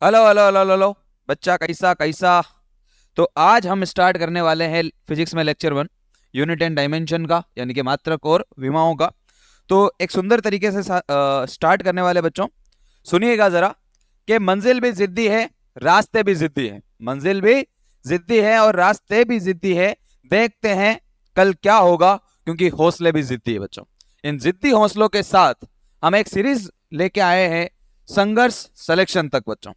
Hello hello hello hello hello. बच्चा कैसा कैसा। तो आज हम स्टार्ट करने वाले हैं फिजिक्स में लेक्चर 1, यूनिट एंड डायमेंशन का, यानी कि मात्रक और विमाओं का। तो एक सुंदर तरीके से स्टार्ट करने वाले बच्चों, सुनिएगा जरा कि मंजिल भी जिद्दी है, रास्ते भी जिद्दी है। मंजिल भी जिद्दी है और रास्ते भी जिद्दी है। देखते हैं कल क्या होगा, क्योंकि हौसले भी जिद्दी है बच्चों। इन जिद्दी हौसलों के साथ हम एक सीरीज लेके आए हैं, संघर्ष सिलेक्शन तक बच्चों।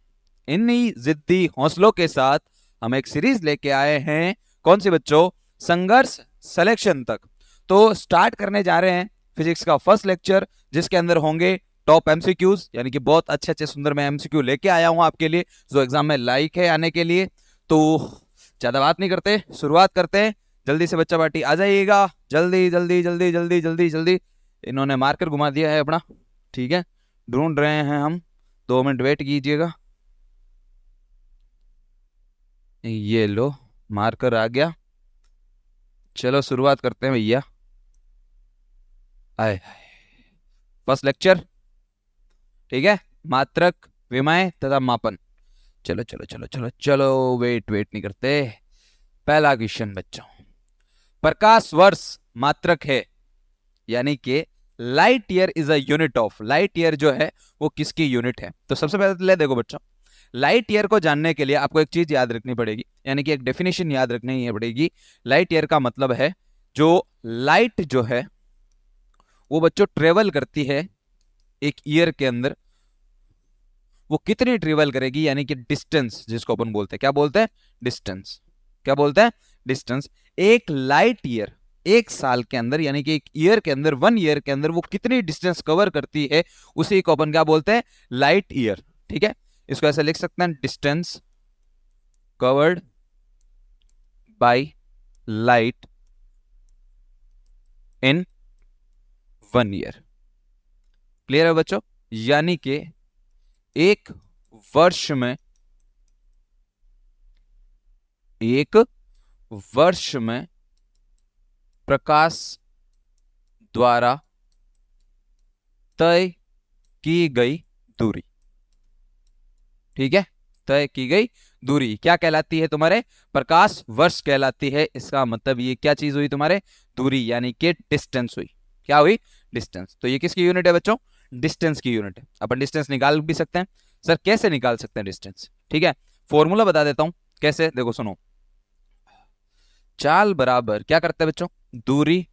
इन्हीं जिद्दी हौसलों के साथ हम एक सीरीज लेके आए हैं, कौन सी बच्चों? संघर्ष सिलेक्शन तक। तो स्टार्ट करने जा रहे हैं फिजिक्स का फर्स्ट लेक्चर, जिसके अंदर होंगे टॉप एमसीक्यूज, यानी कि बहुत अच्छे अच्छे सुंदर मैं एमसीक्यू लेके आया हूं आपके लिए, जो एग्जाम में लाइक है आने के लिए। तो ज्यादा बात नहीं करते, शुरुआत करते हैं। जल्दी से बच्चा पार्टी आ जाइएगा, जल्दी जल्दी जल्दी जल्दी जल्दी जल्दी। इन्होंने मार्कर घुमा दिया है अपना, ठीक है, ढूंढ रहे हैं हम। 2 मिनट वेट कीजिएगा। ये लो, मार्कर आ गया। चलो शुरुआत करते हैं भैया। आए, फर्स्ट लेक्चर, ठीक है, मात्रक, विमाएं तथा मापन। चलो चलो चलो चलो चलो, वेट वेट नहीं करते। पहला क्वेश्चन बच्चों, प्रकाश वर्ष मात्रक है, यानी कि light year is a unit of. Light year जो है वो किसकी यूनिट है? तो सबसे पहले देखो बच्चों, लाइट ईयर को जानने के लिए आपको एक चीज याद रखनी पड़ेगी, यानी कि एक डेफिनेशन याद रखनी पड़ेगी। लाइट ईयर का मतलब है, जो लाइट जो है वो बच्चों ट्रेवल करती है एक ईयर के अंदर, वो कितनी ट्रेवल करेगी, यानी कि डिस्टेंस, जिसको अपन बोलते हैं, क्या बोलते हैं? डिस्टेंस। क्या बोलते हैं? डिस्टेंस। एक लाइट ईयर एक साल के अंदर, यानी कि एक ईयर के अंदर, 1 ईयर के अंदर वो कितनी डिस्टेंस कवर करती है, उसी को अपन क्या बोलते हैं? Light year. ठीक है, इसको ऐसे लिख सकते हैं, distance covered by light in 1 year. Clear है बच्चों? यानी कि एक वर्ष में, एक वर्ष में प्रकाश द्वारा तय की गई दूरी, ठीक है, तय की गई दूरी क्या कहलाती है तुम्हारे? प्रकाश वर्ष कहलाती है। इसका मतलब ये क्या चीज हुई तुम्हारे? दूरी, यानी कि डिस्टेंस हुई। क्या हुई? डिस्टेंस। तो ये किसकी यूनिट है बच्चों? डिस्टेंस की यूनिट है। अपन डिस्टेंस निकाल भी सकते हैं। सर कैसे निकाल सकते हैं डिस्टेंस? ठीक है, फॉर्मूला बता देता हूं कैसे, देखो सुनो। चाल बराबर क्या करते हैं बच्चों? दूरी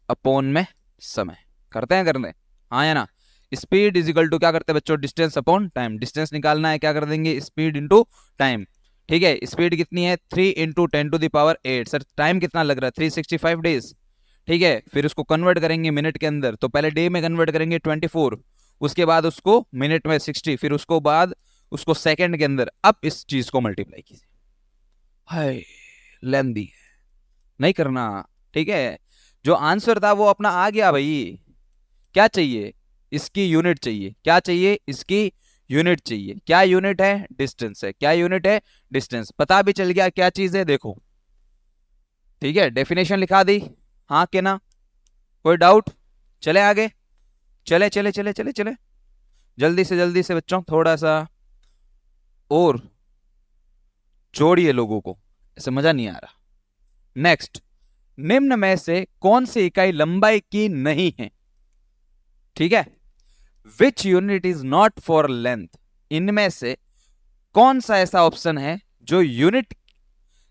अपोन में समय। करते हैं, करते हैं, हाँ या ना? स्पीड इज इक्वल टू क्या करते हैं बच्चों? Distance upon time. डिस्टेंस निकालना है, क्या कर देंगे? Speed into time. ठीक है, स्पीड कितनी है? 3 × 10⁸ सर टाइम कितना लग रहा है? 365 डेज। ठीक है, फिर उसको कन्वर्ट करेंगे मिनट के अंदर, तो पहले डे में कन्वर्ट करेंगे 24, उसके बाद उसको मिनट में 60, फिर उसको बाद उसको सेकंड के अंदर। अब इस चीज को मल्टीप्लाई कीजिए। हाय, लेंदी नहीं करना, ठीक है। जो आंसर था वो अपना आ गया भाई। क्या चाहिए? इसकी यूनिट चाहिए। क्या चाहिए? इसकी यूनिट चाहिए। क्या यूनिट है? डिस्टेंस है। क्या यूनिट है? डिस्टेंस। पता भी चल गया क्या चीज है, देखो। ठीक है, डेफिनेशन लिखा दी, हाँ के ना? कोई डाउट? चले आगे, चले चले चले चले चले, जल्दी से बच्चों, थोड़ा सा और जोड़िए लोगों को, ऐसे मजा नहीं आ रहा। नेक्स्ट, निम्न में से कौन सी इकाई लंबाई की नहीं है? ठीक है, which unit is not for length. इनमें से कौन सा ऐसा ऑप्शन है जो यूनिट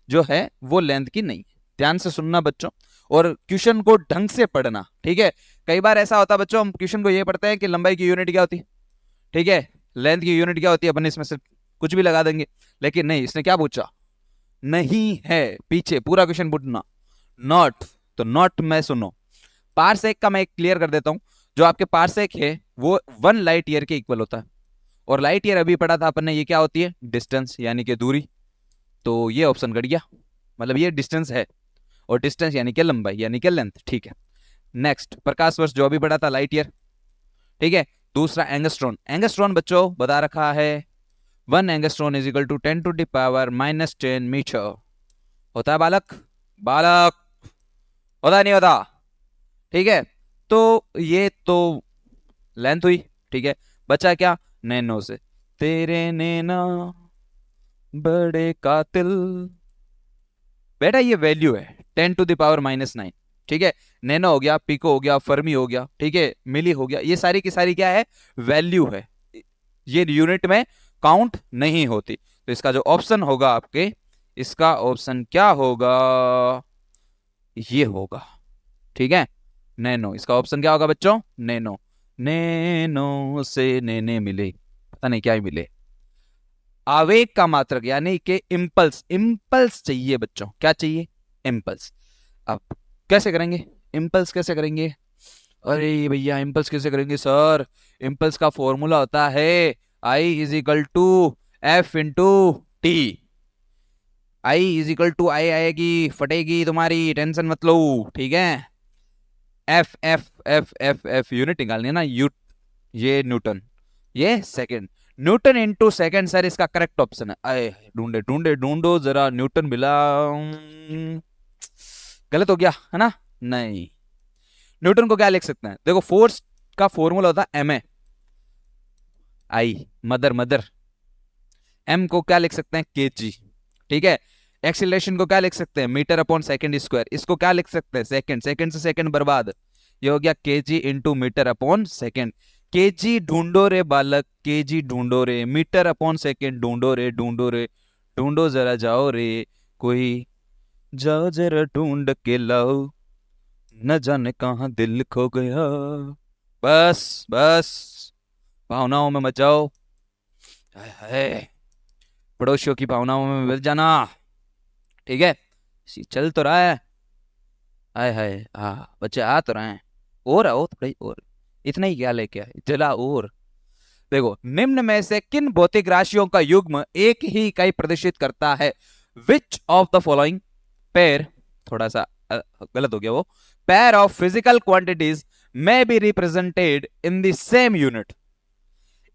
जो है वो लेंथ की नहीं है? ध्यान से सुनना बच्चों, और क्वेश्चन को ढंग से पढ़ना। ठीक है, कई बार ऐसा होता है बच्चों, हम क्वेश्चन को ये पढ़ते हैं कि लंबाई की यूनिट क्या होती है, ठीक है, लेंथ की यूनिट क्या होती है, अपन इसमें से कुछ भी लगा देंगे। लेकिन नहीं, इसने क्या पूछा? नहीं है, पीछे पूरा क्वेश्चन पूछना। नॉट, तो नॉट में सुनो। पारसेक का मैं क्लियर कर देता हूं। जो आपके पारसेक है वो 1 लाइट ईयर के इक्वल होता है, और लाइट ईयर अभी पढ़ा था अपन ने, ये क्या होती है? डिस्टेंस, यानी कि दूरी। तो ये ऑप्शन कट गया, मतलब ये डिस्टेंस है, और डिस्टेंस यानी कि लंबाई, यानी कि लेंथ। ठीक है, नेक्स्ट, प्रकाश वर्ष जो अभी पढ़ा था, लाइट ईयर। ठीक है, दूसरा एंगस्ट्रॉन। एंगस्ट्रॉन बच्चों बता रखा है, 1 angstrom is equal to 10⁻⁻10 metre. होता है बालक? बालक होता नहीं होता? ठीक है, तो ये तो लेंथ हुई। ठीक है, बचा क्या? नैनो से। तेरे नैना बड़े कातिल। बेटा ये वैल्यू है 10⁻⁻⁹। ठीक है, नैनो हो गया, पिको हो गया, फर्मी हो गया, ठीक है, मिली हो गया, ये सारी की सारी क्या है, वैल्यू है, ये यूनिट में काउंट नहीं होती। तो इसका जो ऑप्शन होगा आपके, इसका ऑप्शन क्या होगा, ये होगा। ठीक है, नैनो, इसका ऑप्शन क्या होगा बच्चों, नैनो। नैनो से नैने मिले, पता नहीं क्या ही मिले। आवेग का मात्रक यानी कि इम्पल्स, इम्पल्स चाहिए बच्चों, क्या चाहिए, इम्पल्स। अब कैसे करेंगे, इम्पल्स कैसे करेंगे, अरे भैया इम्पल्स कैसे करेंगे सर, इम्पल्स का फॉर्मूला होता है I = F × T। I आएगी, फटेगी तुम्हारी, टेंशन मत लो, ठीक है। F F F F F unit निकालनी है ना, ये न्यूटन, ये second, Newton into second sir इसका करेक्ट ऑप्शन है। अरे ढूंढे ढूंढे ढूंढो जरा, न्यूटन मिला, गलत हो गया है ना, नहीं। न्यूटन को क्या लिख सकते हैं, देखो फोर्स का फॉर्मूला होता है ma, आई मदर मदर, m को क्या लिख सकते हैं kg, ठीक है। एक्सीलरेशन को क्या लिख सकते हैं, मीटर/सेकंड², इसको क्या लिख सकते हैं, सेकंड, सेकंड से सेकंड बर्बाद, ये हो गया kg × मीटर/सेकंड। kg ढूंढो रे बालक, kg ढूंढो रे, मीटर/सेकंड ढूंढो रे, ढूंढो रे, ढूंढो जरा जाओ रे, कोई जाओ जरा ढूंढ के लाओ, न जाने कहां दिल खो गया। बस बस, भावनाओं में मत जाओ, हाय हाय, पड़ोसियों की भावनाओं में मिल जाना, ठीक है। चल तो रहा है, हाय हाय, हाँ बच्चे आ तो रहे हैं, और आओ थोड़ी और, इतना ही क्या लेके आए, जला और। देखो निम्न में से किन भौतिक राशियों का युग्म एक ही इकाई प्रदर्शित करता है, which of the following pair, थोड़ा सा गलत हो गया वो, pair of physical quantities may be represented in the same unit।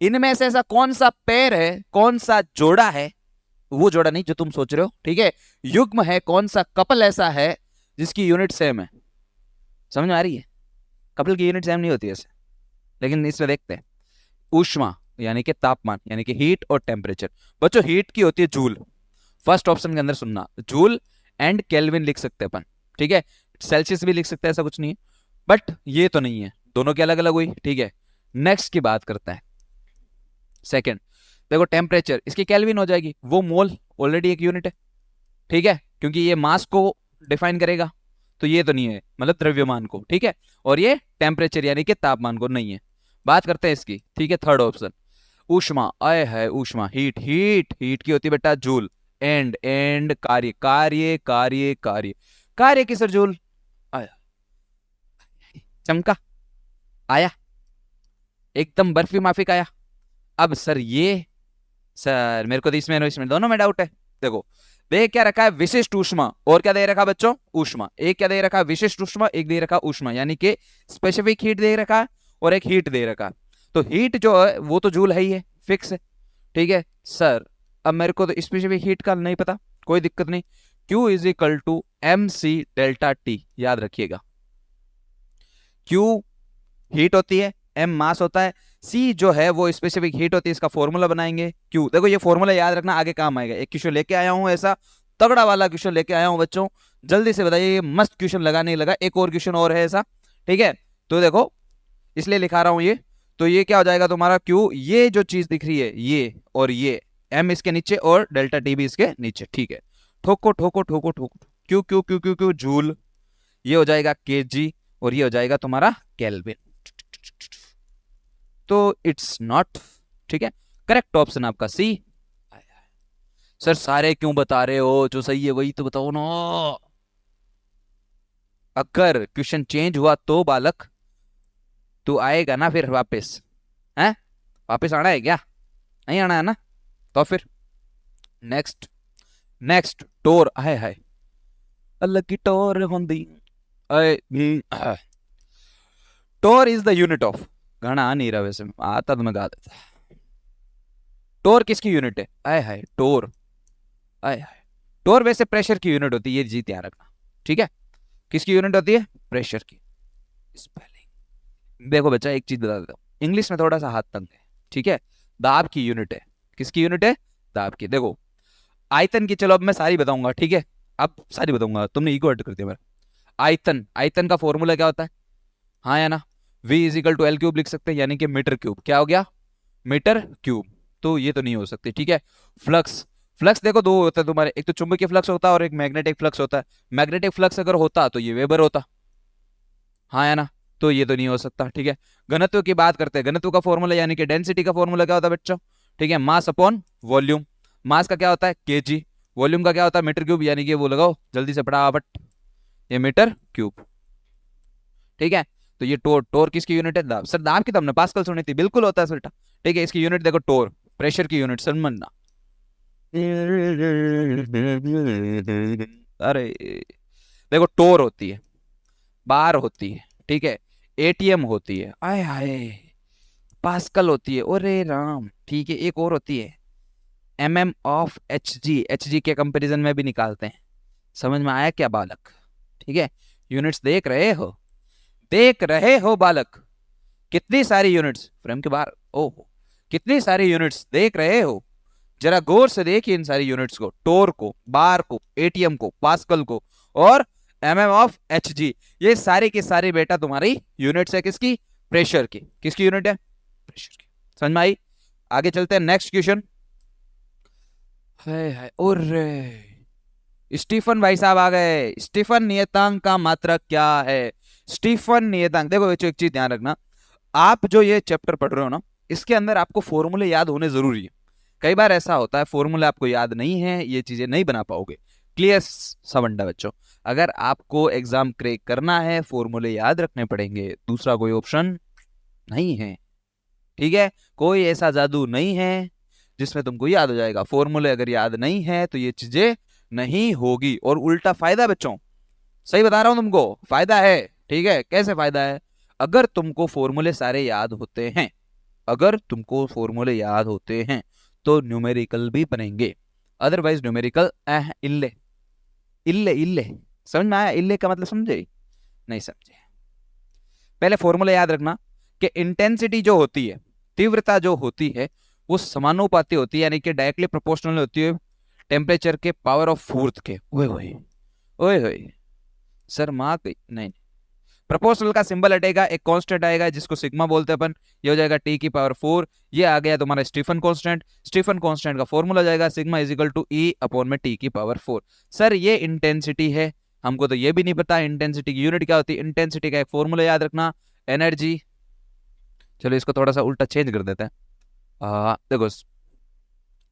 इनमें से ऐसा कौन सा पेयर है, कौन सा जोड़ा है, वो जोड़ा नहीं जो तुम सोच रहे हो, ठीक है, युग्म है, कौन सा कपल ऐसा है जिसकी यूनिट सेम है, समझ में आ रही है, कपल की यूनिट सेम नहीं होती ऐसे, लेकिन इसमें देखते हैं। ऊष्मा यानी कि तापमान, यानी कि हीट और टेम्परेचर, बच्चों हीट की होती है जूल, फर्स्ट ऑप्शन के अंदर सुनना, जूल एंड केल्विन लिख सकते हैं अपन, ठीक है, सेल्सियस भी लिख सकते हैं, ऐसा कुछ नहीं है, बट ये तो नहीं है, दोनों की अलग अलग हुई, ठीक है। नेक्स्ट की बात करते हैं, सेकंड, देखो टेम्परेचर, इसकी केल्विन हो जाएगी, वो मोल ऑलरेडी एक यूनिट है, ठीक है, क्योंकि ये मास को डिफाइन करेगा, तो ये तो नहीं है, मतलब द्रव्यमान को, ठीक है, और ये टेम्परेचर यानी कि तापमान को नहीं है। बात करते हैं इसकी, ठीक है, थर्ड ऑप्शन, ऊष्मा, आए है ऊष्मा, हीट, हीट, हीट की होती बेटा जूल, एंड कार्य, कार्य कार्य कार्य, कार्य की सर जूल, आया, चमका, आया, एकदम बर्फी माफिक आया। अब सर ये, सर मेरे को तो इसमें दोनों में डाउट है। देखो दे क्या रखा है, विशिष्ट ऊष्मा, और क्या दे रखा है बच्चों, ऊष्मा, एक क्या दे रखा है, विशिष्ट ऊष्मा, एक दे रखा ऊष्मा, यानी कि स्पेसिफिक हीट दे रखा है और एक हीट दे रखा है। तो हीट जो है वो तो जूल है ही है, फिक्स है, ठीक है सर। अब मेरे को तो स्पेसिफिक हीट का नहीं पता, कोई दिक्कत नहीं, Q = mc∆T, याद रखिएगा, Q हीट होती है, M मास होता है, C जो है वो स्पेसिफिक हीट होती है, इसका फॉर्मूला बनाएंगे Q। देखो ये फॉर्मूला याद रखना, आगे काम आएगा। एक क्वेश्चन लेके आया हूं, ऐसा तगड़ा वाला क्वेश्चन लेके आया हूं बच्चों, जल्दी से बताइए ये मस्त क्वेश्चन लगा नहीं लगा, एक और क्वेश्चन और है ऐसा, ठीक है। तो देखो इसलिए लिखा रहा हूं ये, तो ये क्या हो जाएगा तुम्हारा Q, ये जो चीज दिख रही है ये, और ये M इसके नीचे और ∆T भी इसके नीचे, ठीक है। ठोको ठोको ठोको ठोको, Q Q Q Q Q joule, ये हो जाएगा kg, और ये हो जाएगा तुम्हारा केल्विन। तो इट्स नॉट, ठीक है, करेक्ट ऑप्शन आपका सी। सर सारे क्यों बता रहे हो, जो सही है वही तो बताओ ना। अगर क्वेश्चन चेंज हुआ तो बालक तू आएगा ना फिर वापस, हैं, वापस आना है क्या, नहीं आना है ना, तो फिर नेक्स्ट, नेक्स्ट टोर, हाय हाय अलग की टोर होंदी, टोर इज द यूनिट ऑफ, गाना आ नहीं रहा वैसे, आता तो मैं गा देता। टोर किसकी यूनिट है, आय हाय टोर, आय हाय, टोर वैसे प्रेशर की यूनिट होती है, ये जीत याद रखना, ठीक है, किसकी यूनिट होती है, प्रेशर की। स्पेलिंग देखो बच्चा, एक चीज बता देता हूं, इंग्लिश में थोड़ा सा हाथ तंग है, ठीक है, दाब की यूनिट है, किसकी यूनिट है? दाब की। देखो आयतन की, चलो अब मैं सारी बताऊंगा, ठीक है, अब सारी बताऊंगा, तुमने इको हट कर दिया मेरा। आयतन, आयतन का फॉर्मूला क्या होता है? हाँ या ना? V is equal to L cube लिख सकते हैं, यानी कि मीटर क्यूब। क्या हो गया? Metre cube. तो ये तो नहीं हो सकती, ठीक है। फ्लक्स, फ्लक्स देखो दो होता है तुम्हारे, एक तो चुंबकीय फ्लक्स होता है और एक मैग्नेटिक फ्लक्स होता है। मैग्नेटिक फ्लक्स अगर होता तो ये वेबर होता, हाँ या ना? तो ये तो नहीं हो सकता, ठीक है। घनत्व की बात करते हैं, घनत्व का फॉर्मूला यानी कि डेंसिटी का फॉर्मूला क्या होता है बच्चों? ठीक है, मास अपॉन वॉल्यूम। मास का क्या होता है? केजी। वॉल्यूम का क्या होता है? मीटर क्यूब, यानी कि वो लगाओ जल्दी से फटाफट, ये मीटर क्यूब, ठीक है। तो ये टोर, टोर किसकी यूनिट है? दाब। सर दाब की तो हमने पास्कल सुनी थी, बिल्कुल होता है सर, ठीक है। इसकी यूनिट देखो टोर, प्रेशर की यूनिट समझना। अरे देखो टोर होती है, बार होती है, ठीक है, एटीएम होती है, आय हाय, पास्कल होती है, ओरे राम, ठीक है। एक और होती है एमएम ऑफ एचजी, एचजी के कंपैरिजन में भी निकालते हैं। समझ में आया क्या बालक? ठीक है, यूनिट्स देख रहे हो, देख रहे हो बालक? कितनी सारी यूनिट्स फ्रेम के बाहर, ओहो कितनी सारी यूनिट्स देख रहे हो? जरा गौर से देखिए इन सारी यूनिट्स को, टोर को, बार को, एटीएम को, पास्कल को और एमएम ऑफ एचजी। ये सारी की सारी बेटा तुम्हारी यूनिट्स है किसकी? प्रेशर की। किसकी यूनिट है? प्रेशर की। समझ में आई? आगे चलते हैं, नेक्स्ट क्वेश्चन। है और स्टीफन भाई साहब आ गए। स्टीफन नियतांक का मात्रक क्या है? स्टीफन नियतांक, देखो बच्चों एक चीज ध्यान रखना, आप जो ये चैप्टर पढ़ रहे हो ना, इसके अंदर आपको फॉर्मूले याद होने जरूरी है। कई बार ऐसा होता है फॉर्मूले आपको याद नहीं है, ये चीजें नहीं बना पाओगे। क्लियर सवंडा बच्चों, अगर आपको एग्जाम क्रैक करना है फॉर्मूले याद रखने पड़ेंगे, दूसरा कोई ऑप्शन नहीं है, ठीक है। कोई ऐसा जादू नहीं है जिसमें तुमको याद हो जाएगा। फॉर्मूले अगर याद नहीं है तो ये चीजें नहीं होगी, और उल्टा फायदा बच्चों, सही बता रहा हूं तुमको, फायदा है, ठीक है। कैसे फायदा है? अगर तुमको फॉर्मूले सारे याद होते हैं, अगर तुमको फॉर्मूले याद होते हैं तो न्यूमेरिकल भी बनेंगे, अदरवाइज न्यूमेरिकल इल्ले, इल्ले इल्ले। समझ में आया? इल्ले का मतलब समझे? नहीं समझे? पहले फॉर्मूला याद रखना कि इंटेंसिटी जो होती है, तीव्रता जो होती है, वो समानुपाती होती है, यानी कि डायरेक्टली प्रोपोर्शनल होती है टेम्परेचर के पावर ऑफ फोर्थ के। ओए होए, ओए होए, सर माँ नहीं, प्रोपोर्शनल का सिंबल हटेगा, एक कांस्टेंट आएगा जिसको सिग्मा बोलते हैं अपन, ये हो जाएगा टी की पावर 4। ये आ गया तुम्हारा स्टीफन कांस्टेंट, स्टीफन कांस्टेंट का फॉर्मूला जाएगा sigma is equal to E upon में टी की पावर 4। सर ये इंटेंसिटी है, हमको तो ये भी नहीं पता इंटेंसिटी की यूनिट क्या होती है। इंटेंसिटी का एक फॉर्मूला याद रखना, एनर्जी। चलो इसको थोड़ा सा उल्टा चेंज कर देते हैं, देखो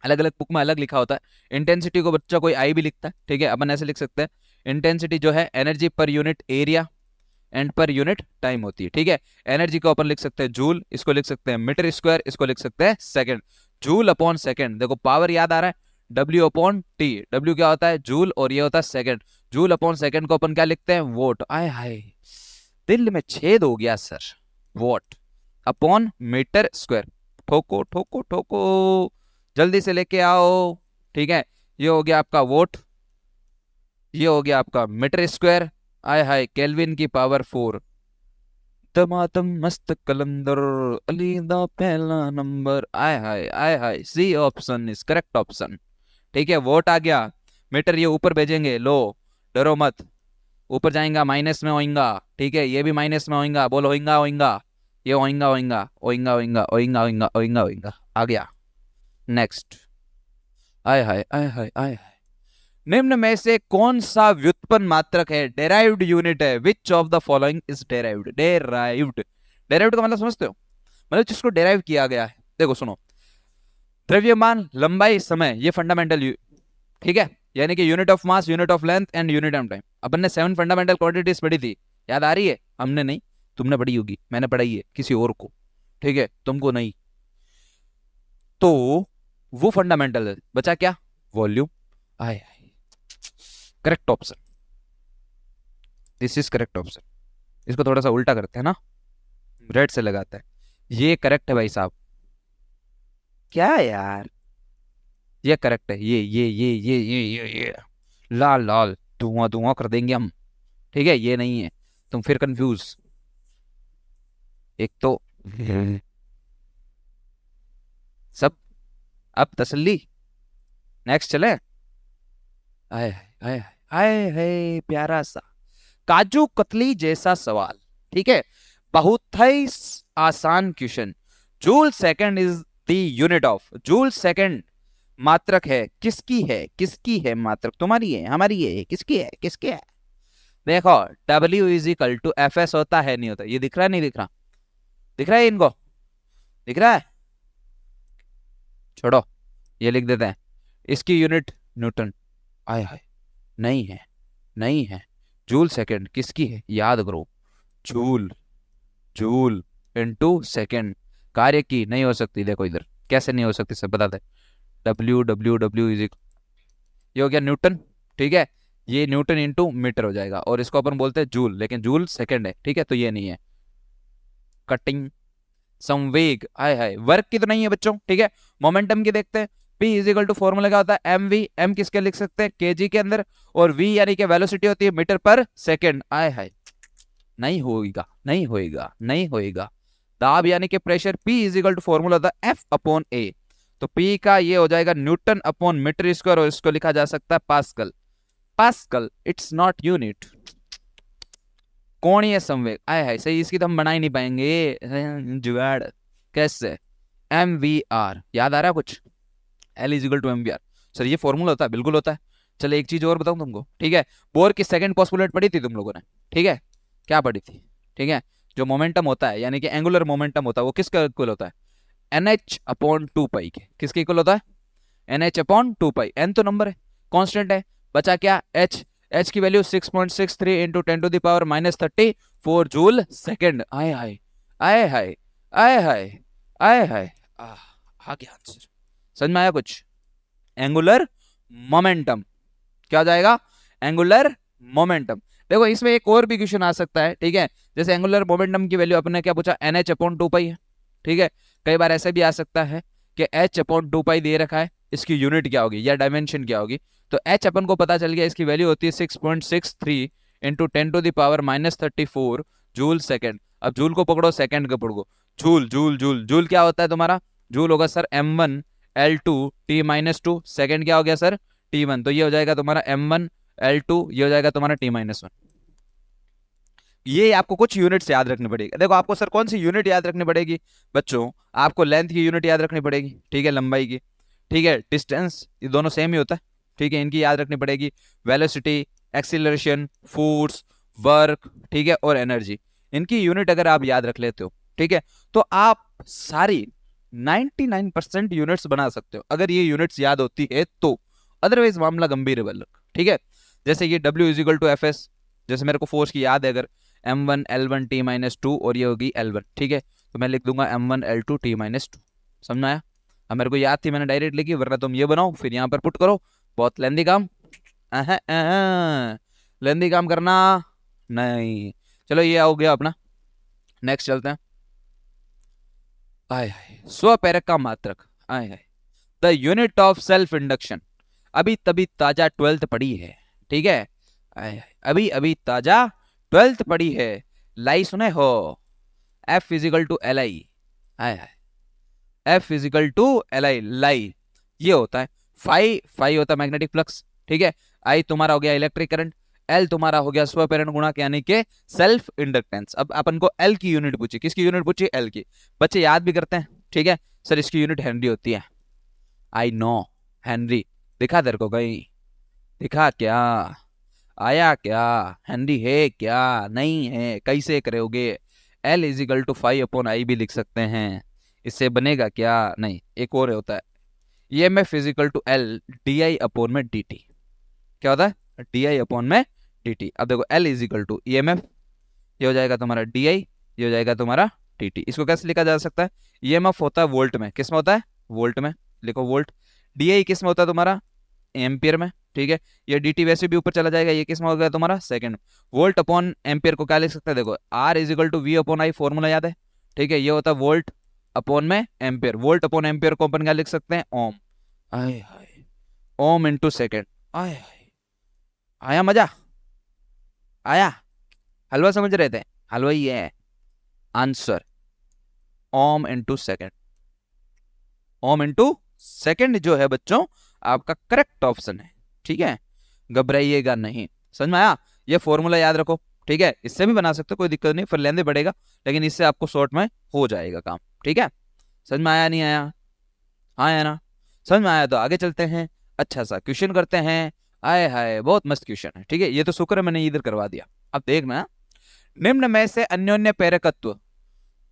अलग अलग बुक में अलग लिखा होता है। इंटेंसिटी को बच्चा कोई आई भी लिखता है, ठीक है, अपन ऐसे लिख सकते हैं, इंटेंसिटी जो है energy per unit area and per unit time होती है, ठीक है। एनर्जी को अपन लिख सकते हैं जूल, इसको लिख सकते हैं मीटर स्क्वायर, इसको लिख सकते हैं सेकंड। जूल अपॉन सेकंड, देखो पावर याद आ रहा है, डब्ल्यू अपॉन टी, डब्ल्यू क्या होता है? जूल, और ये होता है सेकंड। जूल अपॉन सेकंड को अपन क्या लिखते हैं? वोट। आय हाय, दिल में छेद हो गया sir. Watt upon metre square, ठोको ठोको ठोको, जल्दी से लेके आओ, ठीक है। ये हो गया आपका वोट, ये हो गया आपका मीटर स्क्वायर। आय हाय, केल्विन की पावर 4। दमादम मस्त कलंदर, अली दा पहला नंबर। आय हाय, आय हाय, C option is correct option, ठीक है। वोट आ गया, मीटर ये ऊपर भेजेंगे, लो डरो मत, ऊपर जाएगा माइनस में होएगा, ठीक है। ये भी माइनस में होएगा, बोलो होएगा होएगा, ये होएगा होएगा होएगा होएगा होएगा होएगा होएगा होएगा। आ गया नेक्स्ट। आय हाय, आय हाय, आय हाय, निम्न में से कौन सा व्युत्पन्न मात्रक है, डेराइव्ड यूनिट है? Which of the following is derived? Derived, derived का मतलब समझते हो? मतलब जिसको डेराइव किया गया है। देखो सुनो, द्रव्यमान, लंबाई, समय, ये फंडामेंटल, ठीक है, यानी कि unit of mass, unit of length and unit of time. अपन ने 7 फंडामेंटल क्वांटिटीज पढ़ी थी, याद आ रही है? हमने नहीं, तुमने पढ़ी होगी, मैंने पढ़ाई है किसी और को, ठीक है, तुमको नहीं। तो वो फंडामेंटल है, बचा क्या? वॉल्यूम। आए, correct option, this is correct option. इसको थोड़ा सा उल्टा करते हैं ना, रेड से लगाते हैं, ये करेक्ट है भाई साहब। क्या यार, ये करेक्ट है, ये लाल लाल धुआं धुआं कर देंगे हम, ठीक है। ये नहीं है, तुम फिर कंफ्यूज, एक तो सब अब तसल्ली, नेक्स्ट चले। आए आए आए आए प्यारा सा काजू कतली जैसा सवाल, ठीक है, बहुत ही आसान question. Joule second is the unit of, joule second मात्रक है, किसकी है, किसकी है मात्रक, तुम्हारी है, हमारी है, किसकी है, किसकी है। देखो W is equal to F S होता है, नहीं होता, ये दिख रहा है, नहीं दिख रहा, दिख रहा है इनको, दिख रहा है, छोड़ो, ये लिख देते हैं, इसकी यूनिट न्यूटन। आय हाय, नहीं है, नहीं है। जूल सेकंड किसकी है, याद करो, जूल, जूल इनटू सेकंड, कार्य की नहीं हो सकती, देखो इधर कैसे नहीं हो सकती, सब बताते हैं। डब्ल्यू डब्ल्यू डब्ल्यू इज, ये हो गया न्यूटन, ठीक है, ये न्यूटन इंटू मीटर हो जाएगा, और इसको अपन बोलते हैं जूल, लेकिन जूल सेकंड है, ठीक है, तो ये नहीं है। कटिंग, संवेग, हाय हाय, वर्क की तो नहीं है बच्चों, ठीक है। मोमेंटम की देखते हैं, P is equal to formula क्या होता है, mv, m किसके लिख सकते हैं, kg के अंदर, और v यानी कि वेलोसिटी होती है मीटर पर सेकंड। आय हाय, नहीं होएगा, नहीं होएगा, नहीं होएगा। दाब यानी कि pressure, P is equal to formula होता है F अपॉन A, तो P का ये हो जाएगा न्यूटन अपॉन मीटर स्क्वायर, और इसको लिखा जा सकता है pascal. Pascal, it's not unit. कोणीय संवेग, आय हाय, सही, इसकी तो हम बना ही नहीं पाएंगे, जुगाड़ कैसे। MVR याद आ रहा है कुछ, L is equal to MVR, sir ये फॉर्मूला होता है, बिल्कुल होता है। चलो एक चीज और बताऊं तुमको, ठीक है, बोर की सेकंड पोस्टुलेट पढ़ी थी तुम लोगों ने, ठीक है, क्या पढ़ी थी, ठीक है, जो मोमेंटम होता है यानी कि एंगुलर मोमेंटम होता है, वो किसका इक्वल होता है, NH अपॉन 2 पाई के, किसके इक्वल होता है, NH अपॉन 2 पाई, n तो नंबर है, कांस्टेंट है, बचा क्या, H, H की value 6.63 into 10 to the power -34 joule second. आए हाय, आए हाय, आए हाय, आए हाय, आ गया आंसर, समझ में आया कुछ। एंगुलर मोमेंटम क्या हो जाएगा, एंगुलर मोमेंटम। देखो इसमें एक और भी क्वेश्चन आ सकता है, ठीक है, जैसे एंगुलर मोमेंटम की वैल्यू अपने क्या पूछा, NH अपॉन 2 पाई है, ठीक है, कई बार ऐसे भी आ सकता है कि H अपॉन 2 पाई दे रखा है, इसकी यूनिट क्या होगी या डायमेंशन क्या होगी, तो H अपन को पता चल गया, इसकी वैल्यू होती है 6.63 into 10 to the power -34 joule second. अब जूल को पकड़ो, सेकंड को पकड़ो, जूल जूल जूल जूल क्या होता है तुम्हारा, जूल होगा sir m1 L2 T-2, second क्या हो गया सर, T1, तो ये हो जाएगा तुम्हारा m1 L2, ये हो जाएगा तुम्हारा T-1। ये आपको कुछ यूनिट्स याद रखनी पड़ेगी। देखो आपको सर कौन सी यूनिट याद रखनी पड़ेगी बच्चों, आपको लेंथ की यूनिट याद रखनी पड़ेगी, ठीक है, लंबाई की, ठीक है, डिस्टेंस, ये दोनों सेम ही होता है, ठीक है, इनकी याद रखनी पड़ेगी, वेलोसिटी, एक्सीलरेशन, फोर्स, वर्क, ठीक है, और एनर्जी, इनकी यूनिट अगर आप याद रख लेते हो, ठीक है, तो आप सारी 99% यूनिट्स बना सकते हो, अगर ये यूनिट्स याद होती है तो, अदरवाइज मामला गंभीर है, ठीक है। जैसे ये W is equal to F S, जैसे मेरे को फोर्स की याद है, अगर m1 L1 T-2 और ये होगी L1, ठीक है, तो मैं लिख दूंगा m1 L2 T-2, समझ आया। अब मेरे को याद थी, मैंने डायरेक्ट लिखी, वरना तुम ये बनाओ फिर यहाँ पर पुट करो, बहुत लेंदी काम, लेंदी काम करना नहीं। चलो ये हो गया अपना, नेक्स्ट चलते हैं। आय हाय, स्वप्रेरक का मात्रक, आय हाय, the unit of self induction, अभी तभी ताजा 12th पढ़ी है, ठीक है, आय हाय, अभी अभी ताजा 12th पढ़ी है, लाई सुने हो, F is equal to L I, F is equal to L I, लाई ये होता है, फाई होता है मैग्नेटिक फ्लक्स, ठीक है, आई तुम्हारा हो गया इलेक्ट्रिक करंट, एल तुम्हारा हो गया स्वप्रेरण गुणक यानी कि सेल्फ इंडक्टेंस। अब अपन को एल की यूनिट पूछी, किसकी यूनिट पूछी, एल की, बच्चे याद भी करते हैं, ठीक है, सर इसकी यूनिट हेनरी होती है, आई नो हेनरी, दिखा तेरे को कहीं, दिखा क्या, आया क्या, हेनरी है क्या, नहीं है, कैसे करोगे, L इजिकल टू 5/I भी लिख सकते हैं, इससे बनेगा क्या, नहीं, एक और होता है EMF is equal to L DI upon में DT, क्या होता है, DI अपॉन में DT। अब देखो L इजिकल टू EMF, ये हो जाएगा तुम्हारा DI, ये हो जाएगा तुम्हारा DT, इसको कैसे लिखा जा सकता है, EMF होता है वोल्ट में, किस में होता है, वोल्ट में, लिखो वोल्ट, DI किस में होता है तुम्हारा, एम्पियर में, ठीक है, ये dt वैसे भी ऊपर चला जाएगा, ये किस में हो गया तुम्हारा, सेकंड, वोल्ट अपॉन एम्पियर को क्या लिख सकते हैं, देखो R is equal to V upon I, formula याद है, ठीक है, ये होता है वोल्ट अपॉन में एम्पियर, वोल्ट अपॉन एम्पियर को अपन क्या लिख सकते हैं, ओम, आय हाय, ओम इनटू सेकंड, आय हाय, आया मजा, आया, हलवा समझ रहे थे, हलवा ही है आंसर, ओम इनटू सेकंड, ओम इनटू सेकंड जो है बच्चों आपका करेक्ट ऑप्शन है। ठीक है, घबराइएगा नहीं। समझ में आया? ये फॉर्मूला याद रखो। ठीक है, इससे भी बना सकते हो, कोई दिक्कत नहीं, फिर लेंदे पड़ेगा, लेकिन इससे आपको शॉर्ट में हो जाएगा काम। ठीक है, समझ में आया नहीं आया? हाँ या ना? समझ में आया तो आगे चलते हैं, अच्छा सा क्वेश्चन करते हैं। आए हाय बहुत मस्त क्वेश्चन है। ठीक है, ये तो शुक्र है मैंने इधर करवा दिया। अब देखना, निम्न में से अन्योन्य प्रेरकत्व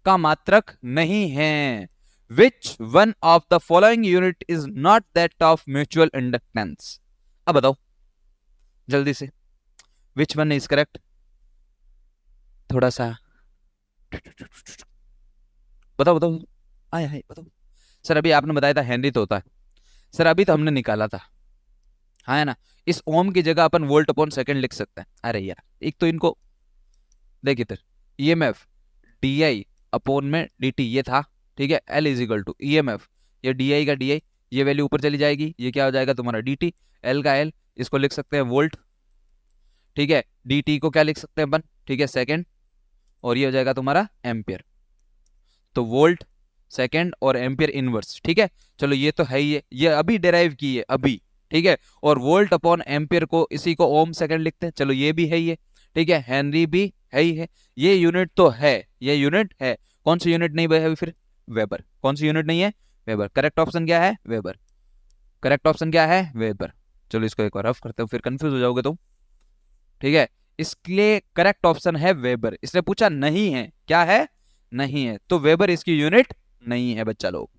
का मात्रक नहीं है। Which one of the following unit is not that of mutual inductance? अब बताओ जल्दी से, विच वन इज करेक्ट? थोड़ा सा बताओ बताओ, आए हाय बताओ। सर अभी आपने बताया था हेनरी तो होता है। सर अभी तो हमने निकाला था, हाँ है ना? इस ओम की जगह अपन वोल्ट अपॉन सेकंड लिख सकते हैं। अरे यार एक तो इनको देख इधर, ईएमएफ डी आई अपॉन में डी टी ये था। ठीक है, L is equal to E M F, ये डी आई का डी आई, ये वैल्यू ऊपर चली जाएगी, ये क्या हो जाएगा तुम्हारा डी टी, एल का एल, इसको लिख सकते हैं वोल्ट। ठीक है, डी टी को क्या लिख सकते हैं अपन? ठीक है सेकंड, और ये हो जाएगा तुम्हारा एम्पियर। तो वोल्ट सेकंड और एम्पियर इनवर्स। ठीक है, चलो ये तो है ही है, ये अभी डिराइव की है अभी। ठीक है, और वोल्ट अपॉन एम्पियर को इसी को ओम सेकंड लिखते हैं, चलो ये भी है ही है। ठीक है, हेनरी भी है ही है, ये यूनिट तो है, ये यूनिट है। कौन सी यूनिट नहीं है फिर? वेबर। कौन सी यूनिट नहीं है? वेबर। करेक्ट ऑप्शन क्या है? वेबर। करेक्ट ऑप्शन क्या है? वेबर। चलो इसको एक बार रफ करते हो, फिर कंफ्यूज हो जाओगे तुम। ठीक है, इसके लिए करेक्ट ऑप्शन है वेबर। इसने पूछा नहीं है, क्या है? नहीं है, तो वेबर इसकी यूनिट नहीं है बच्चा लोग।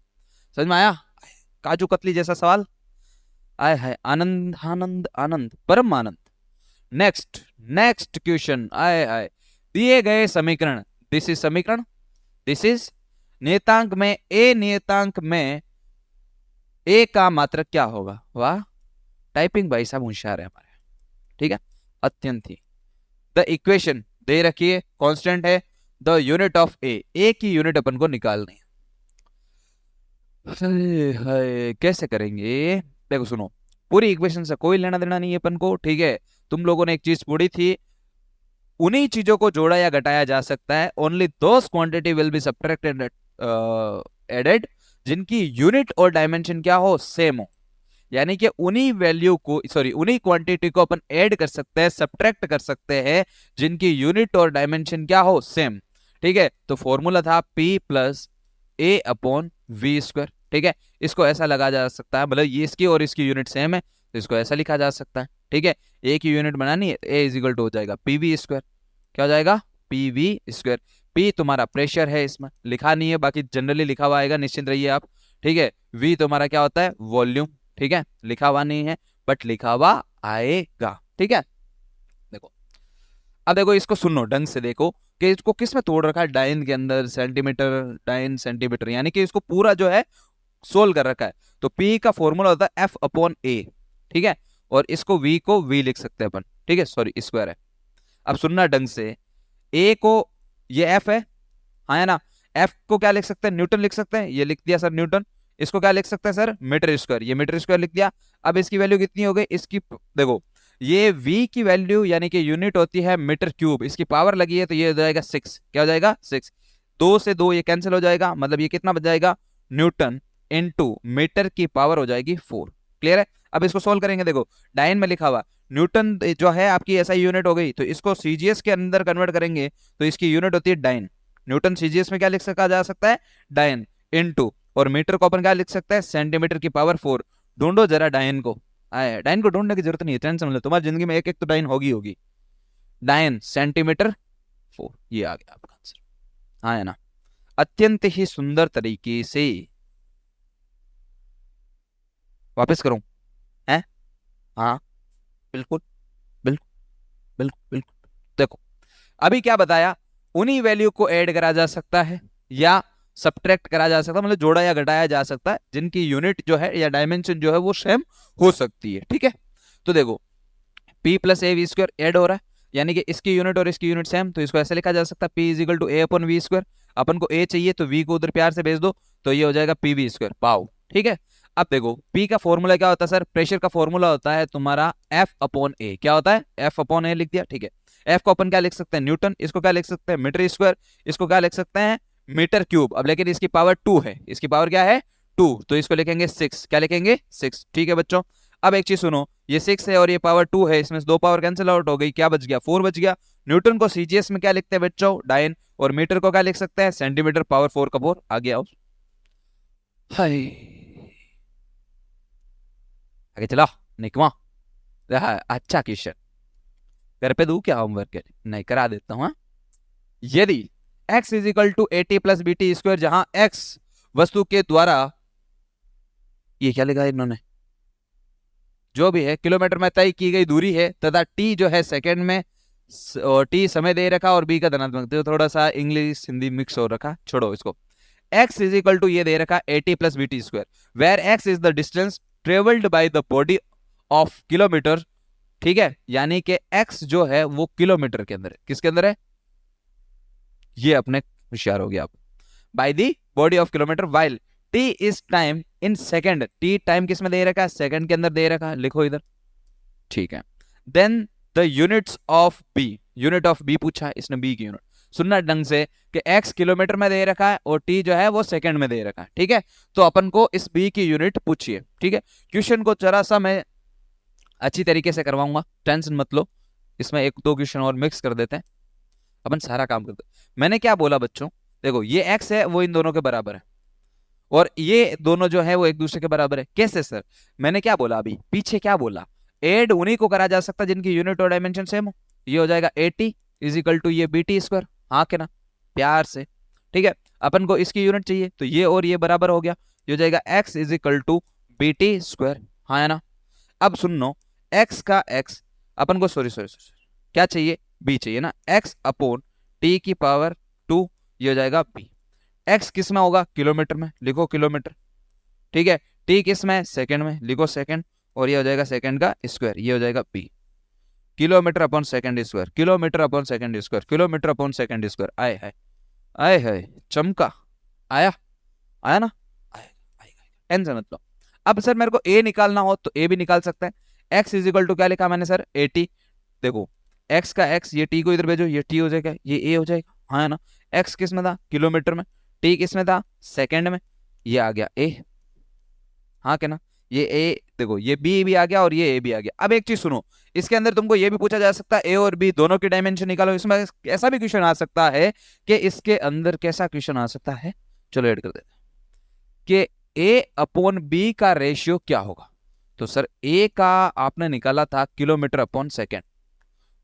समझ में आया? काजू कतली जैसा सवाल। आय है, आनंद आनंद आनंद परम आनंद। Next next question. आय हाय, दिए गए समीकरण, दिस इज समीकरण, दिस इज नियतांक में ए, नियतांक में ए का मात्रक क्या होगा? वाह, टाइपिंग भाई साहब होशियार है हमारे। ठीक है, अत्यंत ही। द इक्वेशन दे रखी है, कांस्टेंट है, द यूनिट ऑफ ए की यूनिट अपन को निकालनी है। कैसे करेंगे? देखो सुनो, पूरी इक्वेशन से कोई लेना देना नहीं है अपन को। ठीक है, तुम लोगों ने एक चीज पढ़ी थी, उन्हीं चीजों को जोड़ा या घटाया जा सकता है। Only those quantity will be subtracted added जिनकी यूनिट और डायमेंशन क्या हो? सेम हो। यानी कि उन्हीं वैल्यू को, सॉरी उन्हीं क्वांटिटी को अपन ऐड कर सकते हैं, सब्ट्रैक्ट कर सकते हैं, जिनकी यूनिट और डायमेंशन क्या हो? सेम। ठीक है, तो फॉर्मूला था P plus A upon V square. ठीक है, इसको ऐसा लगा जा सकता है, मतलब ये इसकी और इसकी यूनिट सेम है, तो इसको ऐसा लिखा जा सकता है। ठीक है, ए की यूनिट बनानी है, ए इज इक्वल टू हो जाएगा पी वी स्क्वायर। क्या हो जाएगा? P V square. पी तुम्हारा प्रेशर है, इसमें लिखा नहीं है, बाकी जनरली लिखा हुआ आएगा, निश्चिंत रहिए आप। ठीक है, वी तुम्हारा क्या होता है? वॉल्यूम। ठीक है, लिखा हुआ नहीं है बट लिखा हुआ आएगा। ठीक है, देखो अब देखो इसको सुनो ढंग से, देखो कि इसको किस में तोड़ रखा है, डाइन के अंदर, सेंटीमीटर, डाइन सेंटीमीटर, यानी कि इसको पूरा जो है सोल्व कर रखा है। तो P का फॉर्मूला होता है F अपॉन A। ठीक है, और इसको V को V लिख सकते हैं अपन। ठीक है, सॉरी स्क्वायर है। अब सुनना ढंग से, A को, ये F है, हाँ है ना? F को क्या लिख सकते हैं? न्यूटन लिख सकते हैं, ये लिख दिया सर न्यूटन। इसको क्या लिख सकते हैं सर? मीटर स्क्वायर, ये मीटर स्क्वायर लिख दिया। अब इसकी वैल्यू कितनी हो गई? इसकी देखो, ये V की वैल्यू यानी कि यूनिट होती है मीटर क्यूब, इसकी पावर लगी है तो ये हो जाएगा 6। क्या हो जाएगा? 6। 2 से 2 ये कैंसिल हो जाएगा, मतलब ये कितना बच जाएगा? न्यूटन इनटू मीटर की पावर हो जाएगी 4। क्लियर है? अब इसको सोल्व करेंगे, देखो डाइन में लिखा हुआ न्यूटन जो है आपकी ऐसा यूनिट हो गई, तो इसको सीजीएस के अंदर कन्वर्ट करेंगे तो इसकी यूनिट होती है डाइन। न्यूटन सीजीएस में क्या लिख सका जा सकता है? डाइन इनटू, और मीटर को अपन क्या लिख सकते हैं? सेंटीमीटर की पावर 4। ढूंढो जरा डाइन को। आए, डाइन को ढूंढने की जरूरत नहीं है, टेंशन मत लो, तुम्हारी जिंदगी में एक एक तो डाइन होगी होगी। डाइन सेंटीमीटर 4, ये आ गया आपका आंसर। हाँ है ना? अत्यंत ही सुंदर तरीके से। वापस करूं? है? हाँ बिल्कुल बिल्कुल बिल्कुल बिल्कुल। देखो अभी क्या बताया, उन्हीं वैल्यू को ऐड करा जा सकता है या सब्ट्रैक्ट करा जा सकता है, मतलब जोड़ा या घटाया जा सकता है, जिनकी यूनिट जो है या डायमेंशन जो है वो सेम हो सकती है। ठीक है, तो देखो P plus A V square add हो रहा है, यानी कि इसकी यूनिट और इसकी यूनिट सेम, तो इसको ऐसे लिखा जा सकता है P is equal to A upon V square. अपन को A चाहिए तो V को उधर प्यार से भेज दो, तो ये हो जाएगा पी वी स्क्वायर पाओ। ठीक है, अब देखो P का फॉर्मूला क्या होता है सर? प्रेशर का फॉर्मूला होता है तुम्हारा F अपॉन ए। क्या होता है? F अपॉन ए लिख दिया। ठीक है, F को अपन क्या लिख सकते हैं? न्यूटन। इसको क्या लिख सकते हैं? Metre square. इसको क्या लिख सकते हैं? Metre cube. अब लेकिन इसकी पावर 2 है, इसकी पावर क्या है? 2, तो इसको लिखेंगे 6, क्या लिखेंगे 6, ठीक है बच्चों। अब एक चीज सुनो, ये 6 है और ये पावर 2 है, इसमें से 2 पावर कैंसिल आउट हो गई, क्या बच गया 4 बच गया। न्यूटन को सीजीएस में क्या लिखते हैं बच्चों, डाइन, और मीटर को क्या लिख सकते हैं, सेंटीमीटर पावर 4 का 4, आ गया। हाय आगे चला निकमा, अच्छा क्वेश्चन, घर पे दूं क्या होमवर्क, नहीं करा देता हूं। यदि x is equal to A T plus B T square, जहां x वस्तु के द्वारा, ये क्या लिखा है इन्होंने, जो भी है किलोमीटर में तय की गई दूरी है, तथा t जो है सेकंड में, और t समय दे रखा और b का धनात्मक, तो थोड़ा सा इंग्लिश हिंदी मिक्स हो रखा, छोड़ो इसको। x इज इक्वल टू ये दे रखा A T plus B T square, where x is the distance travelled by the body of kilometre, ठीक है, यानी कि x जो है वो किलोमीटर के अंदर है, किसके अंदर है, ये अपने होशियार हो गया आप, bye the body of kilometre, while T is time in second, T time किस में दे रखा है, सेकंड के अंदर दे रखा है, लिखो इधर, ठीक है। Then the units of B, unit of B पूछा है इसने, बी की यूनिट, सुनना ढंग से कि x किलोमीटर में दे रखा है और t जो है वो सेकंड में दे रखा है, ठीक है। तो अपन को इस b की यूनिट पूछिए, ठीक है। क्वेश्चन को जरा सा मैं अच्छी तरीके से करवाऊंगा, टेंशन मत लो, इसमें एक दो क्वेश्चन और मिक्स कर देते हैं, अपन सारा काम करते हैं। मैंने क्या बोला बच्चों, देखो ये x है वो इन दोनों के बराबर है, और ये दोनों जो है वो एक दूसरे के बराबर है, कैसे सर, मैंने क्या बोला अभी पीछे, क्या बोला, एड उन्हीं को करा जा सकता जिनकी यूनिट और डायमेंशन सेम हो, ये हो जाएगा AT इज इक्वल टू ये BT स्क्वायर, हाँ के ना, प्यार से, ठीक है। अपन को इसकी यूनिट चाहिए तो ये और ये बराबर हो गया, ये हो जाएगा x is equal to BT square, हाँ है ना। अब सुन लो, x का x अपन को सॉरी क्या चाहिए, b चाहिए ना, x अपॉन t की पावर 2, ये हो जाएगा b। x किस में होगा, किलोमीटर में, लिखो किलोमीटर, ठीक है। t किस में, सेकंड में, लिखो सेकंड, और ये हो जाएगा सेकंड का स्क्वायर, ये हो जाएगा b, kilometre upon second square, kilometre upon second square, kilometre upon second square, आए है, आए है, चमका, आया, आया ना, आएगा, टेंशन मत लो। अब सर मेरे को a निकालना हो तो a भी निकाल सकते हैं, x इज इक्वल टू क्या लिखा मैंने सर, AT, देखो x का x, ये t को इधर भेजो, ये t हो जाएगा, ये a हो जाएगा, हाँ है ना। x किस में था, किलोमीटर में, t किस में था, सेकंड में, ये आ गया a, हाँ क्या ना, ये a, देखो ये b भी आ गया और ये a भी आ गया। अब एक चीज सुनो, इसके अंदर तुमको ये भी पूछा जा सकता है a और b दोनों की डायमेंशन निकालो, इसमें ऐसा भी क्वेश्चन आ सकता है कि इसके अंदर कैसा क्वेश्चन आ सकता है, चलो ऐड कर देते हैं कि a अपॉन b का रेशियो क्या होगा। तो सर a का आपने निकाला था किलोमीटर अपॉन सेकेंड,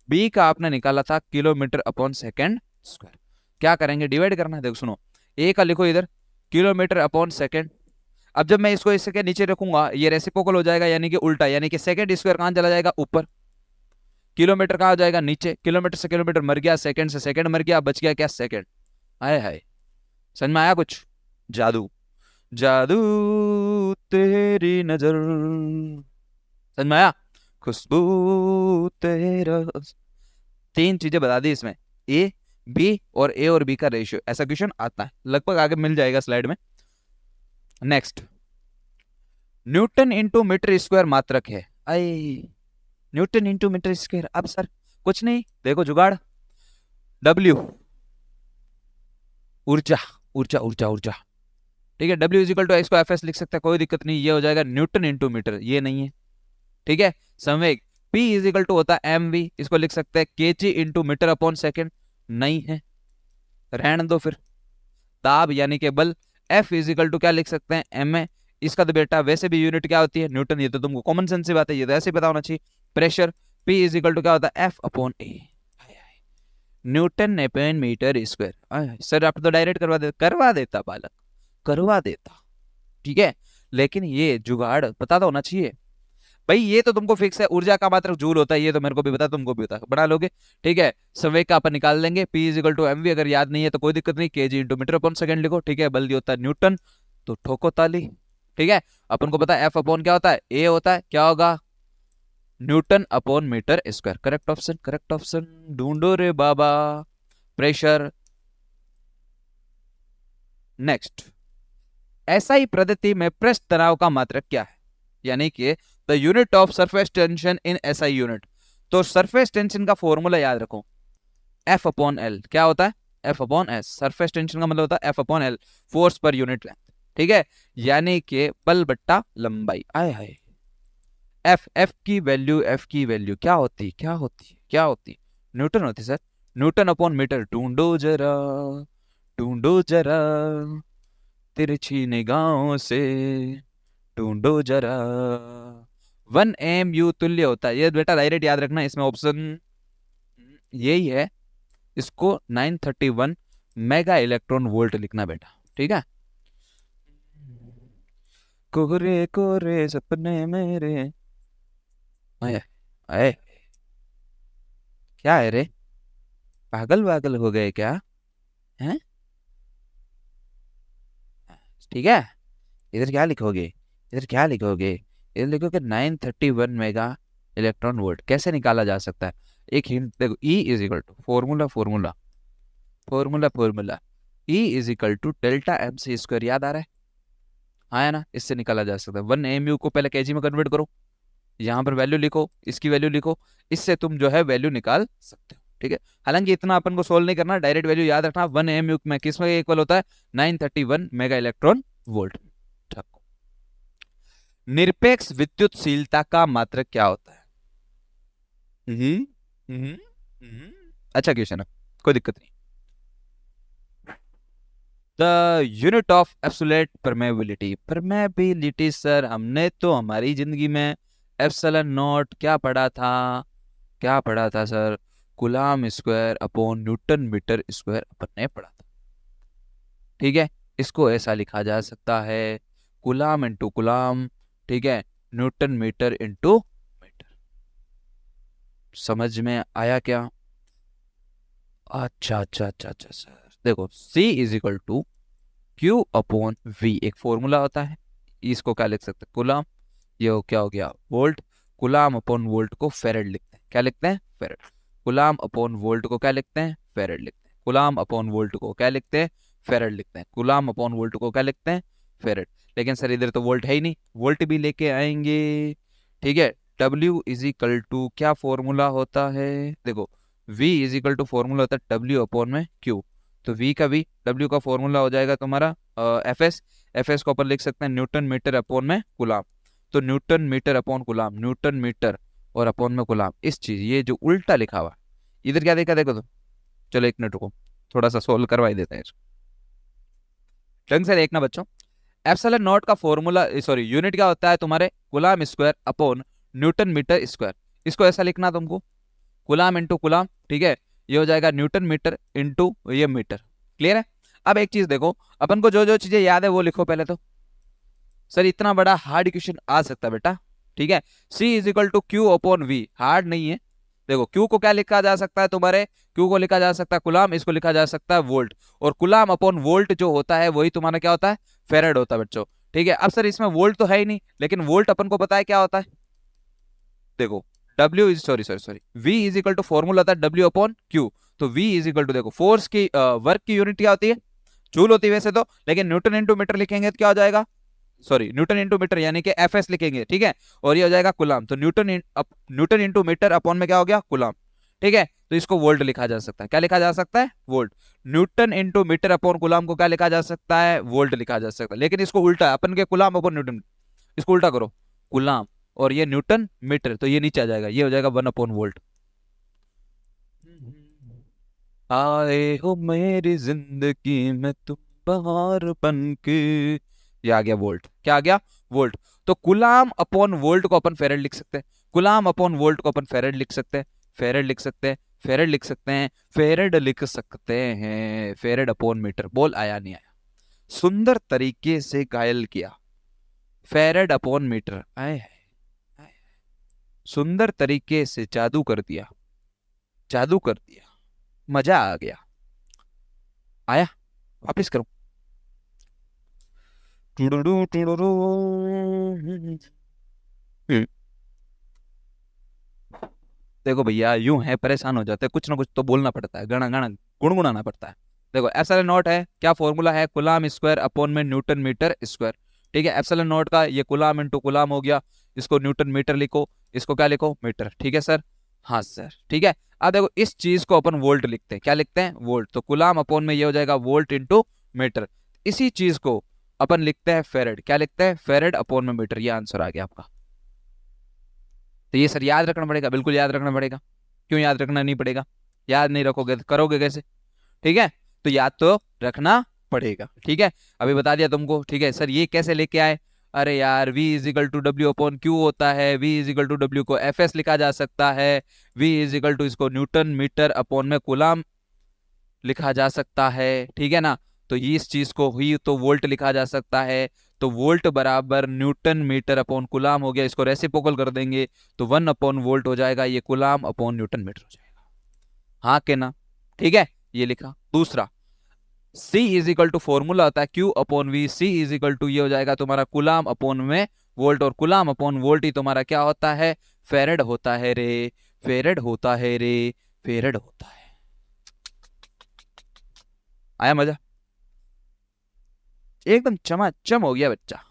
b का आपने निकाला था किलोमीटर अपॉन सेकेंड स्क्वायर, क्या करेंगे, डिवाइड करना है। देखो सुनो, a का लिखो इधर किलोमीटर अपॉन सेकेंड, अब जब मैं इसको इसके नीचे रखूंगा ये रेसिप्रोकल हो जाएगा, यानी कि उल्टा, यानी कि सेकंड स्क्वायर कहां चला जाएगा, ऊपर, किलोमीटर कहां हो जाएगा, नीचे, किलोमीटर से किलोमीटर मर गया, सेकंड से सेकंड मर गया, बच गया क्या, सेकंड। आए हाय, समझ में आया कुछ, जादू, जादू तेरी नजर, समझ में आया, खुशबू तेरा, तीन चीजें बता दी इसमें, ए बी और ए और बी का रेशियो, ऐसा क्वेश्चन आता है, लगभग आगे मिल जाएगा स्लाइड में। Next, newton into metre square मात्रक है, I newton into metre square, अब सर कुछ नहीं, देखो जुगाड़, W ऊर्जा, ऊर्जा ऊर्जा ऊर्जा, ठीक है, W is equal to X को एफ एस लिख सकते हैं, कोई दिक्कत नहीं, ये हो जाएगा न्यूटन इंटू मीटर, ये नहीं है, ठीक है। संवेग P इज इक्वल टू होता है mv, इसको लिख सकते हैं kg into metre upon second, नहीं है, रहने दो फिर। ताप यानी कि बल F इज इक्वल टू क्या लिख सकते हैं, ma, इसका तो बेटा वैसे भी यूनिट क्या होती है, न्यूटन, ये तो तुमको कॉमन सेंस से बात है, ये तो ऐसे ही पता होना चाहिए। Pressure P is equal to क्या होता है, F upon A, newton upon metre square. Sir आप तो डायरेक्ट करवा देता बालक, करवा देता, ठीक है, लेकिन ये जुगाड़ पता तो होना चाहिए भाई, ये तो तुमको फिक्स है, ऊर्जा का मात्रक जूल होता है, ये तो मेरे को भी पता, तुमको भी पता, बना लोगे, ठीक है। संवेग का अपन निकाल लेंगे, P is equal to mv, अगर याद नहीं है तो कोई दिक्कत नहीं, kg into metre upon second लिखो, ठीक है। बल दिया होता है न्यूटन, तो ठोको ताली, ठीक है। अपन को पता है F अपॉन क्या होता है, A होता है, क्या होगा, newton upon metre square, correct option, correct option, ढूंढो रे बाबा। प्रेशर, नेक्स्ट, SI पद्धति में पृष्ठ तनाव का मात्रक क्या है, यानी कि the unit of surface tension in SI unit. तो सरफेस टेंशन का फॉर्मूला याद रखो, F अपॉन L, क्या होता है, F upon S, surface tension का मतलब होता है F upon L, force per unit length, ठीक है, यानी कि बल बट्टा लंबाई। आए हाय, एफ की वैल्यू क्या होती, क्या होती, न्यूटन होती सर, न्यूटन अपॉन मीटर। ढूंढो जरा तिरछी निगाहों से, ढूंढो जरा। 1 AMU तुल्य होता है, ये बेटा डायरेक्ट याद रखना, इसमें ऑप्शन यही है, इसको 931 मेगा इलेक्ट्रॉन वोल्ट लिखना बेटा, ठीक है। कोरे कोरे सपने मेरे, आए आए, क्या है रे, पागल वागल हो गए क्या, हैं? ठीक है, इधर क्या लिखोगे, इधर लिखोगे 931 मेगा इलेक्ट्रॉन वोल्ट। कैसे निकाला जा सकता है, एक हिंट देखो, E is equal to formula E is equal to delta M C square, याद आ रहा है, हाँ है ना, इससे निकाला जा सकता है। 1 AMU को पहले केजी में कन्वर्ट करो, यहाँ पर वैल्यू लिखो, इसकी वैल्यू लिखो, इससे तुम जो है वैल्यू निकाल सकते हो, ठीक है। हालांकि इतना अपन को सोल्व नहीं करना, डायरेक्ट वैल्यू याद रखना। 1 AMU में किस में इक्वल होता है, 931 मेगा इलेक्ट्रॉन वोल्ट। निरपेक्ष विद्युतशीलता का मात्रक क्या होता है? हम्म हम्म अच्छा क्वेश्चन है, कोई दिक्कत नहीं। The unit of absolute permeability sir, हमने तो हमारी जिंदगी में एप्सिलॉन नॉट क्या पढ़ा था sir, coulomb square upon newton metre square अपन ने पढ़ा था, ठीक है। इसको ऐसा लिखा जा सकता है, कूलम इंटू कूलम, ठीक है, न्यूटन मीटर इंटू मीटर। समझ में आया क्या? अच्छा सर, देखो C is equal to Q upon V, एक फॉर्मूला होता है, इसको क्या लिख सकते हैं, कूलम, ये हो क्या हो गया वोल्ट, कूलम अपॉन वोल्ट को फेरेड लिखते हैं, क्या लिखते हैं, फेरेड। कूलम अपॉन वोल्ट को क्या लिखते हैं, फेरेड लिखते हैं। कूलम अपॉन वोल्ट को क्या लिखते हैं, फेरेड लिखते हैं। कूलम अपॉन वोल्ट को क्या लिखते हैं, फेरेड। लेकिन सर इधर तो वोल्ट है ही नहीं, वोल्ट भी लेके आएंगे, ठीक है। W इज इक्वल टू क्या फॉर्मूला होता है, देखो V is equal to formula होता है W अपॉन में Q, तो V का V, W का फॉर्मूला हो जाएगा तुम्हारा FS को अपन लिख सकते हैं न्यूटन मीटर अपॉन में कूलम। तो newton metre upon coulomb, newton metre और अपॉन में कूलम, इस चीज ये जो उल्टा लिखा हुआ इधर क्या देखा, देखो तो, चलो एक मिनट रुको, थोड़ा सा सोल्व करवा ही देते हैं इसको, ढंग से देखना बच्चों। एप्सिलॉन नॉट का फॉर्मूला, सॉरी यूनिट क्या होता है तुम्हारे, coulomb square upon newton metre square. इसको ऐसा लिखना तुमको, कूलम इंटू कूलम, ठीक है, ये हो जाएगा न्यूटन मीटर इंटू ये मीटर। क्लियर है? अब एक चीज देखो, अपन को जो जो चीजें याद है वो लिखो पहले तो। सर इतना बड़ा हार्ड क्वेश्चन आ सकता है बेटा, ठीक है। C is equal to Q upon V, hard नहीं है। देखो Q को क्या लिखा जा सकता है तुम्हारे, Q को लिखा जा सकता है कूलम, इसको लिखा जा सकता है वोल्ट, और कूलम अपॉन वोल्ट जो होता है वही तुम्हारा क्या होता है, फेरेड होता है बच्चों, ठीक है। अब सर इसमें वोल्ट तो है ही नहीं, लेकिन वोल्ट अपन को पता है क्या होता है, देखो W is sorry V is equal to formula होता है W अपॉन Q, तो V इज इक्वल टू देखो फोर्स की वर्क की यूनिट क्या होती है, जूल होती है वैसे तो, लेकिन न्यूटन इंटू मीटर लिखेंगे तो क्या हो जाएगा, सॉरी न्यूटन इंटू मीटर यानी कि FS लिखेंगे, ठीक है, और ये हो जाएगा कूलम, तो न्यूटन इंटू मीटर अपॉन में क्या हो गया, कूलम, ठीक है। तो इसको वोल्ट लिखा जा सकता है, क्या लिखा जा सकता है, volt. Newton into metre upon coulomb को क्या लिखा जा सकता है, वोल्ट लिखा जा सकता है, लेकिन इसको उल्टा, अपन के कूलम अपॉन न्यूटन, इसको उल्टा करो, कूलम और ये न्यूटन मीटर, तो ये नीचे आ जाएगा, ये हो जाएगा 1 अपॉन वोल्ट। आए हो मेरी जिंदगी में तुम बहार बन के, ये आ गया वोल्ट, क्या आ गया, वोल्ट। तो कूलम अपॉन वोल्ट को अपन फेरेड लिख सकते हैं, कूलम अपॉन वोल्ट को अपन फेरेड लिख सकते हैं, फेरेड लिख सकते हैं, फेरेड लिख सकते हैं, फेरेड लिख सकते हैं, फेरेड अपॉन मीटर। बोल आया नहीं आया, सुंदर तरीके से घायल किया, फेरेड अपॉन मीटर, आए सुंदर तरीके से जादू कर दिया, जादू कर दिया, मजा आ गया, आया, वापिस करो। देखो भैया यूं है, परेशान हो जाते हैं, कुछ ना कुछ तो बोलना पड़ता है, गाना गाना गुनगुनाना पड़ता है। देखो एप्सिलॉन नॉट है, क्या फॉर्मूला है, कूलम स्क्वायर अपॉन में न्यूटन मीटर स्क्वायर, ठीक है। एप्सिलॉन नॉट का ये कूलम इंटू कूलम हो गया, इसको न्यूटन मीटर लिखो, इसको क्या लिखो, मीटर, ठीक है सर, हाँ सर, ठीक है। अब देखो इस चीज को अपन वोल्ट लिखते हैं, क्या लिखते हैं, वोल्ट, तो कूलम अपॉन में ये हो जाएगा वोल्ट इंटू मीटर। इसी चीज को अपन लिखते हैं फेरेड। क्या लिखते हैं? फेरेड अपॉन में मीटर। ये आंसर आ गया आपका। तो ये सर याद रखना पड़ेगा, बिल्कुल याद रखना पड़ेगा। क्यों याद रखना नहीं पड़ेगा? याद नहीं रखोगे तो करोगे कैसे? ठीक है, तो याद तो रखना पड़ेगा। ठीक है, अभी बता दिया तुमको। ठीक है सर, ये कैसे लेके आए? अरे यार, V is equal to W upon Q होता है। V is equal to W को एफ लिखा जा सकता है। V इज इक्वल टू इसको न्यूटन मीटर अपॉन में कूलाम लिखा जा सकता है। ठीक है ना? तो ये इस चीज को हुई तो वोल्ट लिखा जा सकता है। तो वोल्ट बराबर न्यूटन मीटर अपॉन कुलाम हो गया। इसको रेसिप्रोकल कर देंगे तो 1/वोल्ट हो जाएगा। ये कुलाम अपॉन न्यूटन मीटर हो जाएगा। हाँ के ना? ठीक है, ये लिखा। दूसरा, C is equal to formula होता है Q upon V। C is equal to ये हो जाएगा तुम्हारा कुलाम अपॉन में वोल्ट, और कुलाम अपॉन वोल्ट ही तुम्हारा क्या होता है? फेरेड होता है रे। फेरेड होता है रे। फेरेड होता है। आया मजा? एकदम चमाचम हो गया बच्चा।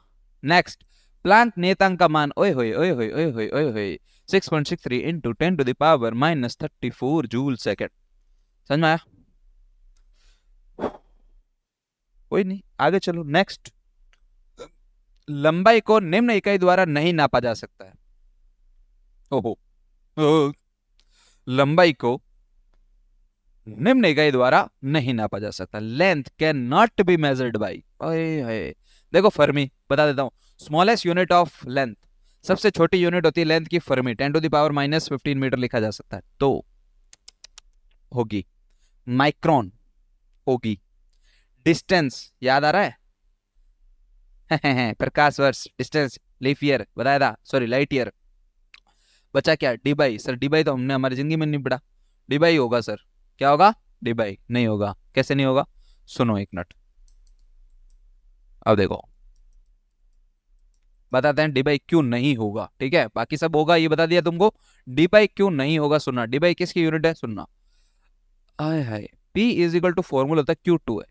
नेक्स्ट, प्लांक नियतांक का मान ओए होए ओए होए ओए होए ओए होए 6.63 into 10 to the power -34 joule second. समझ में आया? कोई नहीं, आगे चलो। नेक्स्ट, लंबाई को निम्न इकाई द्वारा नहीं नापा जा सकता है। ओहो, ओ, लंबाई को निम्न इकाई द्वारा नहीं नापा जा सकता। Length can not be measured by. देखो फर्मी बता देता हूं। स्मॉलेस्ट यूनिट ऑफ लेंथ, सबसे छोटी यूनिट होती है लेंथ की, fermi. 10 to the power -15 metre लिखा जा सकता है। तो होगी माइक्रोन, होगी। डिस्टेंस याद आ रहा है? प्रकाश वर्ष, डिस्टेंस लीफ ईयर बताया था, सॉरी लाइट ईयर। बचा क्या? D by. Sir D by तो हमने हमारी जिंदगी में नहीं पढ़ा। डी बाई होगा सर। क्या होगा? डी बाई नहीं होगा। कैसे नहीं होगा? सुनो एक मिनट, अब देखो बताते हैं डी बाई क्यों नहीं होगा। ठीक है, बाकी सब होगा ये बता दिया तुमको। डी बाई क्यों नहीं होगा सुनना। डी बाई किसकी यूनिट है सुनना। आय हाय, P is equal to formula होता है Q2 है।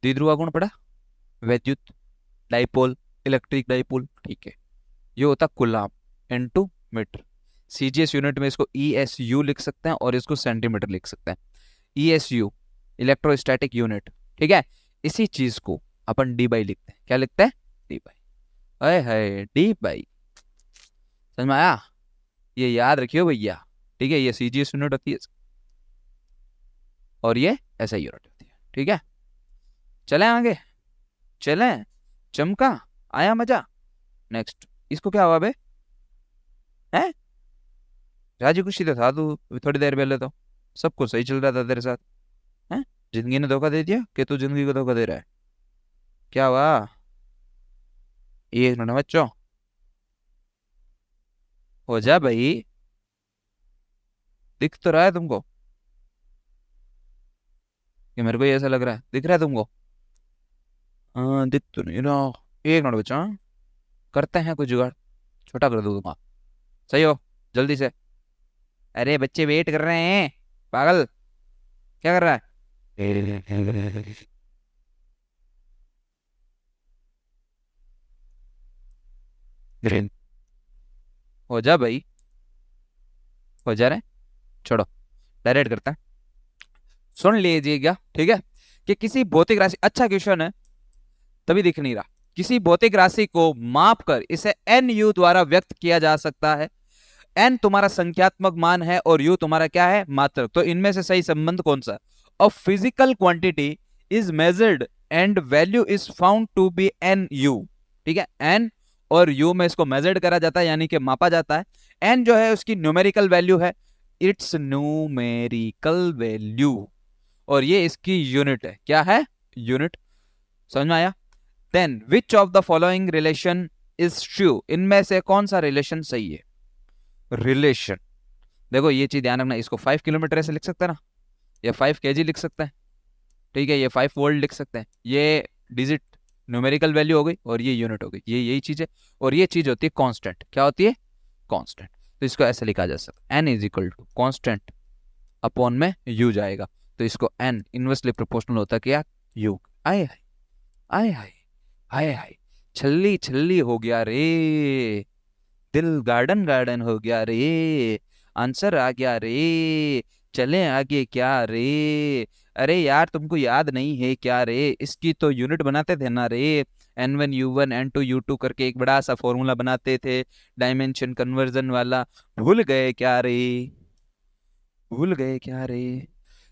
द्विध्रुव गुण पड़ा, वैद्युत डाइपोल, इलेक्ट्रिक डाइपोल। ठीक है, ये होता coulomb into metre. CGS unit में इसको ESU लिख सकते हैं और इसको सेंटीमीटर लिख सकते हैं। ESU electrostatic unit. ठीक है, इसी चीज को अपन डी बाई लिखते हैं। क्या लिखते हैं? D by. अरे है डी बाई। समझ में आया? ये याद रखियो भैया। ठीक है, ये सीजीएस यूनिट होती है और ये ऐसा यूनिट होती है। ठीक है, चलें आगे, चलें। चमका, आया मजा? नेक्स्ट, इसको क्या हुआ बे? हैं? राजी खुशी तो था तू थोड़ी देर पहले, तो सब कुछ सही चल रहा था तेरे साथ। हैं? जिंदगी ने धोखा दे दिया कि तू जिंदगी को धोखा दे रहा है? क्या हुआ? एक मिनट बच्चों, हो जा भाई। दिख तो रहा है तुमको? कि मेरे को ही ऐसा लग रहा है दिख रहा है तुमको? हाँ, दिख तो नहीं रहा। एक मिनट बच्चा, करते हैं कुछ जुगाड़, छोटा कर दूंगा। सही हो? जल्दी से। अरे बच्चे वेट कर रहे हैं, पागल क्या कर रहा है? हो जा भाई, हो जा रहे। छोड़ो, डायरेक्ट करते हैं। सुन लीजिएगा, ठीक है, कि किसी भौतिक राशि, अच्छा क्वेश्चन है तभी दिख नहीं रहा। किसी भौतिक राशि को माप कर इसे NU द्वारा व्यक्त किया जा सकता है। N तुम्हारा संख्यात्मक मान है और U तुम्हारा क्या है? मात्रक। तो इनमें से सही संबंध कौन सा? A physical quantity is measured and value is found to be NU। ठीक है, N और U में इसको मेजर्ड करा जाता है, यानी कि मापा जाता है। N जो है उसकी न्यूमेरिकल वैल्यू है, इट्स न्यूमेरिकल वैल्यू, और ये इसकी यूनिट है। क्या है? यूनिट। समझ में आया? Then which of the following relation is true. इनमें से कौन सा रिलेशन सही है? रिलेशन, देखो ये चीज ध्यान रखना। इसको 5 किलोमीटर ऐसे लिख सकते हैं ना, या 5 kg लिख सकते हैं। ठीक है, ये 5 वोल्ट लिख सकते हैं। ये डिजिट न्यूमेरिकल वैल्यू हो गई और ये यूनिट हो गई। ये यही चीज है, और ये चीज होती है कांस्टेंट। क्या होती है? कांस्टेंट। तो इसको ऐसे लिखा जा सकता है, N is equal to constant upon में U जाएगा। तो इसको N इनवर्सली प्रोपोर्शनल होता है क्या? U। आए हाय, आए हाय, आए हाय, छल्ली छल्ली हो गया रे, दिल गार्डन गार्डन हो गया रे, आंसर आ गया रे, चले आगे क्या रे, अरे यार तुमको याद नहीं है क्या रे, इसकी तो यूनिट बनाते थे ना रे, N1 U1 N2 U2 करके एक बड़ा सा फॉर्मूला बनाते थे डायमेंशन कन्वर्जन वाला, भूल गए क्या रे, भूल गए क्या रे,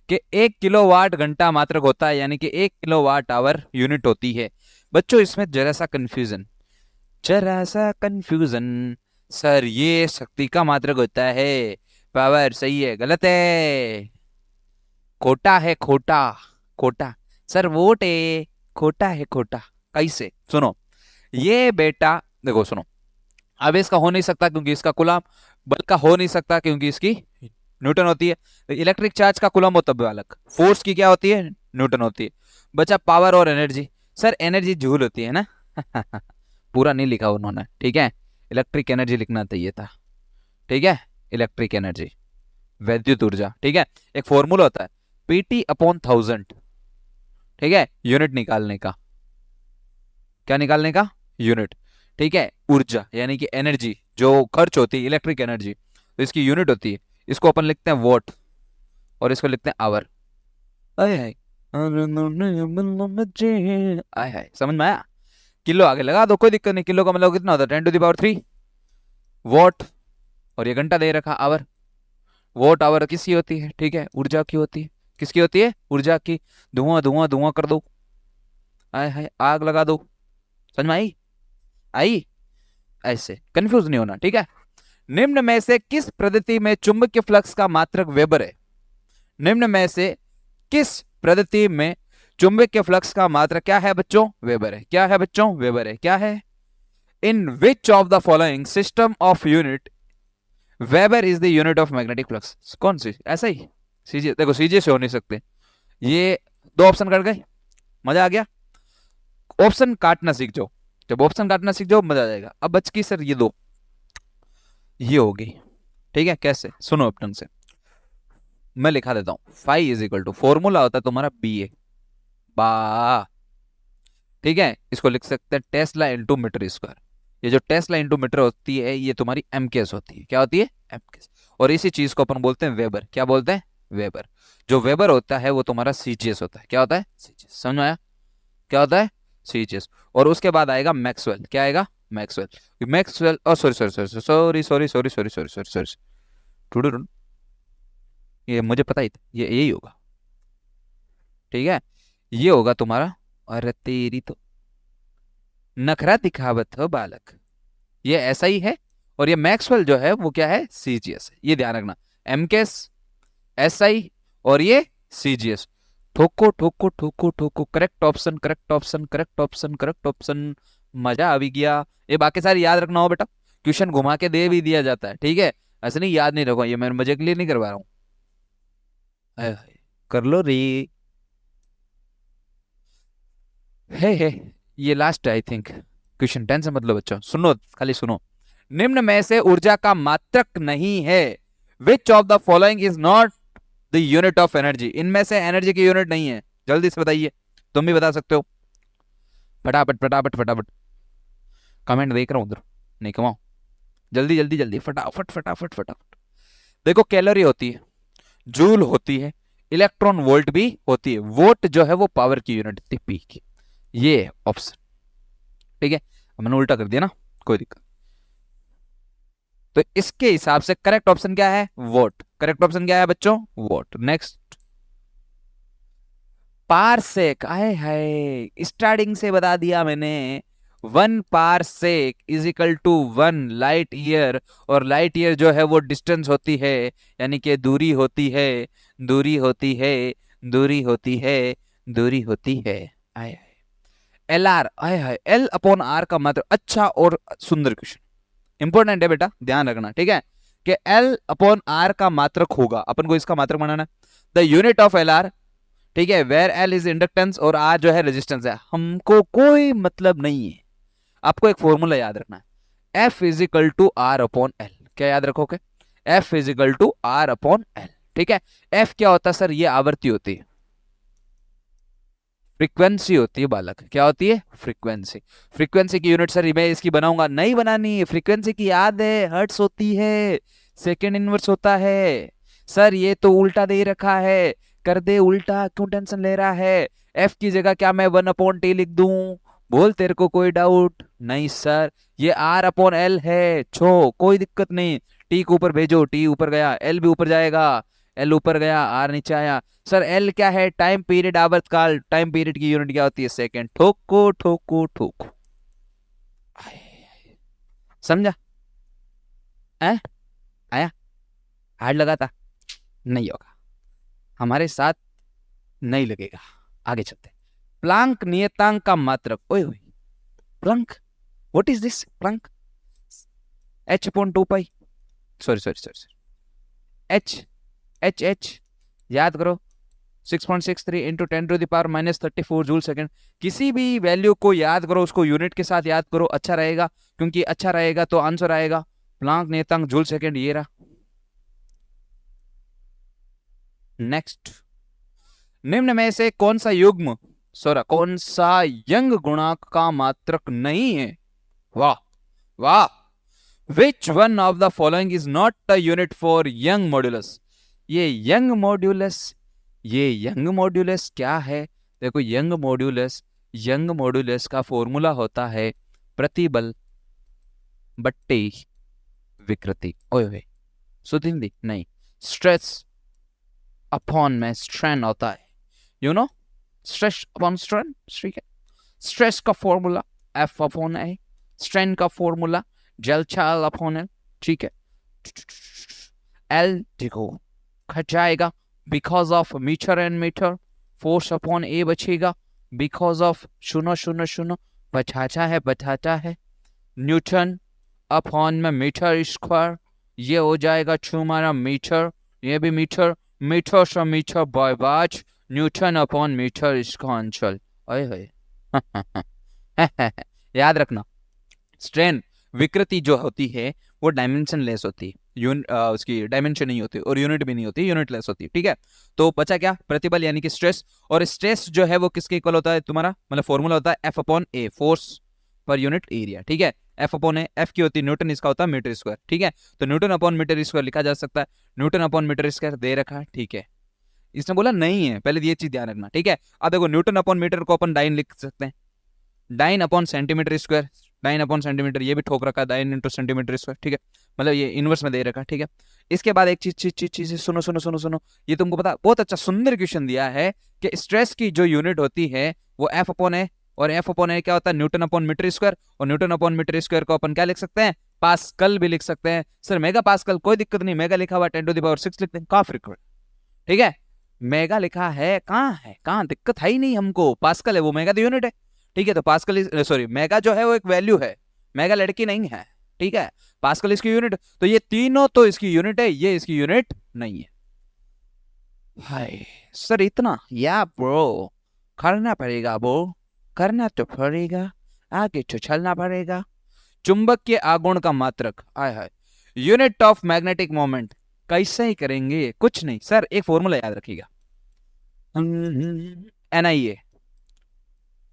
कि 1 किलोवाट घंटा मात्रक होता है, यानी कि 1 किलोवाट आवर यूनिट होती है। बच्चों इसमें जरा सा कंफ्यूजन, सर ये शक्ति का मात्रक होता है, पावर सही है गलत है, खोटा है खोटा, खोटा सर वोट है, खोटा है खोटा, कैसे सुनो, ये बेटा देखो सुनो, अब इसका हो नहीं सकता क्योंकि इसका कुलम, बल का हो नहीं सकता क्योंकि इसकी न्यूटन होती है, इलेक्ट्रिक चार्ज का कुलम होता है अलग, फोर्स की क्या होती है न्यूटन होती है, बचा पावर और एनर्जी, सर एनर्जी जूल होती है ना पूरा नहीं लिखा उन्होंने, ठीक है, इलेक्ट्रिक एनर्जी लिखना चाहिए था, ठीक है, इलेक्ट्रिक एनर्जी वैद्युत ऊर्जा, ठीक है, एक फॉर्मूला होता है PT/1000, ठीक है, यूनिट निकालने का, क्या निकालने का, यूनिट, ठीक है, ऊर्जा यानी कि एनर्जी जो खर्च होती है इलेक्ट्रिक एनर्जी, तो इसकी यूनिट होती है, इसको अपन लिखते हैं वॉट और इसको लिखते हैं आवर, आय हाय आय हाय, समझ में आया, किलो आगे लगा दो कोई दिक्कत नहीं, किलो का मतलब कितना होता है 10⁻³ वॉट, और ये घंटा दे रखा आवर, वॉट आवर किसकी होती है, ठीक है, ऊर्जा की होती है, किसकी होती है, ऊर्जा की, धुआं धुआं धुआं कर दो, आय हाय आग लगा दो, समझ में आई, आई, ऐसे कंफ्यूज नहीं होना, ठीक है। निम्न में से किस पद्धति में चुंबकीय फ्लक्स का मात्रक वेबर है, निम्न में से किस पद्धति में चुंबकीय फ्लक्स का मात्रक क्या है बच्चों, वेबर है, क्या है बच्चों, वेबर है, क्या है, in which of the following system of unit weber is the unit of magnetic flux, कौन सी, ऐसा ही सीजे, देखो सीजे से हो नहीं सकते, ये दो ऑप्शन कट गए, मजा आ गया, ऑप्शन काटना सीख जाओ, जब ऑप्शन काटना सीख जाओ मजा आ जाएगा। अब बच की सर ये दो, ये होगी, ठीक है, कैसे सुनो अपन से, मैं लिखा देता हूं, phi is equal to formula होता है तुम्हारा BA बा, ठीक है, इसको लिख सकते हैं टेस्ला इंटू मीटर स्क्वायर, ये जो टेस्ला इंटू मीटर होती है ये तुम्हारी MKS होती है, क्या होती है MKS, और इसी चीज को अपन बोलते हैं वेबर, क्या बोलते हैं वेबर, जो वेबर होता है वो तुम्हारा CGS होता है, क्या होता है CGS, समझ में आया, क्या होता है CGS, और उसके बाद आएगा मैक्सवेल, क्या आएगा Maxwell, Maxwell sorry sorry sorry sorry sorry sorry sorry sorry sorry sorry, ये मुझे पता ही था ये यही होगा, ठीक है, ये होगा तुम्हारा, अरे तेरी तो नखरा दिखावत हो बालक, ये ऐसा ही है, और ये मैक्सवेल जो है वो क्या है CGS है, ये ध्यान रखना, MKS SI और ये CGS, ठोको ठोको ठोको ठोको, correct option correct option correct option correct option, मजा आ भी गया, ये बाकी सारे याद रखना हो बेटा, क्वेश्चन घुमा के दे भी दिया जाता है, ठीक है, ऐसे नहीं याद नहीं रखो, ये मैं मजे के लिए नहीं करवा रहा हूँ, कर लो रे, हे ये last I think question, tension मत लो बच्चों, सुनो खाली सुनो, निम्न में से ऊर्जा का मात्रक नहीं है, which of the following is not the unit of energy, इनमें से एनर्जी की यूनिट नहीं है, जल्दी से बताइए, तुम भी बता सकते हो, फटाफट फटाफट फटाफट, कमेंट देख रहा हूं उधर, नहीं कमाओ, जल्दी जल्दी जल्दी फटाफट फटाफट फटाफट, देखो कैलोरी होती है, जूल होती है, इलेक्ट्रॉन वोल्ट भी होती है, वोट जो है वो पावर की यूनिट होती है पी की, ये ऑप्शन, ठीक है, मैंने उल्टा कर दिया ना, कोई दिक्कत, तो इसके हिसाब से करेक्ट ऑप्शन क्या है वोट, करेक्ट ऑप्शन क्या है बच्चों वोट। नेक्स्ट पारसेक, आए हाय स्टार्टिंग से बता दिया मैंने, 1 parsec is equal to 1 light year, और लाइट ईयर जो है वो डिस्टेंस होती है, यानी कि दूरी होती है, दूरी होती है, दूरी होती है, दूरी होती है, आए हाय LR, आए हाय L/R का मात्र, अच्छा और सुंदर क्वेश्चन, इंपॉर्टेंट है बेटा ध्यान रखना, ठीक है, कि L/R का मात्रक होगा, अपन को इसका मात्रक बनाना, द यूनिट ऑफ LR, ठीक है, वेयर L इज इंडक्टेंस और R जो है रेजिस्टेंस है, हमको कोई मतलब नहीं है, आपको एक फॉर्मूला याद रखना है, F is equal to R/L, क्या याद रखोगे, F is equal to R/L, ठीक है, F क्या होता है सर, ये आवृत्ति होती है, फ्रीक्वेंसी होती है बालक, क्या होती है फ्रीक्वेंसी, फ्रीक्वेंसी की यूनिट सर मैं इसकी बनाऊंगा, नहीं बनानी है, फ्रीक्वेंसी की याद है, हर्ट्स होती है, सेकेंड इनवर्स होता है, सर ये तो उल्टा दे रखा है, कर दे उल्टा, क्यों टेंशन ले रहा है? एफ की जगह क्या मैं 1/t लिख दूं? बोल, तेरे को कोई डाउट? नहीं सर, ये R/L है, छो कोई दिक्कत नहीं। टी को ऊपर भेजो, टी ऊपर गया, एल भी ऊपर जाएगा, एल ऊपर गया, आर नीचे आया। सर एल क्या है? टाइम पीरियड, आवर्तकाल। टाइम पीरियड की यूनिट क्या होती है? सेकंड। ठोको ठोको ठोको। समझा? आया? हार्ड लगा था? नहीं होगा, हमारे साथ नहीं लगेगा। आगे चलते। प्लांक नियतांक का मात्रक। ओए ओए, Planck, what is this Planck? h/2 pi, sorry sorry sorry sorry, h याद करो, 6.63 इंटू 10⁻⁻34 जूल सेकेंड। किसी भी वैल्यू को याद करो, उसको यूनिट के साथ याद करो, अच्छा रहेगा, क्योंकि अच्छा रहेगा तो आंसर आएगा। प्लांक नियतांक जूल सेकेंड, ये रहा। नेक्स्ट, निम्न में से कौन सा युग्म कौन सा यंग गुणांक का मात्रक नहीं है? वाह वाह। Which one of the following is not the unit for young modulus? ये यंग मॉड्यूलस क्या है? देखो, यंग मॉड्यूलस का फॉर्मूला होता है प्रतिबल बट्टे विकृति। ओए सुधिंदी नहीं, स्ट्रेस अपॉन में स्ट्रेन होता है, you know, stress upon strain. ठीक है, स्ट्रेस का फॉर्मूला F/A, स्ट्रेन का फॉर्मूला L/L/L। ठीक है, L देखो घट जाएगा because of metre and metre, force upon A बचेगा बिकॉज ऑफ 0 बचाता है न्यूटन अपॉन में मीटर स्क्वायर, ये हो जाएगा हमारा मीटर, ये भी मीटर, मीटर से metre by watt, newton upon metre, इसका आंसर। अरे याद रखना, स्ट्रेन विकृति जो होती है वो डायमेंशन लेस होती है, उसकी डायमेंशन नहीं होती और यूनिट भी नहीं होती, यूनिट लेस होती है। ठीक है, तो बचा क्या? प्रतिबल यानी कि स्ट्रेस, और स्ट्रेस जो है वो किसके इक्वल होता है तुम्हारा? मतलब फॉर्मूला होता है F/A, force per unit area. ठीक है, F/A, F की होती है न्यूटन, इसका होता है मीटर स्क्वायर। ठीक है, तो न्यूटन अपॉन मीटर स्क्वायर लिखा जा सकता है, न्यूटन अपॉन मीटर स्क्वायर दे रखा है। ठीक है, इसने बोला नहीं है, पहले ये चीज ध्यान रखना। ठीक है, अब देखो, न्यूटन अपॉन मीटर को अपन डाइन लिख सकते हैं, dyne upon centimetre square, dyne upon centimetre, ये भी ठोक रखा है, डाइन इंटू सेंटीमीटर स्क्वायर। ठीक है, मतलब ये इनवर्स में दे रखा है। ठीक है, इसके बाद एक चीज सुनो, ये तुमको पता, बहुत अच्छा सुंदर क्वेश्चन दिया है कि स्ट्रेस की जो यूनिट होती है वो F/A, और F/A क्या होता है? न्यूटन अपॉन मीटर स्क्वायर, और न्यूटन अपॉन मीटर स्क्वायर को अपन क्या लिख सकते हैं? पास्कल भी लिख सकते हैं। सर मेगा पास्कल, कोई दिक्कत नहीं, मेगा लिखा हुआ 10⁻6 लिखते हैं, काफी फ्रीक्वेंट। ठीक है, मेगा लिखा है, कहाँ दिक्कत है ही नहीं हमको, पास्कल है वो, मेगा तो यूनिट है। ठीक है, तो पास्कल सॉरी मेगा जो है वो एक वैल्यू है, मेगा लड़की नहीं है। ठीक है, पास्कल इसकी यूनिट, तो ये तीनों तो इसकी यूनिट है, ये इसकी यूनिट नहीं है। हाय सर, इतना या ब्रो, करना पड़ेगा ब्रो, करना तो पड़ेगा, आगे तो चलना पड़ेगा। चुंबक के आघूर्ण का मात्रक, हाय यूनिट ऑफ मैग्नेटिक मोमेंट, कैसे ही करेंगे? कुछ नहीं सर, एक फॉर्मूला याद रखिएगा, NIA,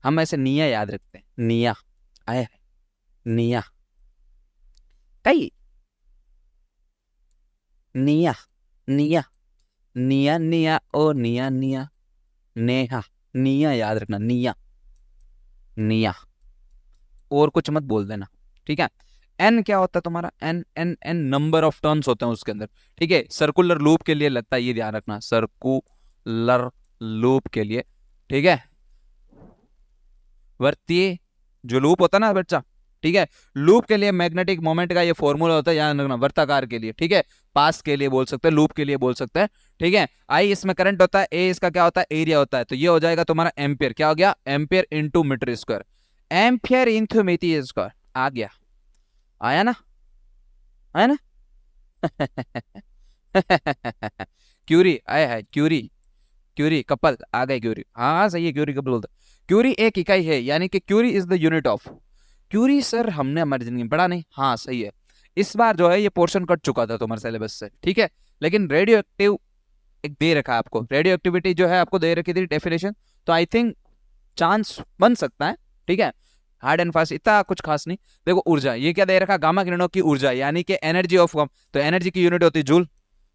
हम ऐसे निया याद रखते हैं, निया आया है, निया कई, निया निया निया निया ओ निया निया, नेहा, निया याद रखना, निया, और कुछ मत बोल देना। ठीक है, एन क्या होता है तुम्हारा? एन नंबर ऑफ टर्न्स होते हैं उसके अंदर। ठीक है, सर्कुलर लूप के लिए लगता है, ये ध्यान रखना, सर्कुलर लूप के लिए। ठीक है, वर्तीय जो लूप होता है ना बच्चा, ठीक है, लूप के लिए मैग्नेटिक मोमेंट का ये फॉर्मूला होता है, याद रखना, वर्ताकार के लिए। ठीक है, पास के लिए बोल सकते हैं, लूप के लिए बोल सकते हैं। ठीक है, आई इसमें करंट होता है, ए इसका क्या होता है? एरिया होता है, तो ये हो जाएगा तुम्हारा एम्पियर। क्या हो गया? Ampere into metre square, ampere into metre square, आ गया, आया ना, आया ना? क्यूरी आया है, क्यूरी कपल आ गए, क्यूरी, हाँ सही है, क्यूरी कपल बोलते। क्यूरी एक इकाई है, यानी कि curie is the unit of curie. Sir हमने हमारी जिंदगी में पढ़ा नहीं, हाँ सही है, इस बार जो है ये पोर्शन कट चुका था तुम्हारे सिलेबस से। ठीक है, लेकिन रेडियो एक्टिव एक दे रखा है आपको, रेडियो एक्टिविटी जो है आपको दे रखी थी डेफिनेशन, तो आई थिंक चांस बन सकता है। ठीक है, हार्ड एंड फास्ट इतना कुछ खास नहीं। देखो ऊर्जा, ये क्या दे रखा? गामा किरणों की ऊर्जा, यानी कि एनर्जी ऑफ, तो एनर्जी की यूनिट होती है जूल,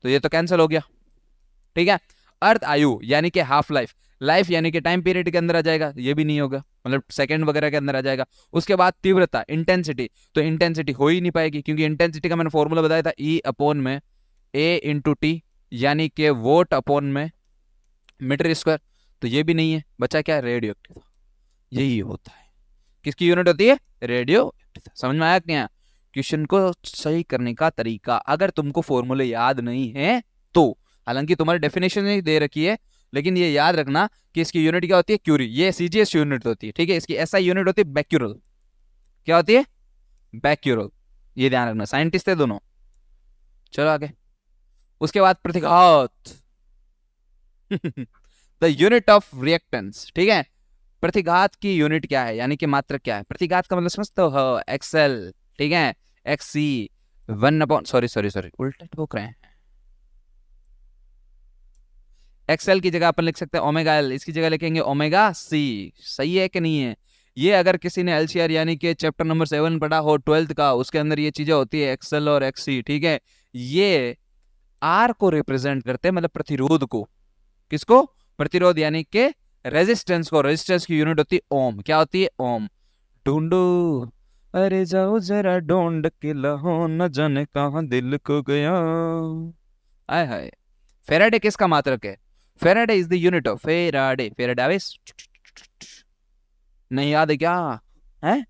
तो ये तो कैंसिल हो गया। ठीक है, अर्थ आयु यानी कि हाफ लाइफ, लाइफ यानी कि टाइम पीरियड के अंदर आ जाएगा, ये भी नहीं होगा, मतलब सेकंड वगैरह के अंदर आ जाएगा। उसके बाद तीव्रता इंटेंसिटी, तो इंटेंसिटी हो ही नहीं पाएगी क्योंकि इंटेंसिटी का मैंने फॉर्मूला बताया था E अपॉन में A इंटू टी, यानी कि वोट अपॉन में मीटर स्क्वायर, तो ये भी नहीं है, बचा क्या, रेडियो एक्टिव। यही होता है, किसकी यूनिट होती है, रेडियो। समझ में आया क्या क्वेश्चन को सही करने का तरीका? अगर तुमको फॉर्मूले याद नहीं है तो, हालांकि तुम्हारी डेफिनेशन नहीं दे रखी है, लेकिन ये याद रखना कि इसकी यूनिट क्या होती है, क्यूरी, ये सीजीएस यूनिट होती है, ठीक है। इसकी एसआई यूनिट होती है बैक्यूरल, क्या होती है, बैक्यूरल, ये ध्यान रखना, साइंटिस्ट है दोनों। चलो आगे, उसके बाद प्रतिघात द यूनिट ऑफ रिएक्टेंस, ठीक है। प्रतिघात की यूनिट क्या है, यानी कि मात्रक क्या है, प्रतिघात का मतलब समझते हो, एक्सएल, ठीक है, एक्ससी 1 सॉरी सॉरी सॉरी उल्टा ठोक रहे हैं, एक्सएल की जगह अपन लिख सकते हैं ओमेगा एल, इसकी जगह लिखेंगे ओमेगा सी, सही है कि नहीं है? ये अगर किसी ने एलसीआर यानी कि चैप्टर नंबर 7 पढ़ा हो 12th का, उसके अंदर ये चीजें होती है एक्सएल और एक्ससी, ठीक है। ये आर को रिप्रेजेंट करते हैं, मतलब प्रतिरोध को, किसको, प्रतिरोध यानी कि रेजिस्टेंस को, रेजिस्टेंस की यूनिट होती है ओम, क्या होती है, ओम। ढूंढो, अरे जाओ जरा ढूंढ के लहो, न जाने कहां दिल को गया, आय हाय। फेराडे किसका मात्रक है, Faraday is the unit of Faraday, Faraday नहीं याद है क्या, है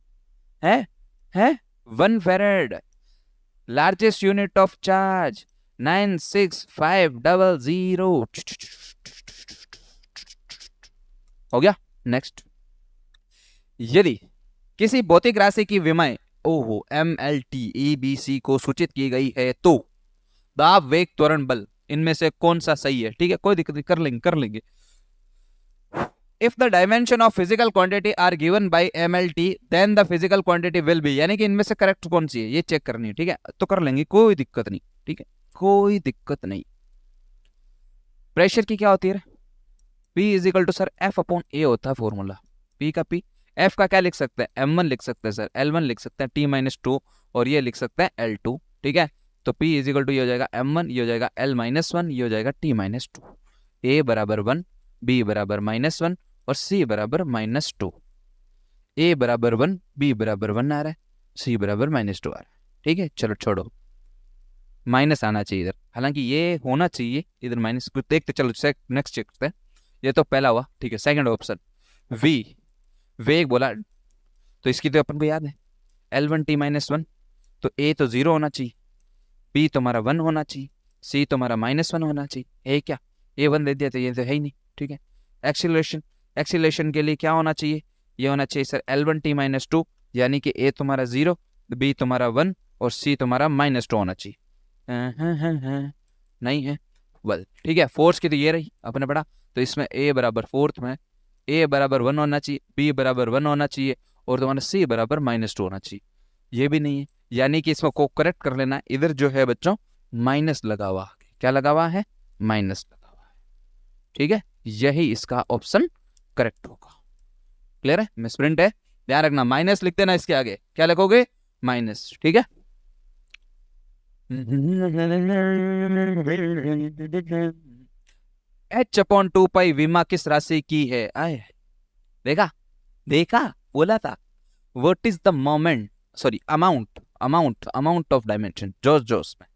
है है 1 farad, largest unit of charge 96500, हो गया। नेक्स्ट, यदि किसी भौतिक राशि की विमाएं ओहो MLT ABC को सूचित की गई है तो दाब, वेग, त्वरण, बल, इनमें से कौन सा सही है, ठीक है, कोई दिक्कत नहीं, कर लेंगे। If the dimension of physical quantity are given by MLT, then the physical quantity will be, यानी कि इनमें से करेक्ट कौन सी है ये चेक करनी है, ठीक है, तो कर लेंगे, कोई दिक्कत नहीं, ठीक है, कोई दिक्कत नहीं। प्रेशर की क्या होती है, P is equal to sir F upon A होता है फॉर्मूला, P का P, F का क्या लिख सकते हैं, M1 लिख सकते हैं सर, L1 लिख सकते हैं T-2, और ये लिख सकते हैं L2, ठीक है। तो P इज इक्वल टू ये हो जाएगा M1, ये हो जाएगा L-1, ये हो जाएगा T-2, A बराबर 1, B बराबर -1 और C बराबर -2, A बराबर 1, B बराबर 1 आ रहा है, C बराबर -2 आ रहा है, ठीक है। चलो छोड़ो, माइनस आना चाहिए इधर, हालांकि ये होना चाहिए इधर माइनस, कुछ देखते, चलो नेक्स्ट चेक करते हैं। ये तो पहला हुआ, ठीक है। सेकंड ऑप्शन V, वेग बोला, तो इसकी तो अपन को याद है L1 T-1, तो A तो 0 होना चाहिए, B तुम्हारा 1 होना चाहिए, C तुम्हारा -1 होना चाहिए, A क्या, A 1 दे दिया तो ये तो है ही नहीं, ठीक है। एक्सीलरेशन, एक्सीलरेशन के लिए क्या होना चाहिए, ये होना चाहिए सर L1 T-2, यानी कि A तुम्हारा 0, B तुम्हारा 1 और C तुम्हारा -2 होना चाहिए, नहीं है, वेल ठीक है। फोर्स की तो ये रही अपने पढ़ा, तो इसमें A बराबर फोर्थ में A बराबर 1 होना चाहिए, B बराबर 1 होना चाहिए और तुम्हारा C बराबर -2 होना चाहिए, ये भी नहीं है, यानी कि इसमें को करेक्ट कर लेना, इधर जो है बच्चों माइनस लगा हुआ, क्या लगा हुआ है, माइनस लगा हुआ है, ठीक है, यही इसका ऑप्शन करेक्ट होगा। क्लियर है, मिसप्रिंट है, ध्यान रखना, माइनस लिखते ना इसके आगे, क्या लिखोगे, माइनस, ठीक है। H/2 विमा किस राशि की है, आए देखा देखा, बोला था, what is the moment, sorry amount, amount of dimension, जोश जोश में,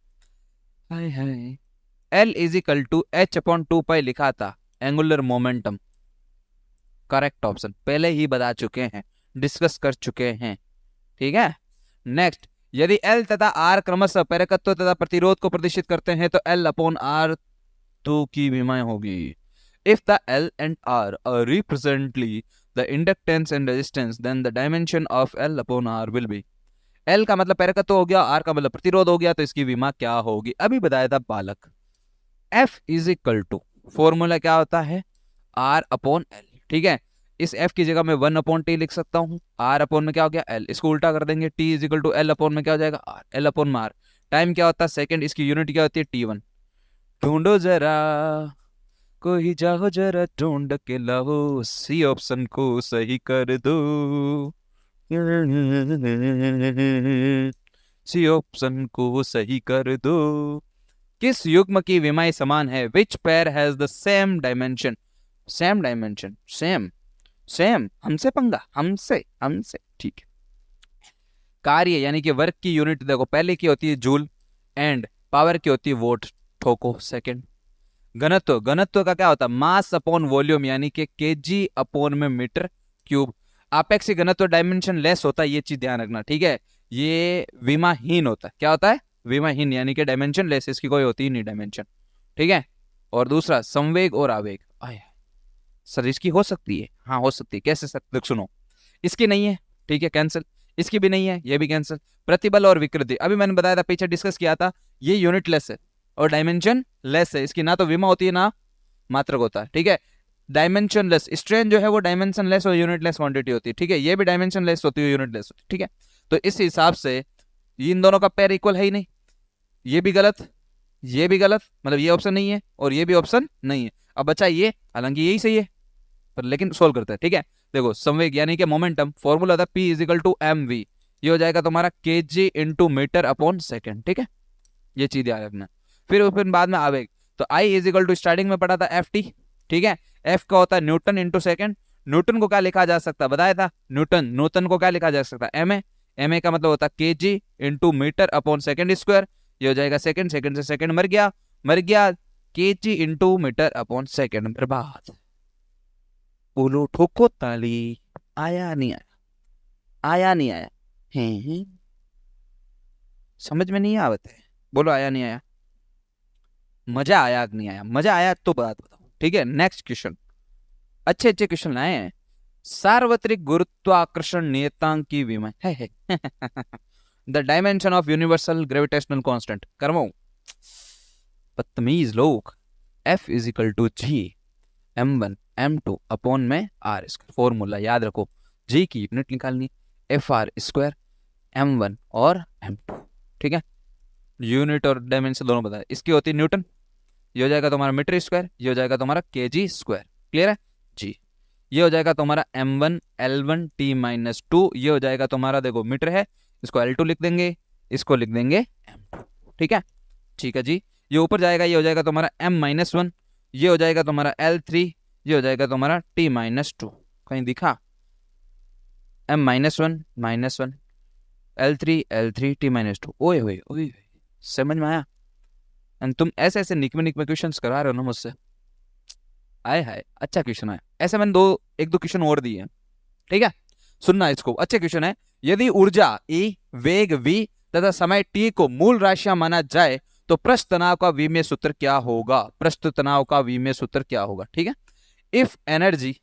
हाय हाय। L is equal to H/2 लिखा था, एंगुलर मोमेंटम, करेक्ट ऑप्शन, पहले ही बता चुके हैं, डिस्कस कर चुके हैं, ठीक है। नेक्स्ट, यदि L तथा R क्रमशः प्रेरकत्व तथा प्रतिरोध को प्रदर्शित करते हैं तो L/R2 की विमाएं होगी। If the L and R are represently the inductance and resistance, then the dimension of L/R will be, L का मतलब प्रेरकत्व हो गया, R का मतलब प्रतिरोध हो गया, तो इसकी विमा क्या होगी, अभी बताया था बालक। F is equal to, formula क्या होता है, R/L, ठीक है। इस F की जगह मैं 1/T लिख सकता हूं, R/में क्या हो गया L, इसको उल्टा कर देंगे, T इज इक्वल टू L/में क्या हो जाएगा R, L/R। टाइम क्या होता है सेकंड, इसकी यूनिट क्या होती है T1। ढूंढो जरा, कोई जाओ जरा ढूंढ के लाओ, सी ऑप्शन को सही कर दो, सी ऑप्शन को सही कर दो, किस युग्म की विमाएं समान है? Which pair has the same dimension? Same dimension, same same, हमसे पंगा, हमसे हमसे, ठीक है। कार्य यानी कि वर्क की यूनिट देखो, पहले की होती है जूल एंड पावर की होती है वोट, ठोको सेकंड। घनत्व, घनत्व का क्या होता है? मास अपॉन वॉल्यूम यानी कि केजी अपॉन में मीटर क्यूब। आपेक्षिक घनत्व डायमेंशन लेस होता है, ये चीज ध्यान रखना, ठीक है। ये विमाहीन होता है, क्या होता है? विमाहीन यानी कि डायमेंशन लेस, इसकी कोई होती ही नहीं डायमेंशन, ठीक है। और दूसरा संवेग और आवेग, आए सर इसकी हो सकती है, हाँ हो सकती है, कैसे सर? देख सुनो, इसकी नहीं है, ठीक है, कैंसिल। इसकी भी नहीं है, ये भी कैंसिल। प्रतिबल और विकृति, अभी मैंने बताया था, पीछे डिस्कस किया था, ये यूनिट लेस है और डायमेंशन लेस है, इसकी ना तो विमा होती है ना मात्रक होता है, ठीक है। डायमेंशन लेस स्ट्रेन जो है वो डायमेंशन लेस और यूनिट लेस क्वांटिटी होती है, ठीक है। ये भी डायमेंशन लेस होती है, यूनिट लेस होती है, ठीक है। तो इस हिसाब से इन दोनों का पेयर इक्वल है ही नहीं, ये भी गलत, ये भी गलत, मतलब ये ऑप्शन नहीं है और ये भी ऑप्शन नहीं है। अब बचा ये, हालांकि यही सही है पर लेकिन सोल्व करते हैं, ठीक है। देखो संवेग यानी कि मोमेंटम, फॉर्मूला था P is equal to mv, ये हो जाएगा तुम्हारा kg into metre upon second, ठीक है। ये चीज याद रखना। फिर बाद में आवेग, तो I is equal to starting में पढ़ा था ft, ठीक है। F का होता है न्यूटन इंटू सेकेंड। न्यूटन को क्या लिखा जा सकता है बताया था? न्यूटन, न्यूटन को क्या लिखा जा सकता है? ma, ma का मतलब होता है kg into metre upon second square, ये हो जाएगा सेकेंड, सेकेंड से सेकेंड मर गया, मर गया, kg into metre upon second, बर्बाद। बोलो ठोको ताली, आया नहीं आया, आया नहीं आया, हैं समझ में नहीं आवत है, बोलो आया नहीं आया, मजा आया कि नहीं आया? मजा आया तो बात बताओ, ठीक है। नेक्स्ट क्वेश्चन, अच्छे अच्छे क्वेश्चन लाए हैं। सार्वत्रिक गुरुत्वाकर्षण नियतांक की विमा है the dimension of universal gravitational constant, करवाऊं? बदतमीज लोग। F is equal to G m1 m2 upon में r स्क्वायर, फॉर्मूला याद रखो, g की यूनिट निकालनी है fr स्क्वायर m1 और m2, ठीक है। यूनिट और डायमेंशन दोनों बताए, इसकी होती है न्यूटन, ये हो जाएगा तुम्हारा मीटर स्क्वायर, ये हो जाएगा तुम्हारा kg स्क्वायर, क्लियर है जी। ये हो जाएगा तुम्हारा m1 l1 t माइनस 2, ये हो जाएगा तुम्हारा, देखो मीटर है, इसको l2 लिख देंगे, इसको लिख देंगे m2, ठीक है, ठीक है जी। ये ऊपर जाएगा, ये हो जाएगा तुम्हारा m माइनस 1, ये हो जाएगा तुम्हारा L3, ये हो जाएगा तुम्हारा t माइनस 2, कहीं दिखा? m minus one L3 t minus 2, ओए ओए ओए, समझ में आया? एंड तुम ऐसे ऐसे निकमे क्वेश्चंस करा रहे हो ना मुझसे, आए हाय अच्छा क्वेश्चन है। ऐसे मैंने एक दो क्वेश्चन और दिए हैं, ठीक है, सुनना इसको, अच्छे क्वेश्चन है। यदि ऊर्जा E, वेग v तथा समय t को मूल राशियां माना जाए तो पृष्ठ तनाव का विमीय सूत्र क्या होगा? पृष्ठ तनाव का विमीय सूत्र क्या होगा, ठीक है। इफ एनर्जी,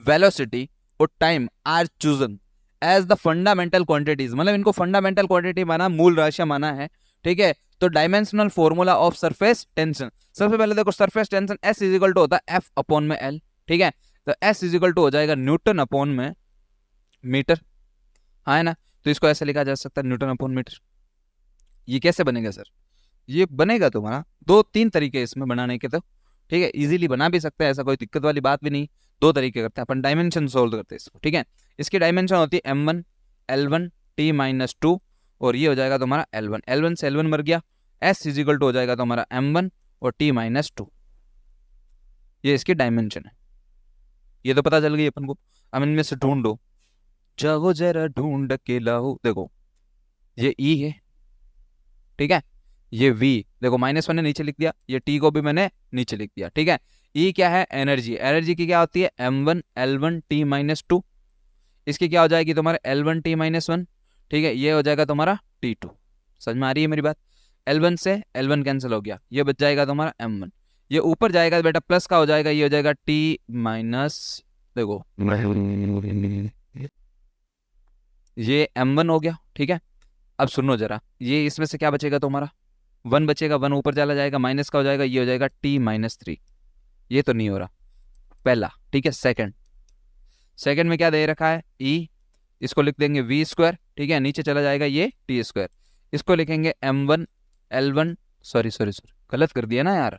वेलोसिटी और time are chosen as the fundamental quantities, मतलब इनको फंडामेंटल क्वांटिटी माना, मूल राशियां माना है, ठीक है। तो dimensional formula of surface tension, सबसे पहले देखो surface tension S is equal to होता है F अपॉन में L, ठीक है। तो S इज इक्वल टू हो जाएगा न्यूटन अपॉन में मीटर, हाँ है ना। तो इसको ऐसे लिखा जा सकता है न्यूटन अपॉन मीटर। ये कैसे बनेगा सर? ये बनेगा तुम्हारा दो तीन तरीके इसमें बनाने के, तो ठीक है, इजीली बना भी सकते हैं, ऐसा कोई दिक्कत वाली बात भी नहीं। दो तरीके करते हैं अपन, डायमेंशन सोल्व करते हैं इसको, ठीक है। इसकी डायमेंशन होती है m1 l1 t माइनस 2, और ये हो जाएगा तुम्हारा l1, l1 से l1 मर गया, s इज इक्वल टू हो जाएगा तुम्हारा m1 और t माइनस 2, ये इसकी डायमेंशन है। ये तो पता चल गई अपन को। अब इनमें से ढूंढो, जाओ जरा ढूंढ के लाओ, देखो ये E है, ठीक है, ये V, देखो माइनस मैंने नीचे लिख दिया, ये T को भी मैंने नीचे लिख दिया, ठीक है। E क्या है? एनर्जी, एनर्जी की क्या होती है? m1 l1 t माइनस 2, इसकी क्या हो जाएगी तुम्हारे l1 t माइनस 1, ठीक है, ये हो जाएगा तुम्हारा t2, समझ में आ रही है मेरी बात? l1 से l1 कैंसिल हो गया, ये बच जाएगा तुम्हारा m1, ये ऊपर जाएगा बेटा प्लस का हो जाएगा, ये हो जाएगा t माइनस, देखो ये m1 हो गया, ठीक है। अब सुनो जरा, ये इसमें से क्या बचेगा तुम्हारा? 1 बचेगा, 1 ऊपर चला जाएगा, माइनस का हो जाएगा, ये हो जाएगा t माइनस 3, ये तो नहीं हो रहा पहला, ठीक है। सेकंड, सेकंड में क्या दे रखा है? E, इसको लिख देंगे v स्क्वायर, ठीक है, नीचे चला जाएगा ये t स्क्वायर, इसको लिखेंगे m1 l1, सॉरी गलत कर दिया ना यार,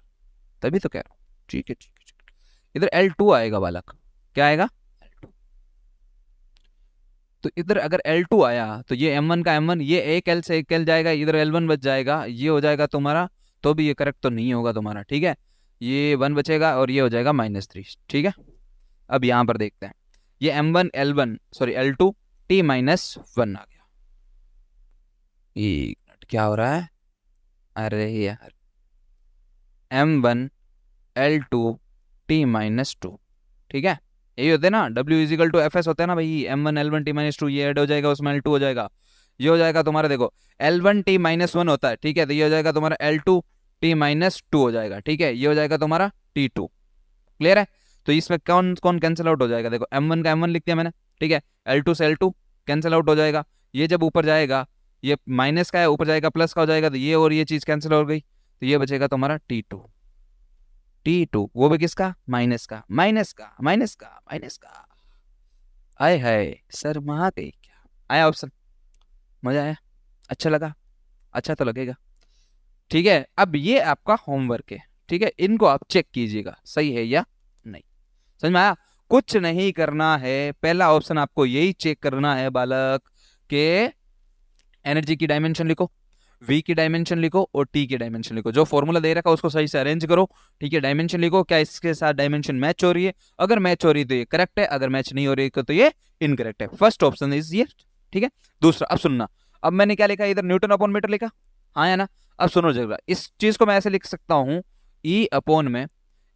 तभी तो कह रहा हूँ, ठीक है ठीक है, इधर l2 आएगा बालक, क्या आएगा? तो इधर अगर L2 आया तो ये M1 का M1, ये एक L से एक L जाएगा, इधर L1 बच जाएगा, ये हो जाएगा तुम्हारा, तो भी ये करेक्ट तो नहीं होगा तुम्हारा, ठीक है। ये 1 बचेगा और ये हो जाएगा -3, ठीक है। अब यहाँ पर देखते हैं, ये M1 L1 sorry L2 T-1 आ गया। एक मिनट, क्या हो रहा है, अरे यार, M1 L2 T-2, ठीक है। यही होते हैं ना, W इजिकल टू FS होता है ना भाई, M1 L1 T-2, ये ऐड हो जाएगा उसमें L2 हो जाएगा, ये हो जाएगा तुम्हारा, देखो L1 T-1 होता है, ठीक है, तो ये हो जाएगा तुम्हारा L2 T-2 हो जाएगा, ठीक है, ये हो जाएगा तुम्हारा T2। क्लियर है। तो इसमें कौन कौन कैंसिल आउट हो जाएगा, देखो M1 का M1 लिख दिया मैंने, ठीक है, L2 से L2 कैंसिल आउट हो जाएगा, ये जब ऊपर जाएगा, ये माइनस का है, ऊपर जाएगा प्लस का हो जाएगा, तो ये और ये चीज कैंसिल हो गई, तो ये बचेगा तुम्हारा T2। T2 वो भी किसका, माइनस का, माइनस का, माइनस का, माइनस का। आए हाय सर महा गई क्या, आया ऑप्शन, मजा आया, अच्छा लगा, अच्छा तो लगेगा, ठीक है। अब ये आपका होमवर्क है, ठीक है, इनको आप चेक कीजिएगा सही है या नहीं, समझ में आया। कुछ नहीं करना है, पहला ऑप्शन आपको यही चेक करना है बालक के एनर्जी की डायमेंशन लिखो, V की डायमेंशन लिखो और T की डायमेंशन लिखो, जो फॉर्मूला दे रखा है उसको सही से अरेंज करो, ठीक है। डायमेंशन लिखो, क्या इसके साथ डायमेंशन मैच हो रही है, अगर मैच हो रही है तो ये करेक्ट है, अगर मैच नहीं हो रही है तो ये इनकरेक्ट है। फर्स्ट ऑप्शन इज ये, ठीक है। दूसरा, अब सुनना, अब मैंने क्या लिखा, इधर न्यूटन अपॉन मीटर लिखा, हाँ या ना। अब सुनो जरा, इस चीज को मैं ऐसे लिख सकता हूँ, E अपॉन में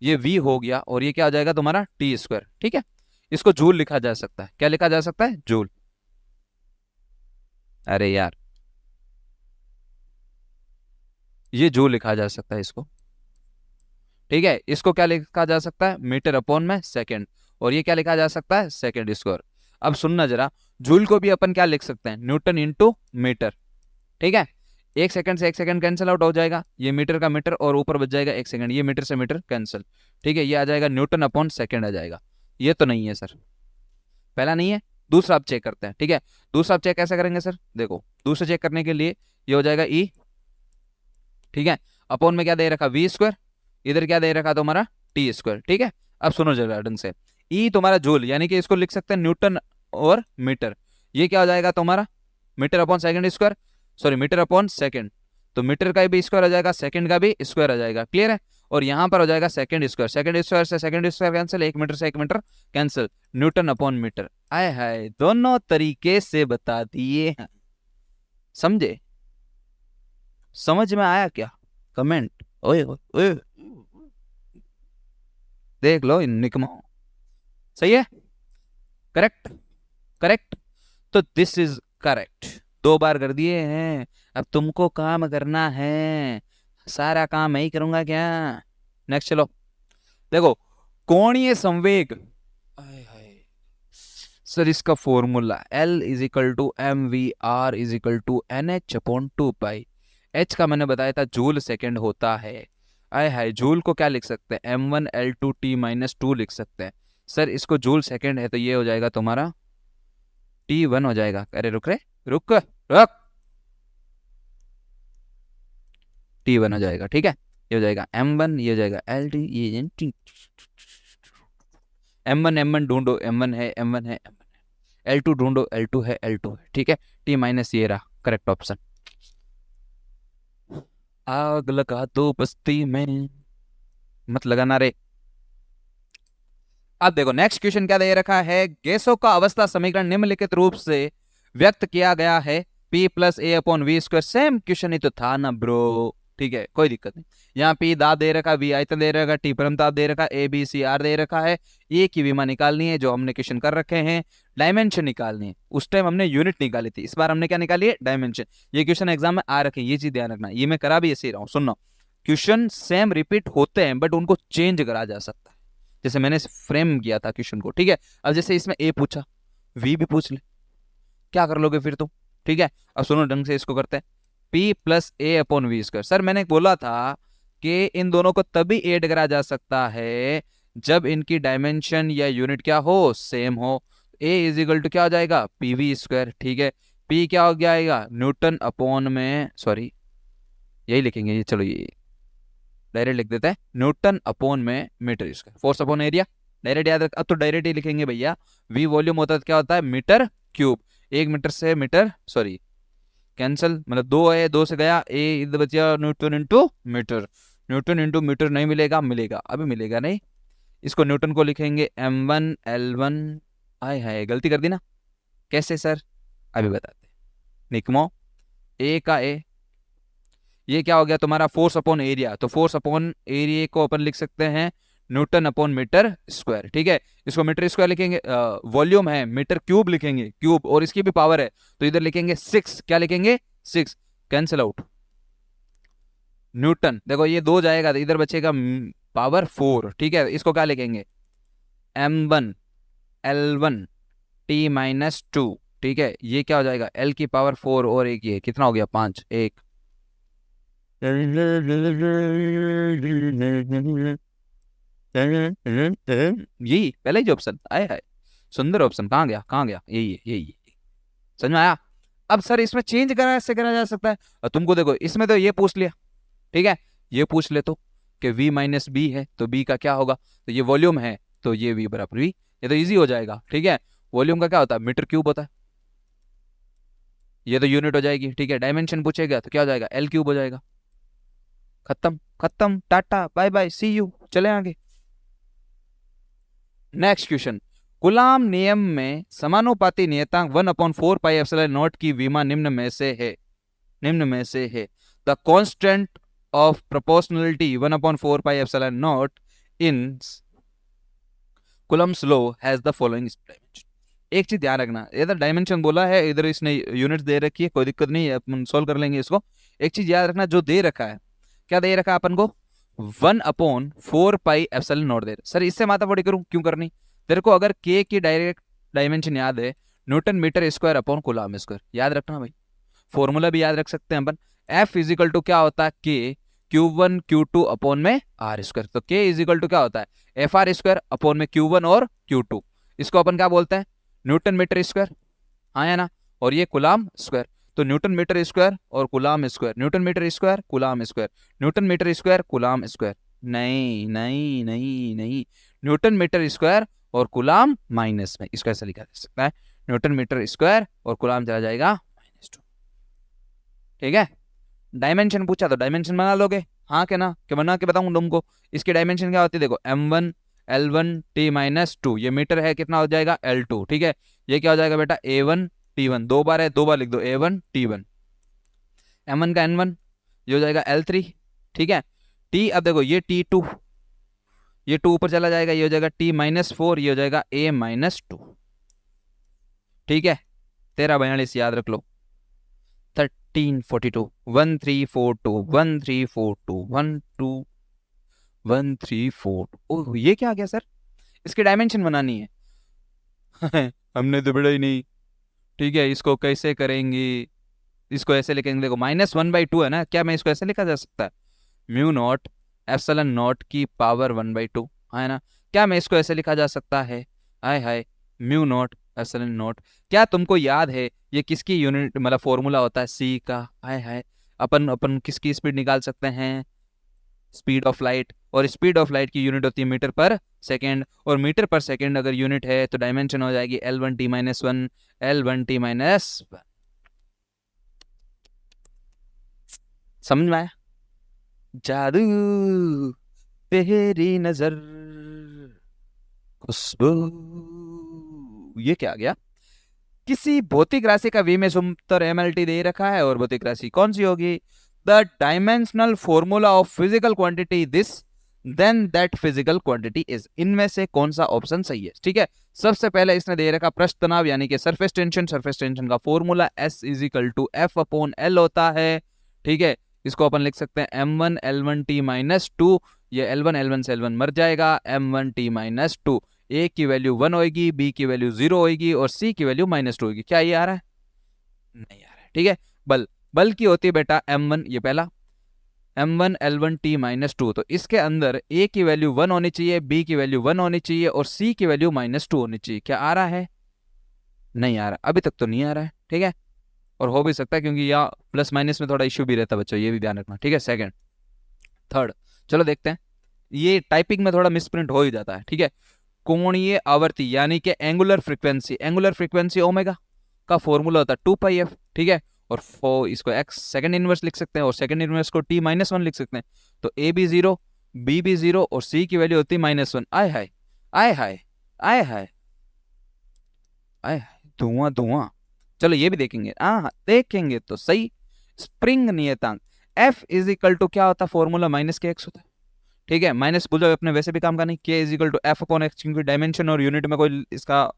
ये V हो गया और ये क्या हो जाएगा तुम्हारा T², ठीक है। इसको जूल लिखा जा सकता है, क्या लिखा जा सकता है, जूल। अरे यार, ये जूल लिखा जा सकता है इसको, ठीक है। इसको क्या लिखा जा सकता है, मीटर अपॉन में सेकंड, और ये क्या लिखा जा सकता है, सेकंड स्क्वायर। अब सुनना जरा, जूल को भी अपन क्या लिख सकते हैं, न्यूटन इंटू मीटर, ठीक है। एक सेकंड से एक सेकंड कैंसिल आउट हो जाएगा, ये मीटर का मीटर और ऊपर बच जाएगा एक सेकंड, ये मीटर से मीटर कैंसिल, ठीक है। ये आ जाएगा न्यूटन अपॉन सेकंड आ जाएगा, ये तो नहीं है सर, पहला नहीं है। दूसरा आप चेक करते हैं, ठीक है। दूसरा आप चेक कैसे करेंगे सर, देखो दूसरा चेक करने के लिए ये हो जाएगा E, ठीक है, अपॉन में क्या दे रखा, V², इधर क्या दे रखा तुम्हारा T², ठीक है। अब सुनो जरा ढंग से, E तुम्हारा जूल, यानी कि इसको लिख सकते हैं न्यूटन और मीटर, ये क्या हो जाएगा तुम्हारा metre upon second square, sorry metre upon second, तो मीटर का भी स्क्वायर आ जाएगा, सेकंड का भी स्क्वायर आ जाएगा, क्लियर है। और यहां पर हो जाएगा सेकंड स्क्वायर, सेकंड स्क्वायर से सेकंड स्क्वायर कैंसिल, एक मीटर से एक metre cancel, newton upon metre. आए हाय, दोनों तरीके से बता दिए हैं, समझे, समझ में आया क्या, कमेंट, ओए ओए ओए, देख लो इन निकमो, सही है, करेक्ट, करेक्ट, तो दिस इज करेक्ट, 2 बार कर दिए हैं। अब तुमको काम करना है, सारा काम मैं ही करूंगा क्या। नेक्स्ट चलो, देखो कोणीय संवेग, आय हाय सर इसका formula L is equal to mv/r/NH/2 pi, H का मैंने बताया था जूल सेकंड होता है। आय हाय, जूल को क्या लिख सकते हैं, M1 L2 T-2 लिख सकते हैं। सर इसको जूल सेकंड है तो ये हो जाएगा तुम्हारा T1 हो जाएगा, अरे रुक रे, रुक रुक, T1 हो जाएगा, ठीक है। ये हो जाएगा M1, ये हो जाएगा LT, ये T, M1 ढूंढो, M1 है, M1 है, M1 है, L2 ढूंढो, L2 है, L2 है, ठीक है। T- ये रहा करेक्ट ऑप्शन। आग लगा दो बस्ती में, मत लगाना रे। अब देखो नेक्स्ट क्वेश्चन क्या दे रखा है, गैसों का अवस्था समीकरण निम्नलिखित रूप से व्यक्त किया गया है, P+A/V²। सेम क्वेश्चन ही तो था ना ब्रो, ठीक है, कोई दिक्कत नहीं। यहाँ P दाब दे रखा, V आयतन दे रखा, T परमताप दे रखा, A B C R दे रखा है, ए की विमा निकालनी है जो हमने क्वेश्चन कर रखे हैं, डायमेंशन निकालनी है, उस टाइम हमने यूनिट निकाली थी, इस बार हमने क्या निकाली है, डायमेंशन। ये क्वेश्चन एग्जाम में आ रखे, ये चीज ध्यान रखना, ये मैं करा भी ऐसे ही रहा हूँ, सुनना, क्वेश्चन सेम रिपीट होते हैं बट उनको चेंज करा जा सकता है, जैसे मैंने फ्रेम किया था क्वेश्चन को, ठीक है। अब जैसे इसमें ए पूछा, वी भी पूछ ले, क्या कर लोगे फिर तुम, ठीक है। अब सुनो ढंग से इसको करते हैं, P+A/V²। सर मैंने बोला था कि इन दोनों को तभी ऐड करा जा सकता है जब इनकी डायमेंशन या यूनिट क्या हो, सेम हो। A इज इक्वल टू क्या हो जाएगा, PV², ठीक है। P क्या हो जाएगा, न्यूटन अपॉन में, सॉरी यही लिखेंगे ये, चलो ये डायरेक्ट लिख देते हैं, न्यूटन अपॉन में metre square, force upon area, direct याद रख, अब तो डायरेक्ट ही लिखेंगे भैया। V वॉल्यूम होता है, क्या होता है, मीटर क्यूब, 1 मीटर से मीटर सॉरी कैंसिल, मतलब 2 है, 2 से गया, ए इधर बचा newton into metre, newton into metre नहीं मिलेगा, मिलेगा अभी मिलेगा नहीं, इसको न्यूटन को लिखेंगे m1 l1, आय हाय गलती कर दी ना, कैसे सर अभी बताते हैं। निकमो ए का ए, ये क्या हो गया तुम्हारा फोर्स अपॉन एरिया, तो फोर्स अपॉन एरिया को अपन लिख सकते हैं न्यूटन अपॉन मीटर स्क्वायर, ठीक है, इसको मीटर स्क्वायर लिखेंगे, वॉल्यूम है मीटर क्यूब लिखेंगे, क्यूब और इसकी भी पावर है तो इधर लिखेंगे 6, क्या लिखेंगे 6, कैंसिल आउट, न्यूटन देखो ये 2 जाएगा तो इधर बचेगा पावर 4, ठीक है, इसको क्या लिखेंगे m1 l1 t माइनस 2, ठीक है, ये क्या हो जाएगा l की पावर 4 और एक ये कितना हो गया 5, एक यही पहले ही जो ऑप्शन आए है, सुंदर ऑप्शन, कहाँ गया कहाँ गया, यही है यही है, समझ में आया। अब सर इसमें चेंज करा ऐसे करा जा सकता है, और तुमको देखो इसमें तो ये पूछ लिया, ठीक है, ये पूछ ले तो कि v माइनस बी है तो b का क्या होगा, तो ये वॉल्यूम है तो ये v बराबर v, ये तो इजी हो जाएगा, ठीक है, वॉल्यूम का क्या होता है मीटर क्यूब होता है, ये तो यूनिट हो जाएगी, ठीक है, डायमेंशन पूछेगा तो क्या हो जाएगा l क्यूब हो जाएगा, खत्म खत्म, tata bye bye see you, चले आगे। नेक्स्ट क्वेश्चन, कूलाम नियम में समानुपाती नियतांक 1/4 पाई एप्सिलॉन नॉट की विमा निम्न में से है, the constant of proportionality 1/4 pi epsilon not in Coulomb's law has the following dimension. एक चीज ध्यान रखना, इधर डायमेंशन बोला है, इधर इसने यूनिट दे रखी है, कोई दिक्कत नहीं है, अपन सोल्व कर लेंगे इसको। एक चीज याद रखना, जो दे रखा है, क्या दे रखा है अपन को 1/4 pi epsilon not they, sir इससे माथाफोड़ी करूं क्यों करनी, तेरे को अगर के की डायरेक्ट डायमेंशन याद है newton metre square upon coulomb square, याद रखना भाई, फॉर्मूला भी याद रख सकते हैं अपन, F इजिकल टू क्या होता है के Q1 Q2 अपॉन में आर स्क्वायर, तो K इजिकल टू क्या होता है एफ आर स्क्वायर अपॉन में Q1 और Q2, इसको अपन क्या बोलते हैं न्यूटन मीटर स्क्वायर, हाँ या ना, और ये कूलम स्क्वायर, तो न्यूटन मीटर स्क्वायर और coulomb square, newton metre square coulomb square, newton metre square coulomb square, नहीं नहीं नहीं नहीं, न्यूटन मीटर स्क्वायर और कूलम माइनस में, इसको ऐसा लिखा जा सकता है न्यूटन मीटर स्क्वायर और कूलम चला जाएगा -2, ठीक है। डायमेंशन पूछा तो डायमेंशन बना लोगे, हाँ क्या ना, कि बना के बताऊं तुमको, इसकी डायमेंशन क्या होती है, देखो m1 l1 t माइनस 2, ये मीटर है कितना हो जाएगा l2, ठीक है, ये क्या हो जाएगा बेटा a1 t1, 2 बार है 2 बार लिख दो a1 t1, m1 का n1 ये हो जाएगा l3, ठीक है, t अब देखो ये t2, ये 2 ऊपर चला जाएगा, ये हो जाएगा t माइनस 4, ये हो जाएगा a माइनस 2, ठीक है, 1342 याद रख लो, 1342 1342 1342 12 1342, ओह ये क्या आ गया सर, इसकी डायमेंशन बनानी है हमने तो बड़ा ही नहीं, ठीक है, इसको कैसे करेंगे, इसको ऐसे लिखेंगे, देखो -1/2 है ना, क्या मैं इसको ऐसे लिखा जा सकता है म्यू नॉट एप्सिलॉन नॉट की पावर 1/2, है ना, क्या मैं इसको ऐसे लिखा जा सकता है, हाय हाय म्यू नॉट एप्सिलॉन नॉट, क्या तुमको याद है ये किसकी यूनिट मतलब फॉर्मूला होता है सी का, हाय हाय अपन अपन किसकी स्पीड निकाल सकते हैं, स्पीड ऑफ लाइट, और स्पीड ऑफ लाइट की यूनिट होती है मीटर पर सेकेंड, और मीटर पर सेकेंड अगर यूनिट है तो डायमेंशन हो जाएगी l1 t minus 1 l1 t minus 1, समझ में आया, जादू तेरी नजर खुशबू, ये क्या आ गया, किसी भौतिक राशि का v में सूत्र mlt दे रखा है, और भौतिक राशि कौन सी होगी, the dimensional formula of physical quantity this then that physical quantity is, इनमें से कौन सा ऑप्शन सही है, ठीक है। सबसे पहले इसने दे रखा पृष्ठ तनाव यानी कि सरफेस टेंशन का formula S is equal to F/L होता है, ठीक है, इसको अपन लिख सकते हैं m1 l1 t माइनस 2, ये l1 से l1 मर जाएगा, m1 t माइनस 2, A की वैल्यू 1 होगी, B की वैल्यू 0 होगी और C की वैल्यू -2 होगी, क्या ये आ रहा है, नहीं आ रहा है, ठीक है। बल की होती है बेटा m1, ये पहला m1 l1 t माइनस 2, तो इसके अंदर A की वैल्यू 1 होनी चाहिए, B की वैल्यू 1 होनी चाहिए और C की वैल्यू -2 होनी चाहिए, क्या आ रहा है, नहीं आ रहा, अभी तक तो नहीं आ रहा है, ठीक है, और हो भी सकता है क्योंकि यहाँ प्लस माइनस में थोड़ा इश्यू भी रहता है बच्चों, ये भी ध्यान रखना, ठीक है। सेकंड थर्ड चलो देखते हैं, ये टाइपिंग में थोड़ा मिसप्रिंट हो ही जाता है, ठीक है, कोणीय आवर्ती यानी कि एंगुलर फ्रीक्वेंसी ओमेगा का फॉर्मूला होता है 2πf, ठीक है, और फॉर इसको x सेकंड इनवर्स लिख सकते हैं और सेकंड इनवर्स को t -1 लिख सकते हैं। तो a भी 0, b भी 0 और c की वैल्यू होती है -1। आय हाय आय हाय आय हाय आय हाय, धुआं धुआं। चलो ये भी देखेंगे, हाँ देखेंगे तो सही। स्प्रिंग नियतांक F इज इक्वल टू क्या होता है, फॉर्मूला -kx होता है, ठीक है। माइनस भूल जाओ, अपने वैसे भी काम का नहीं। k is equal to F upon x, क्योंकि डायमेंशन और यूनिट में कोई इसका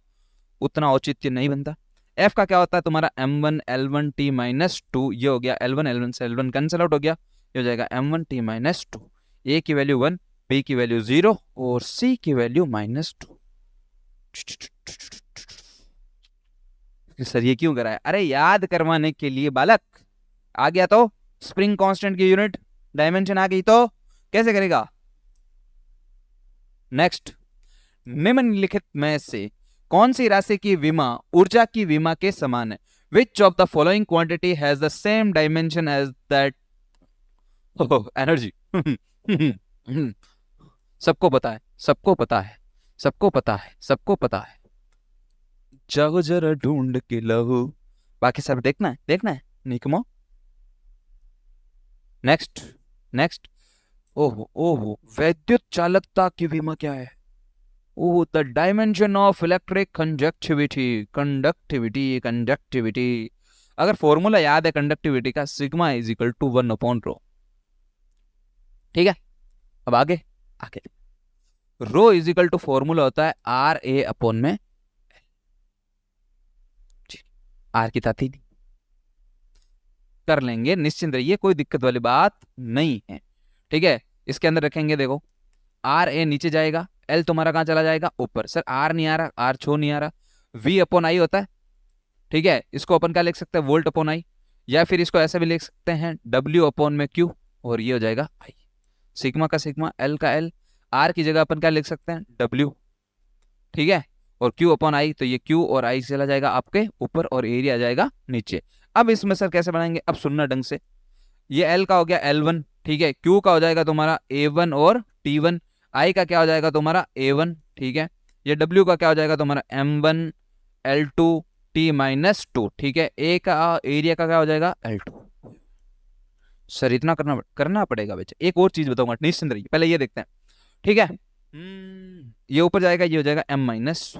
उतना औचित्य नहीं बनता। F का क्या होता है तुम्हारा m1 L1 t -2, ये हो गया L1, L1 से L1 कैंसिल आउट हो गया, ये हो जाएगा m1 t -2। a की वैल्यू 1, b की वैल्यू 0 और c की वैल्यू -2। सर ये क्यों कराया? अरे याद करवाने के लिए बालक। आ गया तो स्प्रिंग कांस्टेंट की यूनिट डायमेंशन आ गई तो कैसे करेगा? नेक्स्ट, निम्नलिखित में से कौन सी राशि की विमा ऊर्जा की विमा के समान है? Which of the following quantity has the same dimension as that energy. सबको पता है, सबको पता है, सबको पता है, सबको पता है। जाओ जरा ढूंढ के लहू। बाकी सब देखना है, देखना है निकमो। नेक्स्ट नेक्स्ट, ओहो ओहो, वैद्युत चालकता की विमा क्या है? Oh, the dimension of electric conductivity, conductivity conductivity. अगर फॉर्मूला याद है कंडक्टिविटी का, सिग्मा इज इक्वल टू 1/ρ, ठीक है। अब आगे आगे, रो इज इक्वल टू फॉर्मूला होता है RA अपॉन में R की ताती कर लेंगे, निश्चिंत रहिए, कोई दिक्कत वाली बात नहीं है, ठीक है। इसके अंदर रखेंगे, देखो RA नीचे जाएगा, L तुम्हारा कहां चला जाएगा? ऊपर। सर R नहीं आ रहा, R छो नहीं आ रहा, V अपॉन I होता है, ठीक है। इसको अपन क्या लिख सकते हैं? वोल्ट अपॉन I, या फिर इसको ऐसे भी लिख सकते हैं W अपॉन में Q, और ये हो जाएगा I। सिग्मा का सिग्मा, L का L, R की जगह अपन क्या लिख सकते हैं? W, ठीक है, और Q अपॉन I, तो ये Q और I चला जाएगा आपके ऊपर और एरिया आ जाएगा नीचे। अब इसमें सर कैसे बनाएंगे? अब सुनना ढंग से, ये L का हो गया L1, ठीक है, Q का हो जाएगा तुम्हारा A1 और T1, I का क्या हो जाएगा तुम्हारा A1, ठीक है, ये W का क्या हो जाएगा तुम्हारा M1 L2 T -2, ठीक है। A का एरिया का क्या हो जाएगा? L2। सर इतना करना पड़ेगा बच्चे। एक और चीज बताऊंगा, निश्चिंत रहिए, पहले ये देखते हैं, ठीक है। ये ऊपर जाएगा, ये हो जाएगा M-1,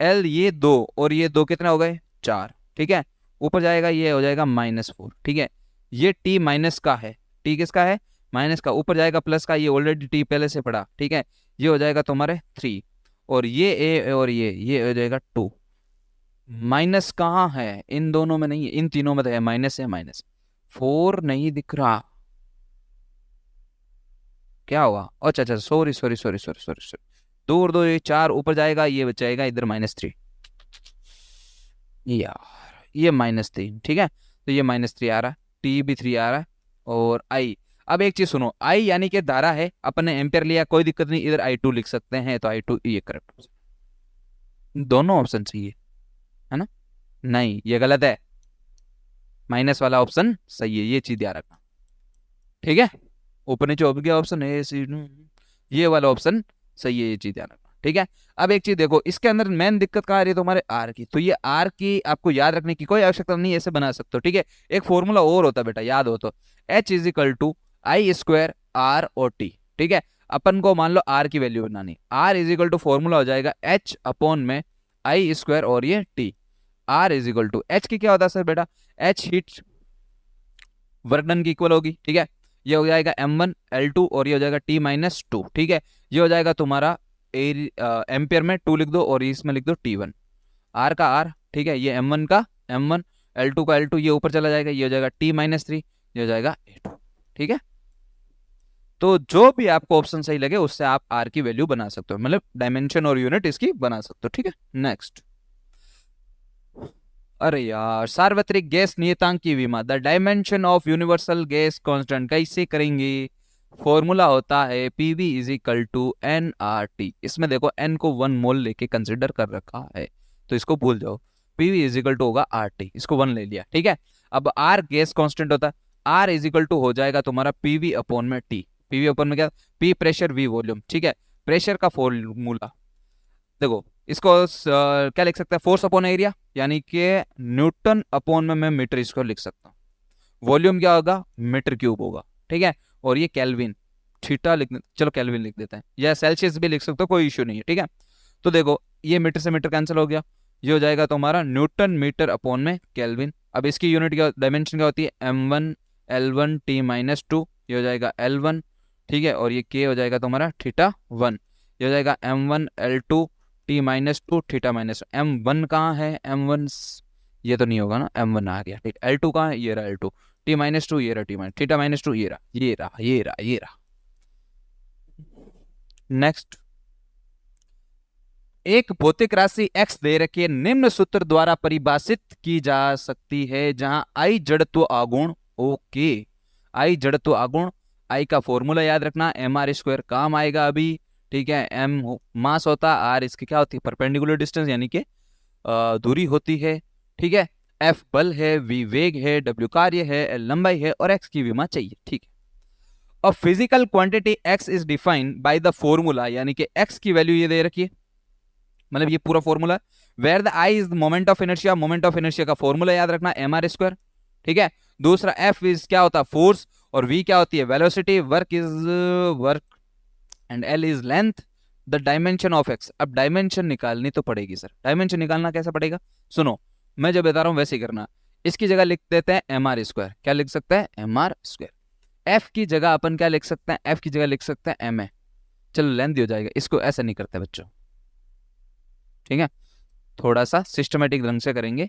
L ये 2 और ये 2 कितना हो गए? 4, ठीक है। ऊपर जाएगा, ये हो जाएगा -4, ठीक है। ये T माइनस का है, T किसका है? माइनस का। ऊपर जाएगा प्लस का, ये ऑलरेडी T पहले से पड़ा, ठीक है। ये हो जाएगा तुम्हारे 3, और ये A और ये हो जाएगा 2। माइनस कहाँ है? इन दोनों में नहीं है, इन तीनों में तो है, माइनस है, -4 नहीं दिख रहा, क्या हुआ? अच्छा अच्छा, sorry sorry sorry sorry sorry sorry, 2 और 2 ये 4, ऊपर जाएगा, ये बचाएगा इधर -3, यार ये -3, ठीक है। तो ये -3 आ रहा है, T भी 3 आ रहा है, और I। अब एक चीज सुनो, I यानी कि धारा है, अपने एम्पियर लिया, कोई दिक्कत नहीं, इधर I2 लिख सकते हैं, तो I2 ये करेक्ट ऑप्शन। दोनों ऑप्शन सही है ना? नहीं, ये गलत है, माइनस वाला ऑप्शन सही है, ये चीज याद रखना, ठीक है। ऊपर नीचे हो गया ऑप्शन ए सी, ये वाला ऑप्शन सही है, ये चीज याद रखना, ठीक है। अब एक चीज देखो, इसके अंदर मेन दिक्कत कहाँ आ रही है तुम्हारे? R की। तो ये R की आपको याद रखने की कोई आवश्यकता नहीं, ऐसे बना सकते हो, ठीक है। एक फॉर्मूला और होता है बेटा, याद हो तो, H is equal to I² R और T, ठीक है। अपन को मान लो R की वैल्यू बनानी, R is equal to formula हो जाएगा H अपॉन में I² और ये T। R is equal to, H की क्या होता है सर बेटा? H हीट वर्क डन की इक्वल होगी, ठीक है। ये हो जाएगा M1 L2 और ये हो जाएगा T -2, ठीक है। ये हो जाएगा तुम्हारा एम्पियर में 2 लिख दो और इसमें लिख दो T1, R का R, ठीक है। ये M1 का M1, L2 का L2, ये ऊपर चला जाएगा, ये हो जाएगा T -3, ये हो जाएगा A2, ठीक है। तो जो भी आपको ऑप्शन सही लगे उससे आप R की वैल्यू बना सकते हो, मतलब डायमेंशन और यूनिट इसकी बना सकते हो, ठीक है। नेक्स्ट, अरे यार, सार्वत्रिक गैस नियतांक की विमा, the dimension of universal gas constant, कैसे करेंगे? फॉर्मूला होता है PV is equal to nRT। इसमें देखो n को 1 मोल लेके कंसिडर कर रखा है, तो इसको भूल जाओ, PV इज इक्वल टू होगा RT, इसको 1 ले लिया, ठीक है। अब R गैस कांस्टेंट होता है, R इज इक्वल टू हो जाएगा तुम्हारा PV अपॉन में T। PV अपॉन में क्या? P प्रेशर, V वॉल्यूम, ठीक है। प्रेशर का फॉर्मूला देखो, इसको क्या लिख सकते हैं, फोर्स अपॉन एरिया, यानी कि न्यूटन अपॉन में मैं मीटर स्क्वायर लिख सकता हूँ। वॉल्यूम क्या होगा, मीटर क्यूब होगा, ठीक है। और ये केल्विन, थीटा लिख, चलो केल्विन लिख देते हैं, या सेल्सियस भी लिख सकते हो, कोई इश्यू नहीं है, ठीक है। तो देखो ये मीटर से मीटर कैंसिल हो गया, ये हो जाएगा तुम्हारा न्यूटन मीटर अपॉन में केल्विन। अब इसकी यूनिट क्या, डायमेंशन क्या होती है, m1 L1 T-2, ये हो जाएगा L1, ठीक है। और ये k हो जाएगा तुम्हारा θ1, ये हो जाएगा m1 L2 T-2 θ-, m1 कहाँ है, m1 ये तो नहीं होगा ना, m1 आ गया, ठीक। L2 कहाँ है, ये रहा L2, T-2 ये रहा θ-2 ये रहा, ये रहा, ये रहा, ये रहा। नेक्स्ट, एक भौतिक राशि x दे रखी है, निम्न सूत्र द्वारा परिभाषित की जा सकती है, जहां I जड़त्व आघूर्ण, ओके, I जड़त्व आघूर्ण, I का फॉर्मूला याद रखना, mr² काम आएगा अभी, ठीक है। m मास होता है, r इसकी क्या होती है, परपेंडिकुलर डिस्टेंस यानी कि दूरी होती है, ठीक है। f बल है, v वेग है, w कार्य है, l लंबाई है और x की विमा चाहिए, ठीक है। अ physical quantity x is defined by the formula, यानी कि x की वैल्यू ये दे रखी है, मतलब ये पूरा formula, where the I is moment of inertia, moment of inertia का फॉर्मूला याद रखना mr², ठीक है। दूसरा f इज क्या होता है, फोर्स, और v क्या होती है, velocity, work is work, and l is length, the dimension of x। अब डायमेंशन निकालनी तो पड़ेगी सर, डायमेंशन निकालना कैसा पड़ेगा, सुनो मैं जो बता रहा हूं वैसे ही करना। इसकी जगह लिख देते हैं mr², क्या लिख सकते हैं, mr²। f की जगह अपन क्या लिख सकते हैं, f की जगह लिख सकते हैं ma, चलो लेंथ हो जाएगा, इसको ऐसा नहीं करते बच्चों, ठीक है। थोड़ा सा सिस्टमेटिक ढंग से करेंगे,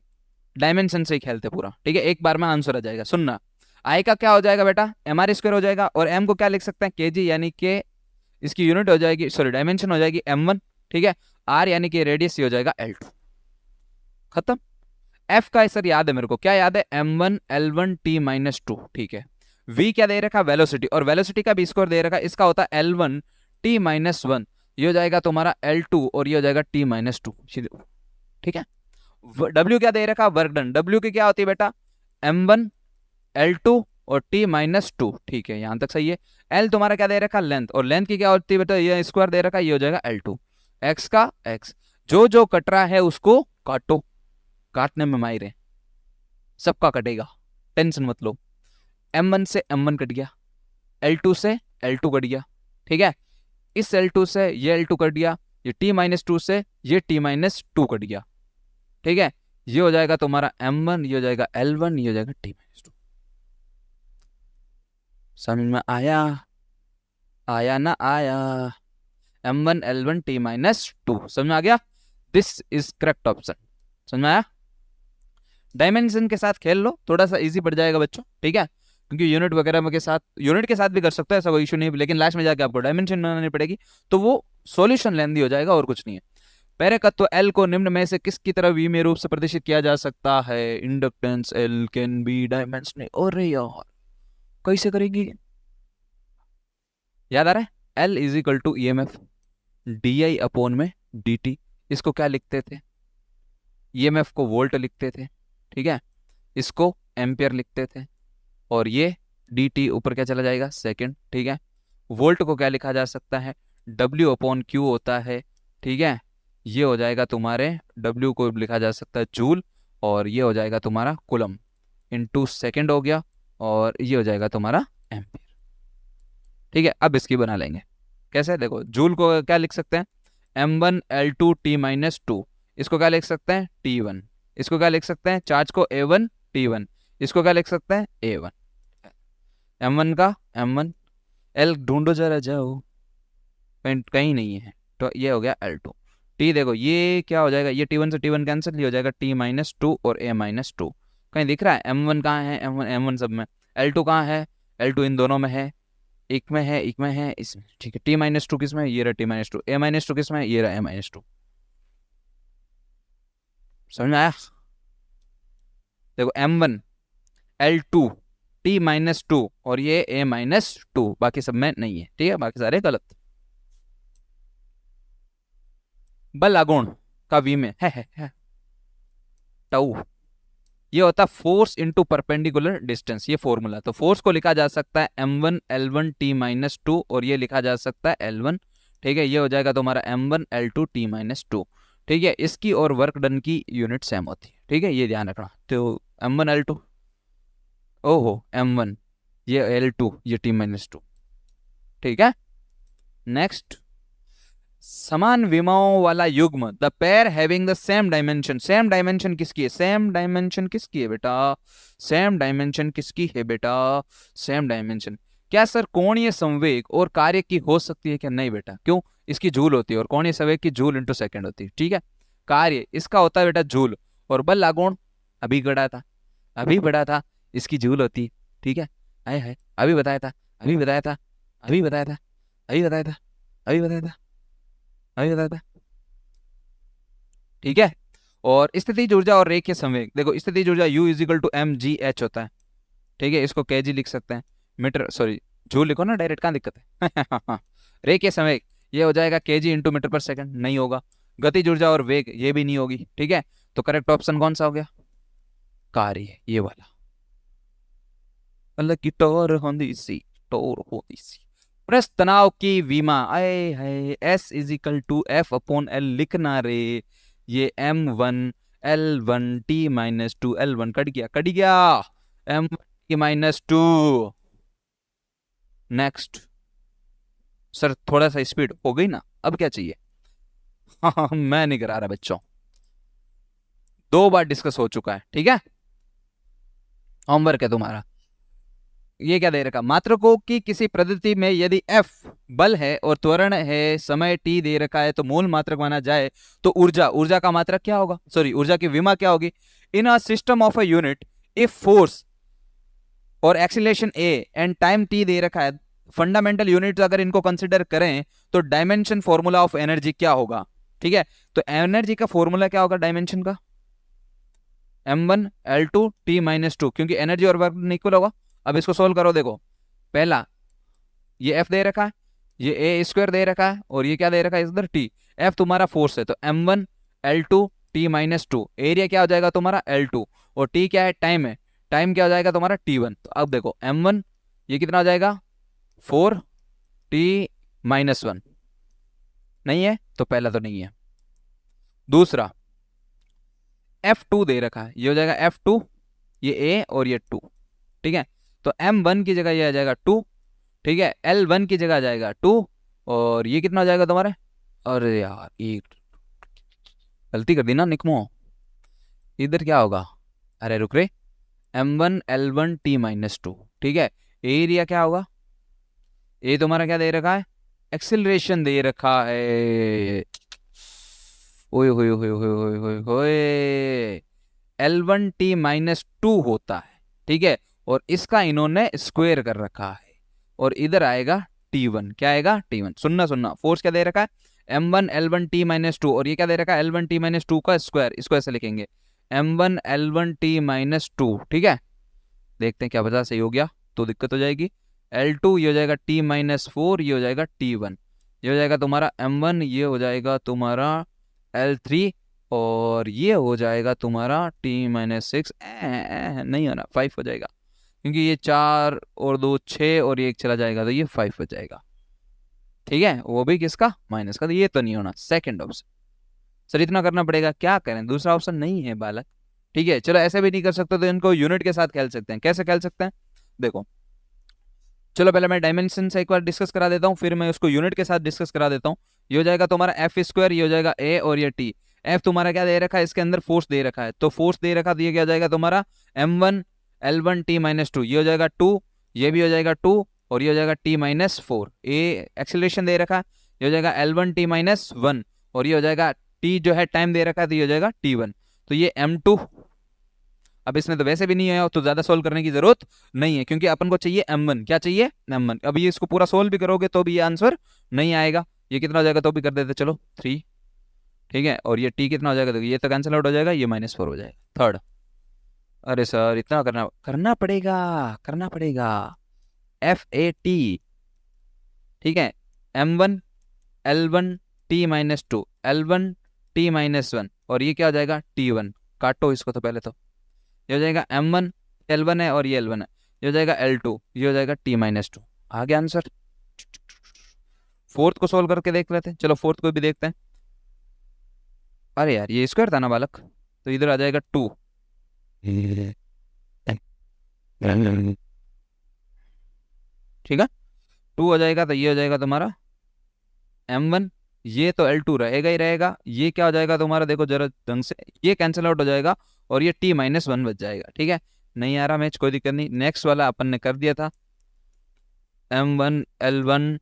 डायमेंशन से ही खेलते पूरा, ठीक है। एक बार में आंसर आ जाएगा, सुनना। आई का क्या हो जाएगा बेटा, mr² हो जाएगा, और m को क्या लिख सकते हैं, kg, यानी कि इसकी यूनिट हो जाएगी, सॉरी डायमेंशन हो जाएगी m1, ठीक है। r यानी कि रेडियस हो जाएगा l2, खत्म। f का सर याद है मेरे को, क्या याद है, m1 L1 T-2, ठीक है। v क्या दे रखा, वेलोसिटी, और वेलोसिटी का भी स्क्वायर दे रखा, इसका होता है L1 T-1, ये हो जाएगा तुम्हारा L2, और ये हो जाएगा T-2, ठीक है। w क्या दे रखा, वर्क डन, w की क्या होती है बेटा, m1 L2 और T-2, ठीक है, यहां तक सही है। l तुम्हारा क्या दे रखा, लेंथ, और लेंथ की क्या होती है बेटा, ये स्क्वायर दे रखा, ये हो जाएगा L2, x का x, जो जो कट रहा है उसको काटो, काटने में माहिर है, सबका कटेगा, टेंशन मत लो। m1 से m1 कट गया, l2 से l2 कट गया, ठीक है। इस l2 से ये l2 कट गया, ये T-2 से ये T-2 कट गया, ठीक है। ये हो जाएगा तुम्हारा m1, ये हो जाएगा L1, ये हो जाएगा T-2। समझ में आया, आया ना आया, m1 L1 T-2, समझ में आ गया, दिस इज करेक्ट ऑप्शन, समझ में आया। डायमेंशन के साथ खेल लो, थोड़ा सा इजी पड़ जाएगा बच्चों, ठीक है, क्योंकि यूनिट वगैरह के साथ, यूनिट के साथ भी कर सकते हो, ऐसा कोई इशू नहीं, लेकिन लास्ट में जाके आपको डायमेंशन बनानी पड़ेगी, तो वो सॉल्यूशन लेंदी हो जाएगा और कुछ नहीं है। पहले का तो एल को निम्न में से किसकी तरह वी में रूप से प्रदर्शित किया जा सकता है, inductance L can be dimension, और यार कैसे करेगी, याद आ रहा है, L is equal to EMF DI upon में DT, इसको क्या लिखते थे, EMF को वोल्ट लिखते थे, ठीक है, इसको एम्पियर लिखते थे, और ये dt ऊपर क्या चला जाएगा, सेकंड, ठीक है। वोल्ट को क्या लिखा जा सकता है, W अपॉन Q होता है, ठीक है। ये हो जाएगा तुम्हारे, W को लिखा जा सकता है जूल, और ये हो जाएगा तुम्हारा कूलम, इनटू सेकंड हो गया, और ये हो जाएगा तुम्हारा एम्पियर, ठीक है। अब इसकी बना लेंगे, कैसे, देखो जूल को क्या लिख सकते हैं, m1 L2 T-2, इसको क्या लिख सकते हैं, T1, इसको क्या लिख सकते हैं, चार्ज को A1 T1, इसको क्या लिख सकते हैं, A1, m1 का m1, l ढूंढो जरा जाओ, कहीं नहीं है, तो ये हो गया L2, T देखो ये क्या हो जाएगा, ये T1 से T1 कैंसिल, ये हो जाएगा T-2 और A-2, कहीं दिख रहा है, m1 कहाँ है, m1 सब में, L2 कहाँ है, L2 इन दोनों में है, एक में है, एक में है, इसमें, ठीक है। T-2 किस में, ये रहा T-2, A-2 किस में, ये रहा A-2, समझ में आया। देखो m1 L2 T-2 और ये A-2, बाकी सब में नहीं है, ठीक है, बाकी सारे गलत। बल आघूर्ण का V में है टाउ, ये होता है फोर्स इनटू परपेंडिकुलर डिस्टेंस, ये फॉर्मूला, तो फोर्स को लिखा जा सकता है m1 L1 T-2, और ये लिखा जा सकता है L1, ठीक है। ये हो जाएगा तुम्हारा m1 L2 T-2, ठीक है, इसकी और वर्क डन की यूनिट सेम होती है। ठीक है, ये ध्यान रखना। तो M1L2, ओहो M1, ये L2, ये T-2। ठीक है, नेक्स्ट, समान विमाओं वाला युग्म, the pair having the same dimension. Same dimension किसकी है? सेम डायमेंशन किसकी है बेटा? सेम डायमेंशन किसकी है बेटा? Same dimension. क्या सर कोणीय संवेग और कार्य की हो सकती है क्या? नहीं बेटा। क्यों? इसकी जूल होती है और कोणीय संवेग की जूल इंटू सेकंड होती है। ठीक है, कार्य इसका होता है बेटा जूल, और बल लागुण अभी गड़ा था, अभी बढ़ा था, इसकी जूल होती है। ठीक है, हाय हाय, अभी बताया था, अभी बताया था, अभी बताया था, अभी बताया था, अभी बताया था, अभी बताया था। ठीक है, और स्थितिज ऊर्जा और रेखीय संवेग, देखो स्थितिज ऊर्जा U इजिकल टू mgh होता है। ठीक है, इसको kg लिख सकते हैं, मीटर सॉरी जूल लिखो ना डायरेक्ट, कहाँ दिक्कत है? रेखीय संवेग ये हो जाएगा kg इंटू मीटर पर सेकंड, नहीं होगा। गतिज ऊर्जा और वेग ये भी नहीं होगी। ठीक है, तो करेक्ट ऑप्शन कौन सा हो गया? कार्य, ये वाला। मतलब की टोर होंदी सी, टोर होंदी सी। पृष्ठ तनाव की विमा, आए है S इजिकल टू F/L लिखना रे। ये M1L1T-2, L1 कट गया, कट गया, M1T-2। नेक्स्ट सर, थोड़ा सा स्पीड हो गई ना, अब क्या चाहिए? हाँ मैं नहीं करा रहा बच्चों, 2 बार डिस्कस हो चुका है। ठीक है, होमवर्क है तुम्हारा। ये क्या दे रखा? मात्रकों की किसी पद्धति में यदि F बल है और त्वरण है, समय t दे रखा है, तो मूल मात्रक माना जाए तो ऊर्जा, ऊर्जा का मात्रक क्या होगा? सॉरी, ऊर्जा की विमा क्या होगी? In a system of a unit if force और acceleration a and time t दे रखा है, फंडामेंटल यूनिट्स अगर इनको कंसिडर करें तो डायमेंशन फॉर्मूला ऑफ एनर्जी क्या होगा? ठीक है, तो एनर्जी का फॉर्मूला क्या होगा डायमेंशन का? M1L2T-2, क्योंकि एनर्जी और वर्क इक्वल होगा। अब इसको सोल्व करो, देखो पहला ये F दे रखा है, ये A² दे रखा है, और ये क्या दे रखा है इधर T। F तुम्हारा फोर्स है, तो M1L2T-2, एरिया क्या हो जाएगा तुम्हारा L2, और T क्या है? टाइम है, टाइम क्या हो जाएगा तुम्हारा T1। तो अब देखो M1 ये कितना हो जाएगा? 4T-1, नहीं है तो पहला तो नहीं है। दूसरा F2 दे रखा है, ये हो जाएगा F2, ये A और ये 2। ठीक है, तो M1 की जगह ये आ जाएगा 2। ठीक है, L1 की जगह आ जाएगा 2, और ये कितना हो जाएगा तुम्हारे? अरे यार एक गलती कर दी ना निकमो, इधर क्या होगा? अरे रुक रे, M1L1T-2। ठीक है, एरिया क्या होगा? ये तुम्हारा क्या दे रखा है? एक्सिलरेशन दे रखा है। ओए होए होए होए होए होए होए, L1T-2 होता है। ठीक है, और इसका इन्होंने स्क्वायर कर रखा है, और इधर आएगा T1। क्या आएगा? T1। सुनना सुनना, फोर्स क्या दे रखा है? M1L1T-2, और ये क्या दे रखा है? L1T-2 का स्क्वायर, इसको ऐसे लिखेंगे M1L1T-2। ठीक है, देखते हैं क्या पता सही हो गया तो दिक्कत हो जाएगी। L2 ये हो जाएगा T-4, ये हो जाएगा T1, ये हो जाएगा तुम्हारा M1, ये हो जाएगा तुम्हारा L3, और ये हो जाएगा तुम्हारा T-6। नहीं होना, 5 हो जाएगा, क्योंकि ये 4 और 2 6, और ये 1 चला जाएगा, तो ये 5 हो जाएगा। ठीक है, वो भी किसका? माइनस का, तो ये तो नहीं होना। Second option. सर इतना करना पड़ेगा, क्या करें, दूसरा ऑप्शन नहीं है बालक। ठीक है, चलो ऐसे भी नहीं कर सकते तो इनको यूनिट के साथ खेल सकते हैं। कैसे खेल सकते हैं? देखो चलो पहले मैं डायमेंशन से एक बार डिस्कस करा देता हूँ, फिर मैं उसको यूनिट के साथ डिस्कस करा देता हूँ। ये हो जाएगा तुम्हारा F², ये हो जाएगा A, और ये T। F तुम्हारा क्या दे रखा है? इसके अंदर फोर्स दे रखा है, तो फोर्स दे रखा, तो ये क्या हो जाएगा तुम्हारा M1L1T-2, ये हो जाएगा 2, ये भी हो जाएगा 2, और ये हो जाएगा T-4। A एक्सीलरेशन दे रखा है, ये हो जाएगा L1T-1, और ये हो जाएगा T जो है टाइम दे रखा है, तो ये हो जाएगा T1। तो ये M2, अब इसमें तो वैसे भी नहीं है तो ज्यादा सोल्व करने की जरूरत नहीं है, क्योंकि अपन को चाहिए M1। क्या चाहिए? M1। अब ये इसको पूरा सोल्व भी करोगे तो भी ये आंसर नहीं आएगा। ये कितना हो जाएगा तो भी कर देते, चलो 3। ठीक है, और ये T कितना हो जाएगा? देखो ये तो कैंसिल आउट हो जाएगा, ये -4 हो जाएगा। थर्ड, अरे सर इतना करना करना पड़ेगा, करना पड़ेगा। FAT। ठीक है, M1L1T-2, L1T-1, और ये क्या हो जाएगा? T1। काटो इसको तो पहले, तो ये हो जाएगा M1 L1 है, और ये L1 है, ये हो जाएगा L2, ये हो जाएगा T-2। आ गया आंसर। फोर्थ को सोल्व करके देख लेते हैं, चलो फोर्थ को भी देखते हैं। अरे यार ये स्क्वायर था ना बालक, तो इधर आ जाएगा 2, ठीक है 2 हो जाएगा, तो ये हो जाएगा तुम्हारा m1, ये तो l2 रहेगा ही रहेगा, ये क्या हो जाएगा तुम्हारा, देखो जरा ढंग से, ये कैंसिल आउट हो जाएगा और ये t-1 बच जाएगा, ठीक है। नहीं आ रहा मैच, कोई दिक्कत नहीं, नेक्स्ट वाला अपन ने कर दिया था, m1 l1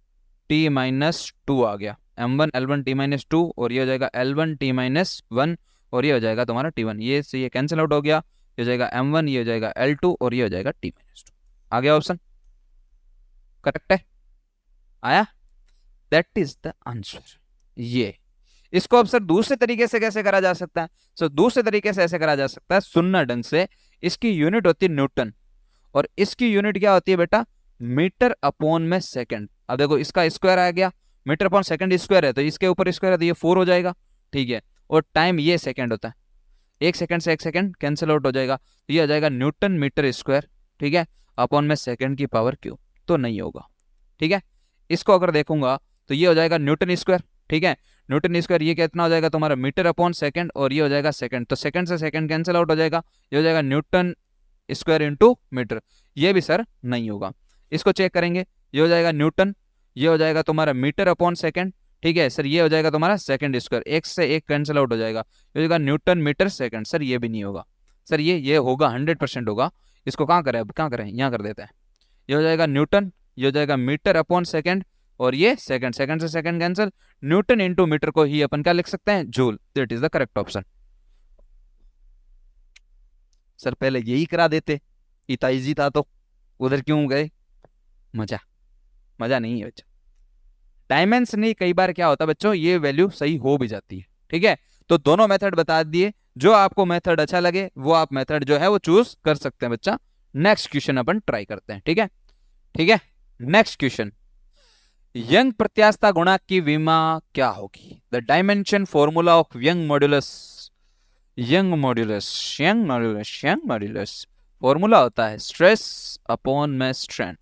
t-2 आ गया, m1 l1 t-2, और ये हो जाएगा l1 t-1, और ये हो जाएगा तुम्हारा t1, ये से ये कैंसिल आउट हो गया, ये हो जाएगा m1, ये हो जाएगा l2, और ये हो जाएगा t-2। आ गया ऑप्शन, करेक्ट है, आया, दैट इज द आंसर। ये इसको अब सर दूसरे तरीके से कैसे करा जा सकता है, सो दूसरे तरीके से ऐसे करा जा सकता है, सुनना ढंग से, इसकी यूनिट होती है न्यूटन, और इसकी यूनिट क्या होती है बेटा, मीटर अपॉन में सेकंड। अब देखो इसका स्क्वायर आ गया, मीटर अपॉन सेकंड स्क्वायर है, तो इसके ऊपर स्क्वायर है तो ये 4 हो जाएगा, ठीक है, और टाइम ये सेकंड होता है, 1 सेकंड से 1 सेकंड कैंसिल आउट हो जाएगा, तो ये आ जाएगा न्यूटन मीटर स्क्वायर, ठीक है, अपॉन में सेकंड की पावर क्यू, तो नहीं होगा, ठीक है। इसको अगर देखूंगा तो ये हो जाएगा न्यूटन स्क्वायर, ठीक है, न्यूटन स्क्वायर ये कितना हो जाएगा तुम्हारा, मीटर अपॉन सेकंड, और ये हो जाएगा सेकंड, तो सेकंड से सेकंड कैंसिल आउट हो जाएगा, ये हो जाएगा न्यूटन स्क्वायर इंटू मीटर, ये भी सर नहीं होगा। इसको चेक करेंगे, ये हो जाएगा न्यूटन, ये हो जाएगा तुम्हारा मीटर अपॉन सेकंड, ठीक है सर, ये हो जाएगा तुम्हारा सेकंड स्क्वायर, एक से एक कैंसिल आउट हो जाएगा, ये हो जाएगा न्यूटन मीटर सेकंड, सर ये भी नहीं होगा, सर ये होगा 100% होगा। इसको कहाँ करें, अब कहाँ करें, यहाँ कर देते हैं, ये हो जाएगा न्यूटन, ये हो जाएगा मीटर अपॉन सेकंड, और ये सेकंड, सेकंड से second cancel, newton into metre को ही अपन क्या लिख सकते हैं, joule, that is the correct option. Sir पहले यही करा देते, इतना इजी था तो उधर क्यों गए, मजा मजा नहीं है बच्चों, डायमेंशन नहीं, कई बार क्या होता है बच्चों, ये वैल्यू सही हो भी जाती है, ठीक है। तो दोनों मेथड बता दिए, जो आपको मेथड अच्छा लगे वो आप मेथड जो है वो चूज कर सकते हैं बच्चा। नेक्स्ट क्वेश्चन अपन ट्राई करते हैं, ठीक है, ठीक है। नेक्स्ट क्वेश्चन, यंग प्रत्यास्थता गुणांक की विमा क्या होगी, the dimension formula of young modulus, young modulus, young modulus, young modulus, formula होता है स्ट्रेस अपॉन में स्ट्रेन,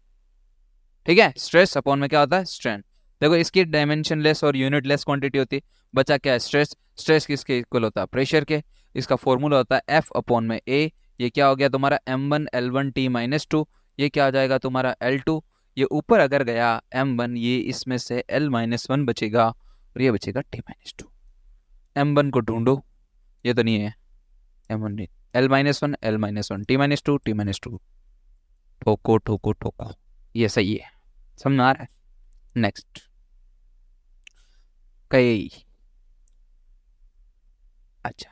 ठीक है, स्ट्रेस अपॉन में क्या होता है, स्ट्रेन। देखो इसकी डायमेंशन लेस और यूनिट लेस क्वांटिटी होती है, बचा क्या है, स्ट्रेस, स्ट्रेस किसके इक्वल होता है, प्रेशर के, इसका फॉर्मूला होता है F अपॉन में A, ये क्या हो गया तुम्हारा m1 l1 t-2, ये क्या हो जाएगा तुम्हारा l2, ये ऊपर अगर गया m1, ये इसमें से l-1 बचेगा, और ये बचेगा t-2, m1 को ढूंढो, ये तो नहीं है m1 नहीं, l-1 l-1 t-2 t-2, ठोको ठोको ठोको, ये सही है, समझ में आ रहा है। नेक्स्ट, कई, अच्छा,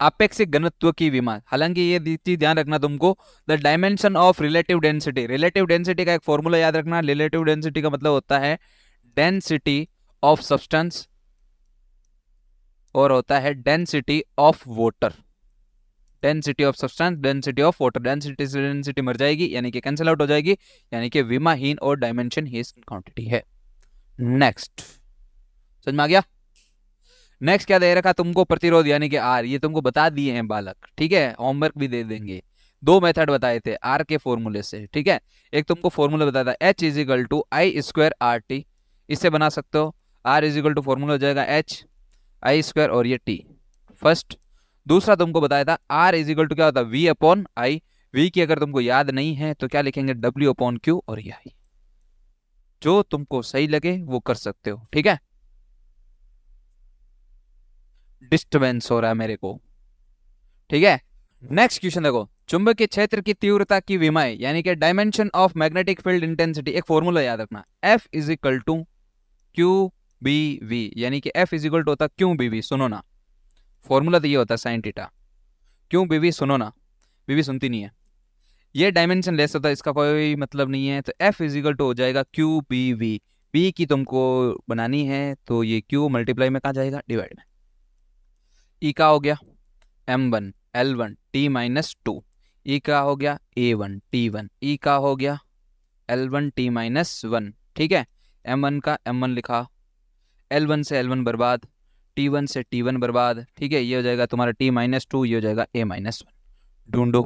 आपेक्षिक घनत्व की विमा, हालांकि ये चीज ध्यान रखना तुमको, the dimension of relative density, relative density का एक फॉर्मूला याद रखना, रिलेटिव डेंसिटी का मतलब होता है डेंसिटी ऑफ सब्सटेंस, और होता है density of water, density of substance, density of water, density से डेंसिटी मर जाएगी यानी कि कैंसिल आउट हो जाएगी, यानी कि विमाहीन और डायमेंशन हीन क्वांटिटी है। नेक्स्ट, समझ में आ गया। नेक्स्ट क्या दे रखा तुमको, प्रतिरोध यानी कि आर, ये तुमको बता दिए हैं बालक, ठीक है, होमवर्क भी दे देंगे। दो मेथड बताए थे आर के फॉर्मूले से, ठीक है, एक तुमको फॉर्मूला बताया था H is equal to I square R T, इससे बना सकते हो, R is equal to formula हो जाएगा H आई स्क्वायर और ये टी फर्स्ट। दूसरा तुमको बताया था आर इज इक्वल टू क्या होता है, वी अपॉन आई, वी की अगर तुमको याद नहीं है तो क्या लिखेंगे, W अपॉन क्यू, और ये आई, जो तुमको सही लगे वो कर सकते हो, ठीक है। डिस्टर्बेंस हो रहा है मेरे को, ठीक है। नेक्स्ट क्वेश्चन देखो, चुंबकीय क्षेत्र की तीव्रता की विमाएं यानी कि dimension of magnetic field intensity, एक फॉर्मूला याद रखना, F is equal to Q B V, यानी कि F इज इक्वल टू होता क्यू बी वी, सुनो ना, फॉर्मूला तो ये होता है sine theta, Q B V, सुनो ना, बीवी सुनती नहीं है, ये डायमेंशन लेस होता है, इसका कोई मतलब नहीं है, तो F इज इक्वल टू हो जाएगा क्यू बी वी, बी की तुमको बनानी है तो ये क्यू मल्टीप्लाई में कहा जाएगा, डिवाइड में, ई का हो गया m1 l1 t-2, ई का हो गया a1 t1, ई का हो गया l1 t-1, ठीक है, m1 का m1 लिखा, l1 से l1 बर्बाद, t1 से t1 बर्बाद, ठीक है, ये हो जाएगा तुम्हारा t-2, ये हो जाएगा a-1, ढूंढो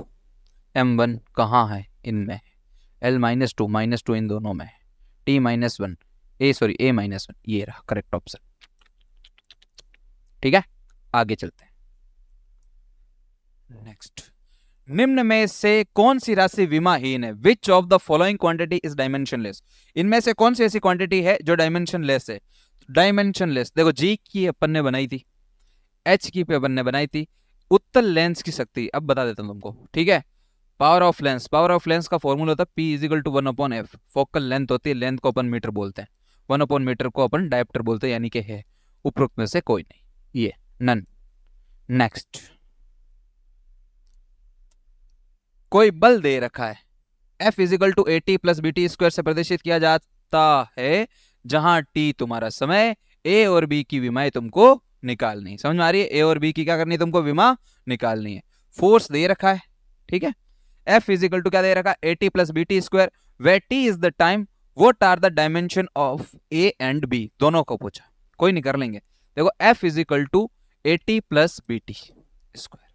m1 कहाँ है इनमें, l-2 इन दोनों में, t-1 a-1, ये रहा करेक्ट ऑप्शन, ठीक है। आगे चलते हैं। नेक्स्ट, निम्न में से कौन सी राशि विमाहीन है? Which of the following quantity is dimensionless? इनमें से कौन सी ऐसी क्वांटिटी है जो डायमेंशनलेस है? डायमेंशनलेस, देखो जी की अपन ने बनाई थी, एच की पे अपन ने बनाई थी, उत्तल लेंस की शक्ति अब बता देता हूं तुमको, ठीक है। Power of lens, power of lens का फॉर्मूला होता है P is equal to 1/f। Focal length होती है, लेंथ को अपन मीटर बोलते हैं, 1/मीटर को अपन डायप्टर बोलते हैं, यानी कि है उपरोक्त में से कोई नहीं, ये नन। नेक्स्ट, कोई बल दे रखा है, F is equal to AT plus BT square से प्रदर्शित किया जाता है, जहां T तुम्हारा समय, A और B की विमाएं तुमको निकालनी, समझ में आ रही है? A और B की क्या करनी है तुमको? विमा निकालनी है। फोर्स दे रखा है, ठीक है। F इज इक्वल टू क्या दे रखा है? AT plus BT square, where T is the time, what are the dimension of A and B, दोनों को पूछा, कोई नहीं कर लेंगे। देखो F is equal to AT plus BT square,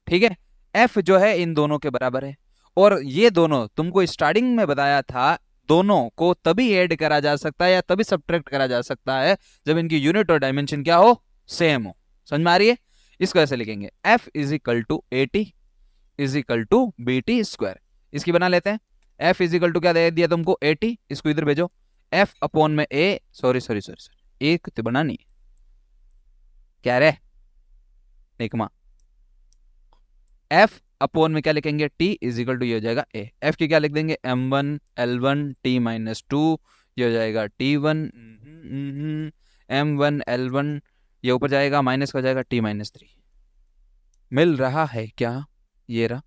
ठीक है। F जो है इन दोनों के बराबर है, और ये दोनों तुमको स्टार्टिंग में बताया था, दोनों को तभी ऐड करा जा सकता है या तभी सब्ट्रैक्ट करा जा सकता है जब इनकी यूनिट और डायमेंशन क्या हो? सेम हो। समझ में आ रही है? इसको ऐसे लिखेंगे, F is equal to AT is equal to BT square. इसकी बना लेते हैं, F इज इक्वल टू क्या दे दिया तुमको? AT, इसको इधर भेजो, F अपॉन में A, सॉरी एक तो बनानी क्या रे निकमा, F अपॉन में क्या लिखेंगे? T इज इक्वल टू ये हो जाएगा A। F की क्या लिख देंगे? M1 L1 T माइनस 2, ये हो जाएगा T1 M1 L1, ये ऊपर जाएगा माइनस का हो जाएगा T माइनस 3। मिल रहा है क्या? ये रहा,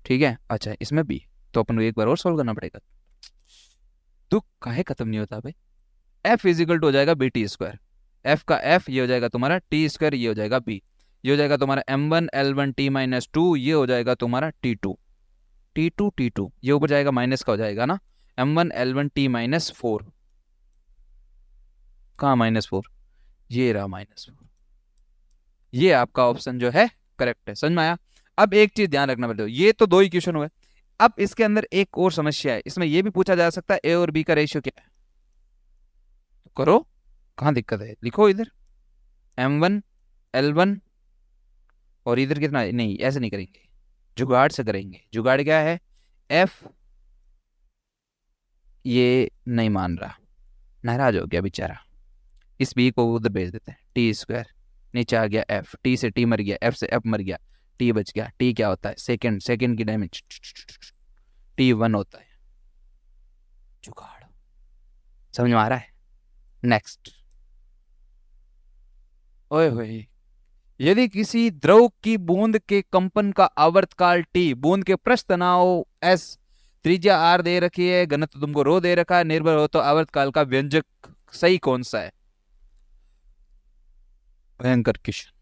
ठीक है। अच्छा, इसमें B, तो अपन को एक बार और सॉल्व करना पड़ेगा, दुख काहे खत्म नहीं होता भाई। F इज इक्वल टू हो जाएगा BT स्क्वायर, F का F ये हो जाएगा तुम्हारा T स्क्वायर, ये हो जाएगा B, ये हो जाएगा तुम्हारा M1 L1 T माइनस 2, ये हो जाएगा तुम्हारा T2 T2, ये ऊपर जाएगा माइनस का हो जाएगा ना, M1 L1 T माइनस 4, कहाँ -4? ये रहा -4। ये आपका ऑप्शन जो है करेक्ट है। समझ में आया? अब एक चीज ध्यान रखना पड़ेगा, ये तो 2 इक्वेशन हुए, अब इसके अंदर एक और समस्या है, इसमें ये भी पूछा जा सकता है A और B का रेशियो क्या है, तो करो, कहां दिक्कत है, लिखो इधर M1 L1, और इधर कितना, नहीं ऐसे नहीं करेंगे, जुगाड़ से करेंगे। जुगाड़ क्या है? F, ये नहीं मान रहा, नाराज हो गया बेचारा, इस B को उधर भेज देते हैं, T स्क्वायर, नीचे आ गया F, T से T मर गया, F से F मर गया, T बच गया। T क्या होता है? सेकंड की डायमेंशन T1 होता है। जुगाड़ समझ में आ रहा है? नेक्स्ट, ओए होए, यदि किसी द्रव की बूंद के कंपन का आवर्तकाल T, बूंद के पृष्ठ तनाव S, त्रिज्या R दे रखी है, घनत्व तुमको रो दे रखा है, निर्भर हो तो आवर्तकाल का व्यंजक सही कौन सा है? भयंकर question.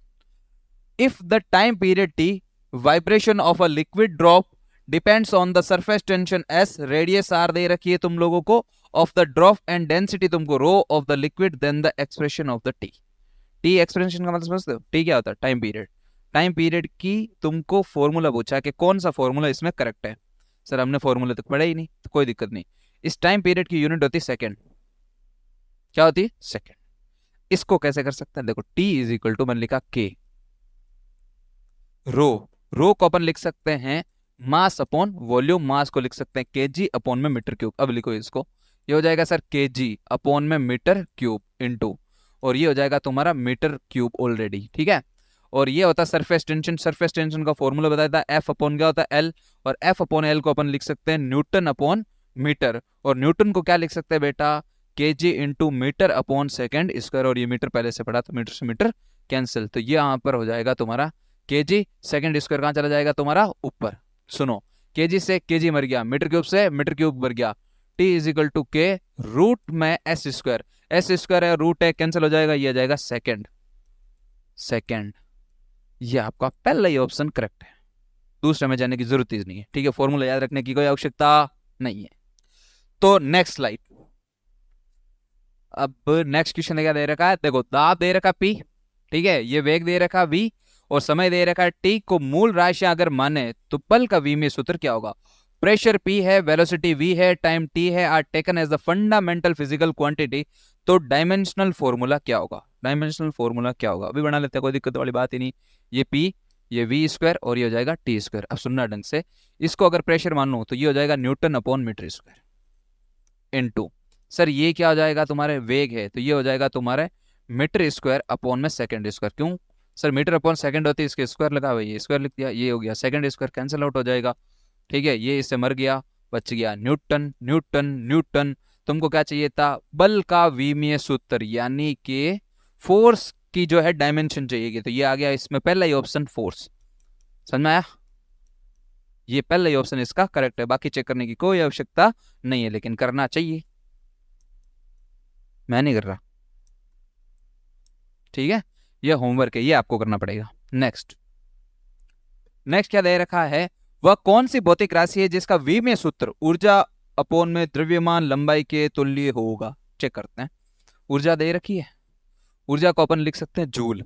If the time period T, vibration of a liquid drop depends on the surface tension S, radius R दे रखी है तुम लोगों को, of the drop and density तुमको rho of the liquid, then the expression of the T। T expression का मतलब समझते हो? T क्या होता है? Time period. टाइम पीरियड की तुमको फॉर्मूला पूछा कि कौन सा फॉर्मूला इसमें करेक्ट है। सर हमने फॉर्मूला तक पढ़ा ही नहीं, तो कोई दिक्कत नहीं। इस टाइम पीरियड की यूनिट होती है सेकंड। क्या होती है? सेकंड। इसको कैसे कर सकते हैं? देखो T इज इक्वल टू मैंने लिखा K, रो को अपन लिख सकते हैं मास अपॉन वॉल्यूम, मास को लिख सकते हैं kg अपॉन में मीटर क्यूब। अब लिखो इसको, ये हो जाएगा सर kg अपॉन में मीटर क्यूब इनटू, और ये हो जाएगा तुम्हारा मीटर क्यूब ऑलरेडी, ठीक है। और ये होता है सरफेस टेंशन, सरफेस टेंशन का फॉर्मूला बताया था F अपॉन क्या होता है? L, और F अपॉन L को अपन लिख सकते हैं न्यूटन अपॉन मीटर, और न्यूटन को क्या लिख सकते हैं बेटा? kg into metre upon second square, और ये मीटर पहले से पढ़ा तो मीटर से मीटर कैंसिल, तो ये यहाँ पर हो जाएगा तुम्हारा kg, सेकेंड स्क्वायर कहाँ चला जाएगा तुम्हारा? ऊपर। सुनो, kg से kg मर गया, मीटर क्यूब से मीटर क्यूब मर गया, T is equal to K root में S स्क्वायर, S स्क्वायर है रूट है, कैंसिल हो जाएगा, ये आ जाएगा सेकेंड। ये आपका पहला ही ऑप्शन करेक्ट है, दूसरे में जाने की जरूरत ही नहीं है, ठीक है। फॉर्मूला याद रखने की कोई आवश्यकता नहीं है। तो नेक्स्ट स्लाइड, अब नेक्स्ट क्वेश्चन क्या दे रखा है? देखो, दाब दे रखा P, ठीक है, ये वेग दे रखा V, और समय दे रखा है T को मूल राशियां अगर माने तो पल का V में सूत्र क्या होगा? प्रेशर P है, वेलोसिटी V है, टाइम T है, are taken as the fundamental physical quantity, तो डायमेंशनल फॉर्मूला क्या होगा? डायमेंशनल फॉर्मूला क्या होगा, अभी बना लेते हैं, कोई दिक्कत वाली बात ही नहीं। ये P, ये V² और ये हो जाएगा T²। अब सुनना ढंग से, इसको अगर प्रेशर मानो तो ये हो जाएगा newton upon metre square into, sir ये क्या हो जाएगा, तुम्हारे वेग है तो ये हो जाएगा तुम्हारे मीटर स्क्वायर अपॉन में सेकंड स्क्वायर। क्यों सर, मीटर अपॉन सेकंड होती है, इसके स्क्वायर लगा हुआ है, ये स्क्वायर लिख दिया, ये हो गया सेकंड स्क्वायर, कैंसिल आउट हो जाएगा। ठीक है, ये इससे मर गया, बच गया न्यूटन न्यूटन न्यूटन। तुमको क्या चाहिए था, बल का विमीय सूत्र, यानी कि फोर्स की जो है डायमेंशन चाहिए, तो ये आ गया इसमें पहला ही ऑप्शन फोर्स। समझ में आया, ये पहला ही ऑप्शन इसका करेक्ट है, बाकी चेक करने की कोई आवश्यकता नहीं है, लेकिन करना चाहिए, मैं नहीं कर रहा। ठीक है, ये होमवर्क है, ये आपको करना पड़ेगा। नेक्स्ट क्या दे रखा है, वह कौन सी भौतिक राशि है जिसका विमीय सूत्र ऊर्जा अपॉन में द्रव्यमान लंबाई के तुल्य होगा। चेक करते हैं, ऊर्जा दे रखी है, ऊर्जा को अपन लिख सकते हैं जूल,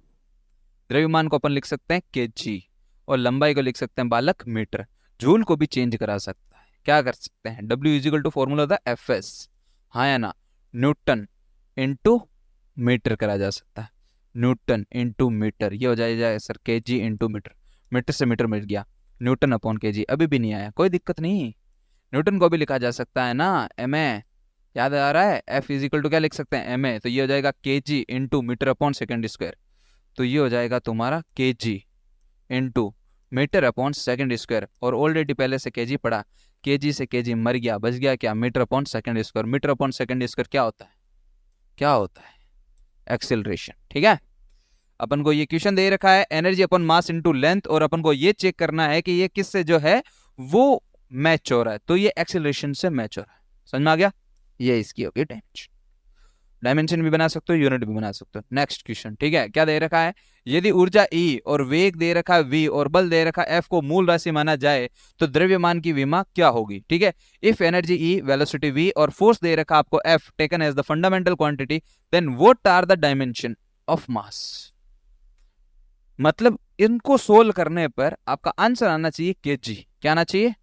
द्रव्यमान को अपन लिख सकते हैं केजी, और लंबाई को लिख सकते हैं बालक मीटर। जूल को भी चेंज करा सकता है, क्या कर सकते हैं, W इजिकल टू फॉर्मूला होता है FS, हाँ या ना, न्यूटन इंटू मीटर करा जा सकता है, न्यूटन इंटू मीटर, ये हो जाएगा sir KG into metre, metre से मीटर मिल गया, न्यूटन अपॉन केजी। अभी भी नहीं आया, कोई दिक्कत नहीं, न्यूटन को भी लिखा जा सकता है ना, MA, याद आ रहा है, F इजिकल टू क्या लिख सकते हैं MA, तो ये हो जाएगा KG into metre upon second square, तो ये हो जाएगा तुम्हारा KG into metre upon second square, और ऑलरेडी पहले से केजी पढ़ा, केजी से केजी मर गया, बच गया क्या, metre upon second square. Metre upon second square क्या होता है, क्या होता है, एक्सेलरेशन। ठीक है, अपन को ये क्वेश्चन दे रखा है energy upon mass into length, और अपन को ये चेक करना है कि ये किससे जो है वो मैच हो रहा है, तो ये एक्सेलरेशन से मैच हो रहा है। समझ में आ गया, ये इसकी होगी डायमेंशन। डायमेंशन भी बना सकते हो, यूनिट भी बना सकते हो। नेक्स्ट क्वेश्चन, ठीक है, क्या दे रखा है, यदि ऊर्जा E और वेग दे रखा है V और बल दे रखा है F को मूल राशि माना जाए तो द्रव्यमान की विमा क्या होगी। ठीक है, if energy E, velocity V और फोर्स दे रखा आपको F taken as the fundamental quantity, then what are the dimension of mass. मतलब इनको सोल्व करने पर आपका आंसर आना चाहिए kg। क्या आना चाहिए,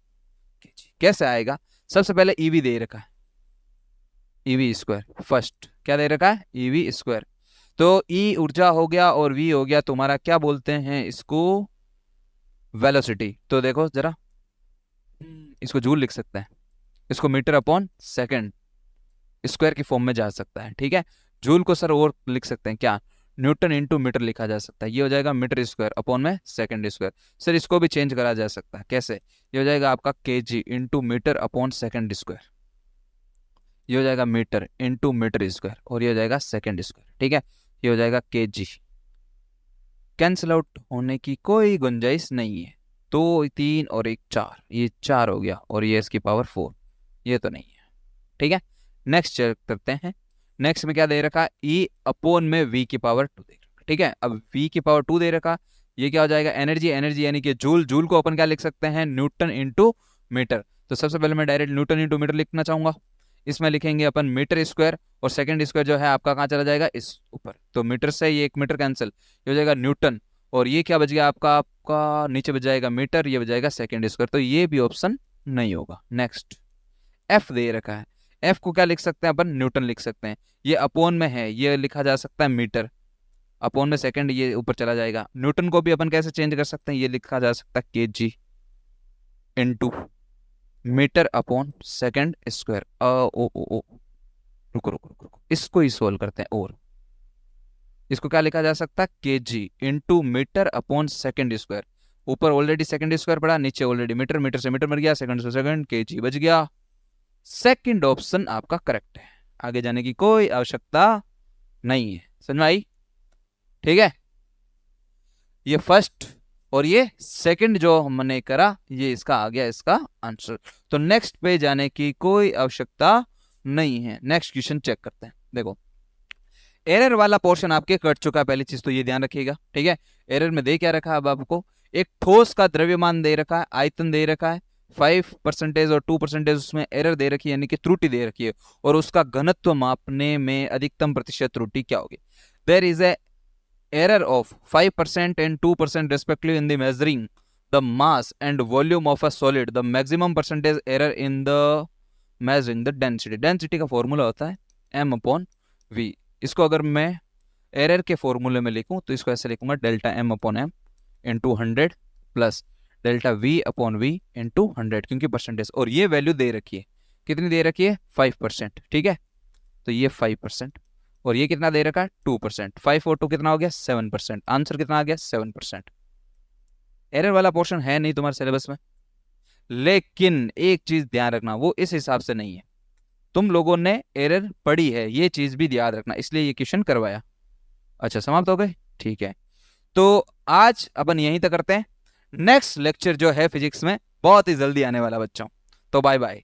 kg। कैसे आएगा, सबसे पहले EV दे रखा है, EV स्क्वायर, फर्स्ट क्या दे रखा है, EV स्क्वायर, तो E ऊर्जा हो गया और V हो गया तुम्हारा, क्या बोलते हैं इसको, वेलोसिटी। तो देखो जरा, इसको जूल लिख सकते हैं, इसको मीटर अपॉन सेकंड स्क्वायर की फॉर्म में जा सकता है। ठीक है, जूल को सर और लिख सकते हैं क्या, न्यूटन इंटू मीटर लिखा जा सकता है, ये हो जाएगा मीटर स्क्वायर अपॉन में सेकंड स्क्वायर। सर इसको भी चेंज करा जा सकता है, कैसे, ये हो जाएगा आपका KG into metre upon second square, ये हो जाएगा मीटर इंटू मीटर स्क्वायर, और ये हो जाएगा सेकंड स्क्वायर। ठीक है, ये हो जाएगा केजी, कैंसिल आउट होने की कोई गुंजाइश नहीं है, 2 3 और 1 4, ये 4 हो गया, और ये इसकी पावर 4, ये तो नहीं है। ठीक है, नेक्स्ट चेक करते हैं, नेक्स्ट में क्या दे रखा, E अपॉन में V की पावर 2 दे रखा। ठीक है, अब V की पावर 2 दे रखा, ये क्या हो जाएगा, एनर्जी, एनर्जी यानी कि जूल, जूल को अपन क्या लिख सकते हैं, न्यूटन इंटू मीटर। तो सबसे पहले मैं डायरेक्ट न्यूटन इंटू मीटर लिखना चाहूंगा, इसमें लिखेंगे अपन मीटर स्क्वायर, और सेकंड स्क्वायर जो है आपका कहाँ चला जाएगा, इस ऊपर, तो मीटर से ये 1 मीटर कैंसिल, ये हो जाएगा न्यूटन, और ये क्या बच गया आपका, आपका नीचे बच जाएगा मीटर, ये बच जाएगा सेकंड स्क्वायर, तो ये भी ऑप्शन नहीं होगा। नेक्स्ट, F दे रखा है, F को क्या लिख सकते हैं अपन, न्यूटन लिख सकते हैं, ये अपॉन में है, ये लिखा जा सकता है मीटर, अपॉन में सेकंड, ये ऊपर चला जाएगा। न्यूटन को भी अपन कैसे चेंज कर सकते हैं, ये लिखा जा सकता है KG into metre upon second square. ओ ओ ओ रुको रुको रुको रुको, इसको ही सोल्व करते हैं, और इसको क्या लिखा जा सकता है, KG into metre upon second square, ऊपर ऑलरेडी सेकंड स्क्वायर पड़ा, नीचे ऑलरेडी मीटर, मीटर से मीटर मर गया, सेकंड से सेकंड, केजी बच गया। सेकंड ऑप्शन आपका करेक्ट है, आगे जाने की कोई आवश्यकता नहीं है। समझ में आई, ठीक है, ये फर्स्ट और ये सेकंड जो हमने करा, ये इसका आ गया इसका आंसर, तो नेक्स्ट पे जाने की कोई आवश्यकता नहीं है। नेक्स्ट क्वेश्चन चेक करते हैं, देखो एरर वाला पोर्शन आपके कट चुका है, पहली चीज तो ये ध्यान रखिएगा। ठीक है, एरर में दे क्या रखा है, अब आपको एक ठोस का द्रव्यमान दे रखा है, आयतन दे रखा है, 5% और 2% उसमें एरर दे रखी है, यानी कि त्रुटि दे रखी है, और उसका घनत्व मापने में अधिकतम प्रतिशत त्रुटि क्या होगी। There is a error of 5% and 2% respectively in the measuring the mass and volume of a solid, the maximum percentage error in the measuring the density। density का फॉर्मूला होता है m upon v, इसको अगर मैं error के फॉर्मूले में लिखूं तो इसको ऐसे लिखूंगा delta M upon M into 100 plus delta V upon V into 100, क्योंकि परसेंटेज, और ये वैल्यू दे रखी है, कितनी दे रखी है 5%, ठीक है। तो ये 5% और ये कितना दे रखा है 2%, 5 और 2 कितना हो गया 7%, आंसर कितना आ गया 7%। एरर वाला पोर्शन है नहीं तुम्हारे सिलेबस में, लेकिन एक चीज ध्यान रखना, वो इस हिसाब से नहीं है, तुम लोगों ने एरर पढ़ी है, ये चीज भी याद रखना, इसलिए ये क्वेश्चन करवाया। अच्छा समाप्त हो गए, ठीक है। तो आज अपन यहीं तक करते हैं, नेक्स्ट लेक्चर जो है फिजिक्स में बहुत ही जल्दी आने वाला बच्चों, तो बाय बाय।